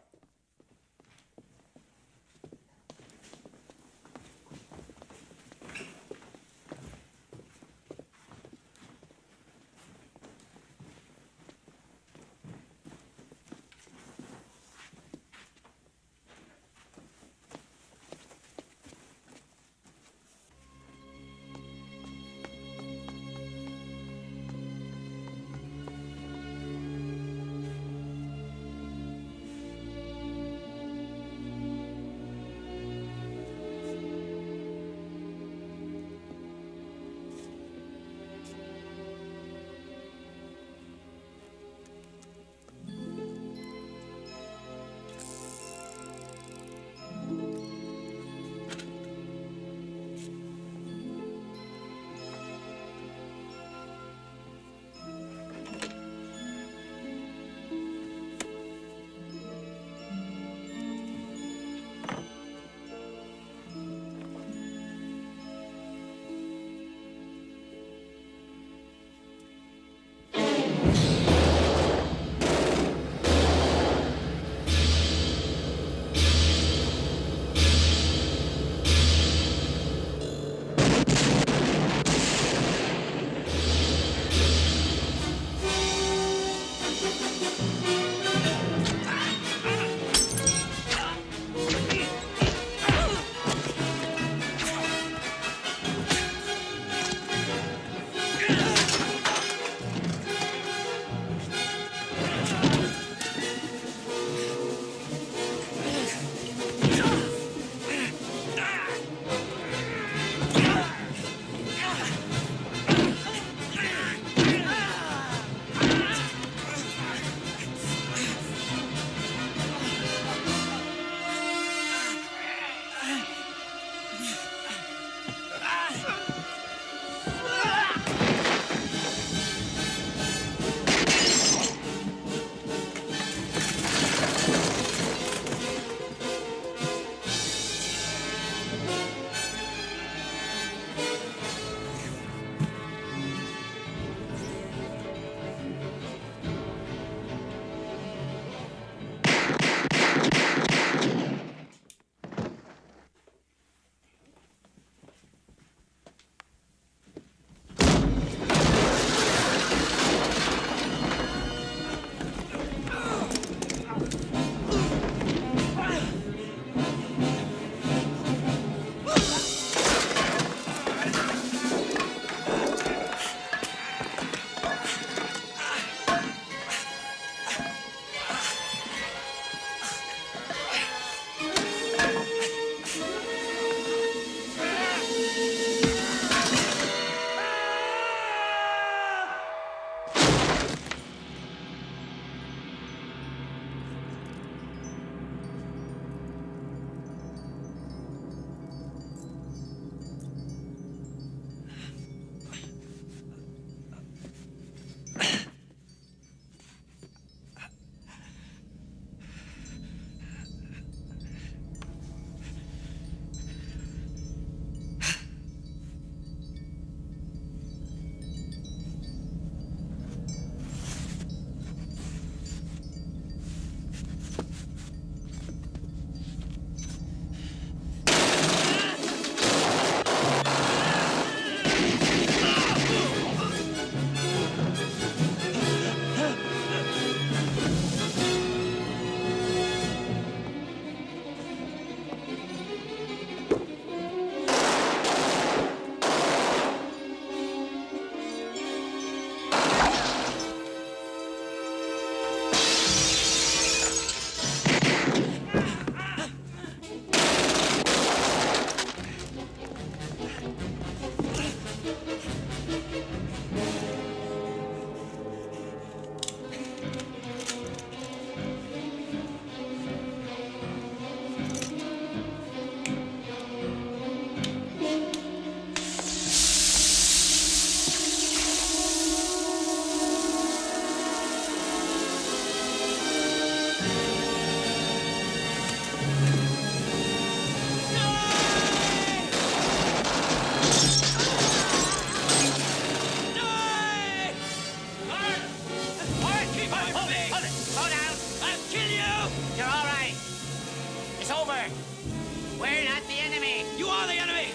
We're not the enemy. You are the enemy!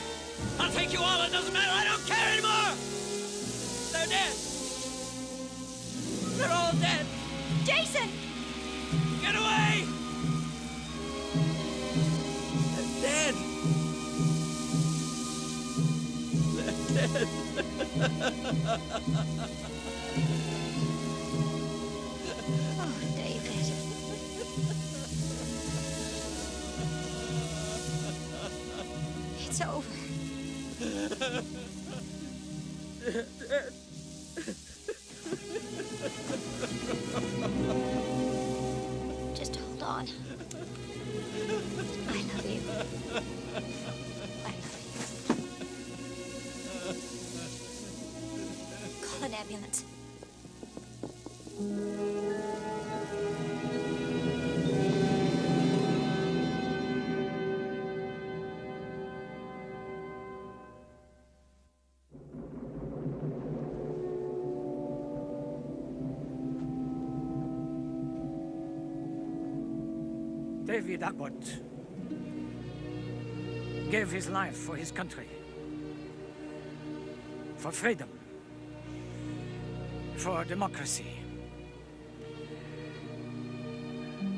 I'll take you all, it doesn't matter, I don't care anymore! They're dead! They're all dead! Jason! Get away! They're dead! They're dead! Oh, David. It's over. Just hold on. I love you. I love you. Call an ambulance. David Abbott gave his life for his country, for freedom, for democracy.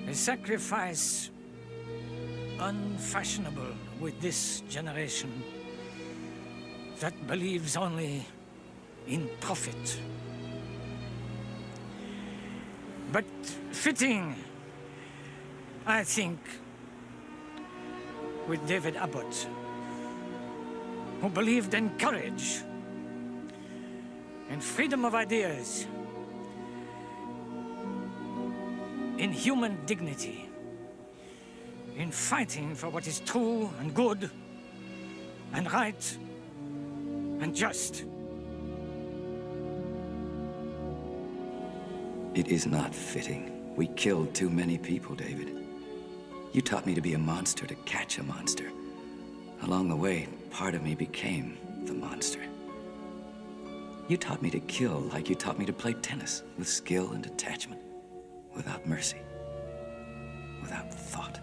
A sacrifice unfashionable with this generation that believes only in profit. But fitting, I think, with David Abbott, who believed in courage, in freedom of ideas, in human dignity, in fighting for what is true and good and right and just. It is not fitting. We killed too many people, David. You taught me to be a monster, to catch a monster. Along the way, part of me became the monster. You taught me to kill like you taught me to play tennis, with skill and detachment, without mercy, without thought.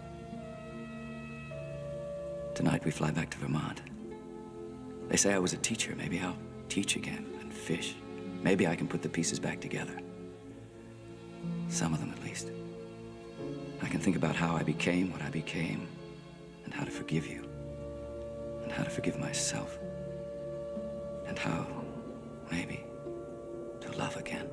Tonight we fly back to Vermont. They say I was a teacher. Maybe I'll teach again and fish. Maybe I can put the pieces back together. Some of them, at least. I can think about how I became what I became, and how to forgive you, and how to forgive myself, and how, maybe, to love again.